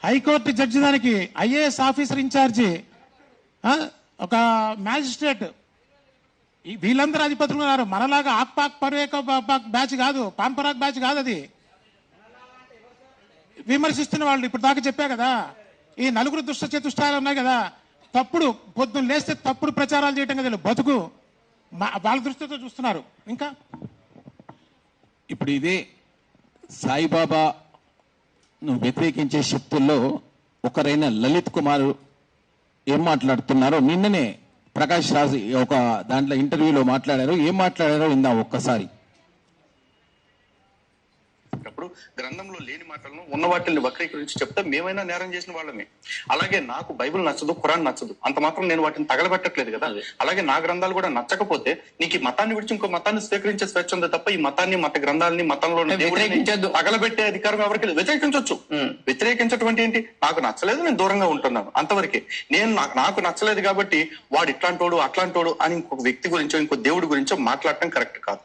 హైకోర్టు జడ్జి, దానికి ఐఏఎస్ ఆఫీసర్ ఇన్ఛార్జి, ఒక మ్యాజిస్ట్రేట్, వీళ్ళందరూ అధిపతులు ఉన్నారు. మనలాగా ఆక్పాక్ పర్వేక బ్యాచ్ కాదు, పాంపరాక్ బ్యాచ్ కాదు. అది విమర్శిస్తున్న వాళ్ళు ఇప్పుడు దాకా చెప్పా కదా. ఈ నలుగురు దుష్ట చతుష్టాలు ఉన్నాయి కదా, తప్పుడు పొద్దున్న లేస్తే తప్పుడు ప్రచారాలు చేయటం కదా బతుకు. వాళ్ళ దృష్టితో చూస్తున్నారు. ఇంకా ఇప్పుడు ఇదే సాయిబాబా వ్యతిరేకించే శక్తుల్లో ఒకరైన లలిత్ కుమార్ ఏం మాట్లాడుతున్నారో నిన్ననే ప్రకాష్ రాజ్ ఒక దాంట్లో ఇంటర్వ్యూలో మాట్లాడారు. ఏం మాట్లాడారో విందాం ఒక్కసారి. అప్పుడు గ్రంథంలో లేని మాటలను ఉన్న వాటిని వక్రీకరించి చెప్తే మేమైనా నేరం చేసిన వాళ్ళమే. అలాగే నాకు బైబిల్ నచ్చదు, ఖురాన్ నచ్చదు, అంత మాత్రం నేను వాటిని తగలబెట్టట్లేదు కదా. అలాగే నా గ్రంథాలు కూడా నచ్చకపోతే నీకు ఈ మతాన్ని విడిచి ఇంకో మతాన్ని స్వీకరించే స్వేచ్ఛ ఉంది తప్ప ఈ మతాన్ని, మత గ్రంథాలని, మతంలో తగలబెట్టే అధికారం ఎవరికి లేదు. వ్యతిరేకించవచ్చు. వ్యతిరేకించటువంటి ఏంటి? నాకు నచ్చలేదు, నేను దూరంగా ఉంటున్నాను, అంతవరకే. నాకు నచ్చలేదు కాబట్టి వాడు ఇట్లాంటోడు అట్లాంటోడు అని ఇంకొక వ్యక్తి గురించో ఇంకో దేవుడి గురించో మాట్లాడటం కరెక్ట్ కాదు.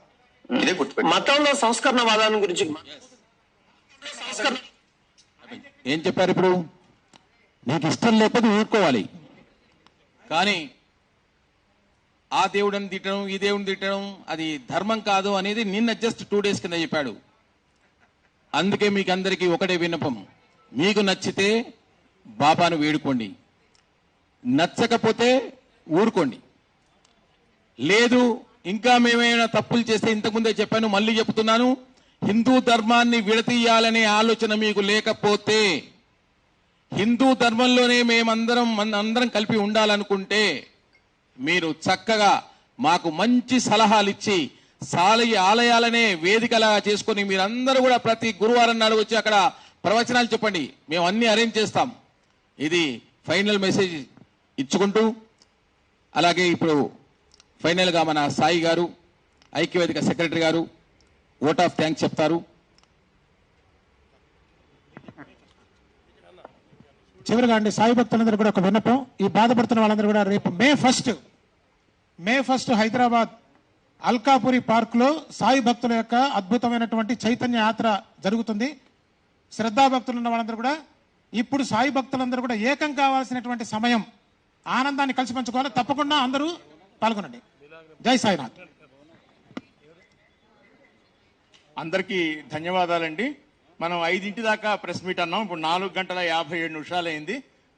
ఇదే గుర్తుపెట్టి. మతంలో సంస్కరణవాదాన్ని గురించి ఏం చెప్పారు? ఇప్పుడు నీకు ఇష్టం లేకపోతే ఊరుకోవాలి, కానీ ఆ దేవుడిని తిట్టడం, ఈ దేవుడిని తిట్టడం అది ధర్మం కాదు అనేది నిన్న జస్ట్ 2 days కింద చెప్పాడు. అందుకే మీకు అందరికీ ఒకటే విన్నపం, మీకు నచ్చితే బాబాను వేడుకోండి, నచ్చకపోతే ఊరుకోండి. లేదు ఇంకా మేమైనా తప్పులు చేస్తే, ఇంతకుముందే చెప్పాను మళ్ళీ చెప్తున్నాను, హిందూ ధర్మాన్ని విడతీయాలనే ఆలోచన మీకు లేకపోతే, హిందూ ధర్మంలోనే అందరం కలిపి ఉండాలనుకుంటే మీరు చక్కగా మాకు మంచి సలహాలు ఇచ్చి ఆలయాలనే వేదికలా చేసుకుని మీరందరూ కూడా ప్రతి గురువారం నాడు వచ్చి అక్కడ ప్రవచనాలు చెప్పండి, మేము అన్ని అరేంజ్ చేస్తాం. ఇది ఫైనల్ మెసేజ్ ఇచ్చుకుంటూ, అలాగే ఇప్పుడు ఫైనల్గా మన సాయి గారు, ఐక్యవేదిక సెక్రటరీ గారు ఓట్ ఆఫ్ థ్యాంక్స్ చెప్తారు. చివరిగా అండి, సాయి భక్తులందరూ కూడా ఒక విన్నపం. ఈ బాధపడుతున్న వాళ్ళందరూ కూడా రేపు May first Hyderabad Alkapuri park లో సాయి భక్తుల యొక్క అద్భుతమైనటువంటి చైతన్య యాత్ర జరుగుతుంది. శ్రద్ధా భక్తులు ఉన్న వాళ్ళందరూ కూడా ఇప్పుడు సాయి భక్తులందరూ కూడా ఏకం కావాల్సినటువంటి సమయం, ఆనందాన్ని కలిసి పంచుకోవాలి. తప్పకుండా అందరూ పాల్గొనండి. జై సాయినాథ్. అందరికీ ధన్యవాదాలండి. మనం 5 దాకా ప్రెస్ మీట్ అన్నాం. ఇప్పుడు 4:57 అయింది.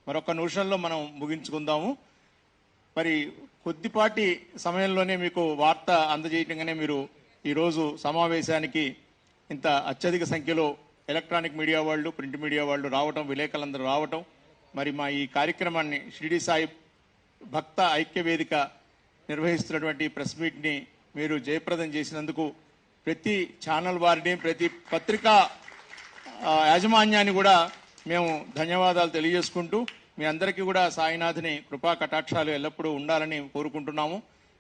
మరొక నిమిషంలో మనం ముగించుకుందాము. మరి కొద్దిపాటి సమయంలోనే మీకు వార్త అందజేయటంగానే మీరు ఈరోజు సమావేశానికి ఇంత అత్యధిక సంఖ్యలో ఎలక్ట్రానిక్ మీడియా వాళ్ళు, ప్రింట్ మీడియా వాళ్ళు రావటం, విలేకరులందరూ రావటం, మరి మా ఈ కార్యక్రమాన్ని షిరిడి సాయి భక్త ఐక్య వేదిక నిర్వహిస్తున్నటువంటి ప్రెస్ మీట్ని మీరు జయప్రదం చేసినందుకు ప్రతి ఛానల్ వారిని, ప్రతి పత్రికా యాజమాన్యాన్ని కూడా మేము ధన్యవాదాలు తెలియజేసుకుంటూ మీ అందరికీ కూడా సాయినాథుని కృపా కటాక్షాలు ఎల్లప్పుడూ ఉండాలని కోరుకుంటున్నాము.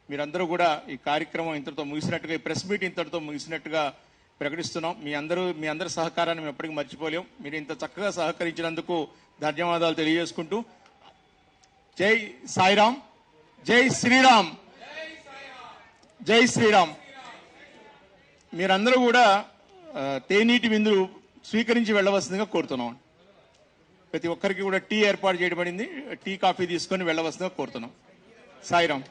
మీరందరూ కూడా ఈ కార్యక్రమం ఇంతటితో ముగిసినట్టుగా, ఈ ప్రెస్ మీట్ ఇంతటితో ముగిసినట్టుగా ప్రకటిస్తున్నాం. మీ అందరి సహకారాన్ని మేము ఎప్పటికీ మర్చిపోలేం. మీరు ఇంత చక్కగా సహకరించినందుకు ధన్యవాదాలు తెలియజేసుకుంటూ జై సాయిరామ్, జై శ్రీరామ్, జై శ్రీరామ్. మీరందరూ కూడా తేనీటి విందులు స్వీకరించి వెళ్ళవలసిందిగా కోరుతున్నాం. ప్రతి ఒక్కరికి కూడా టీ ఏర్పాటు చేయబడింది. టీ కాఫీ తీసుకొని వెళ్ళవలసిందిగా కోరుతున్నాం. సాయిరామ్.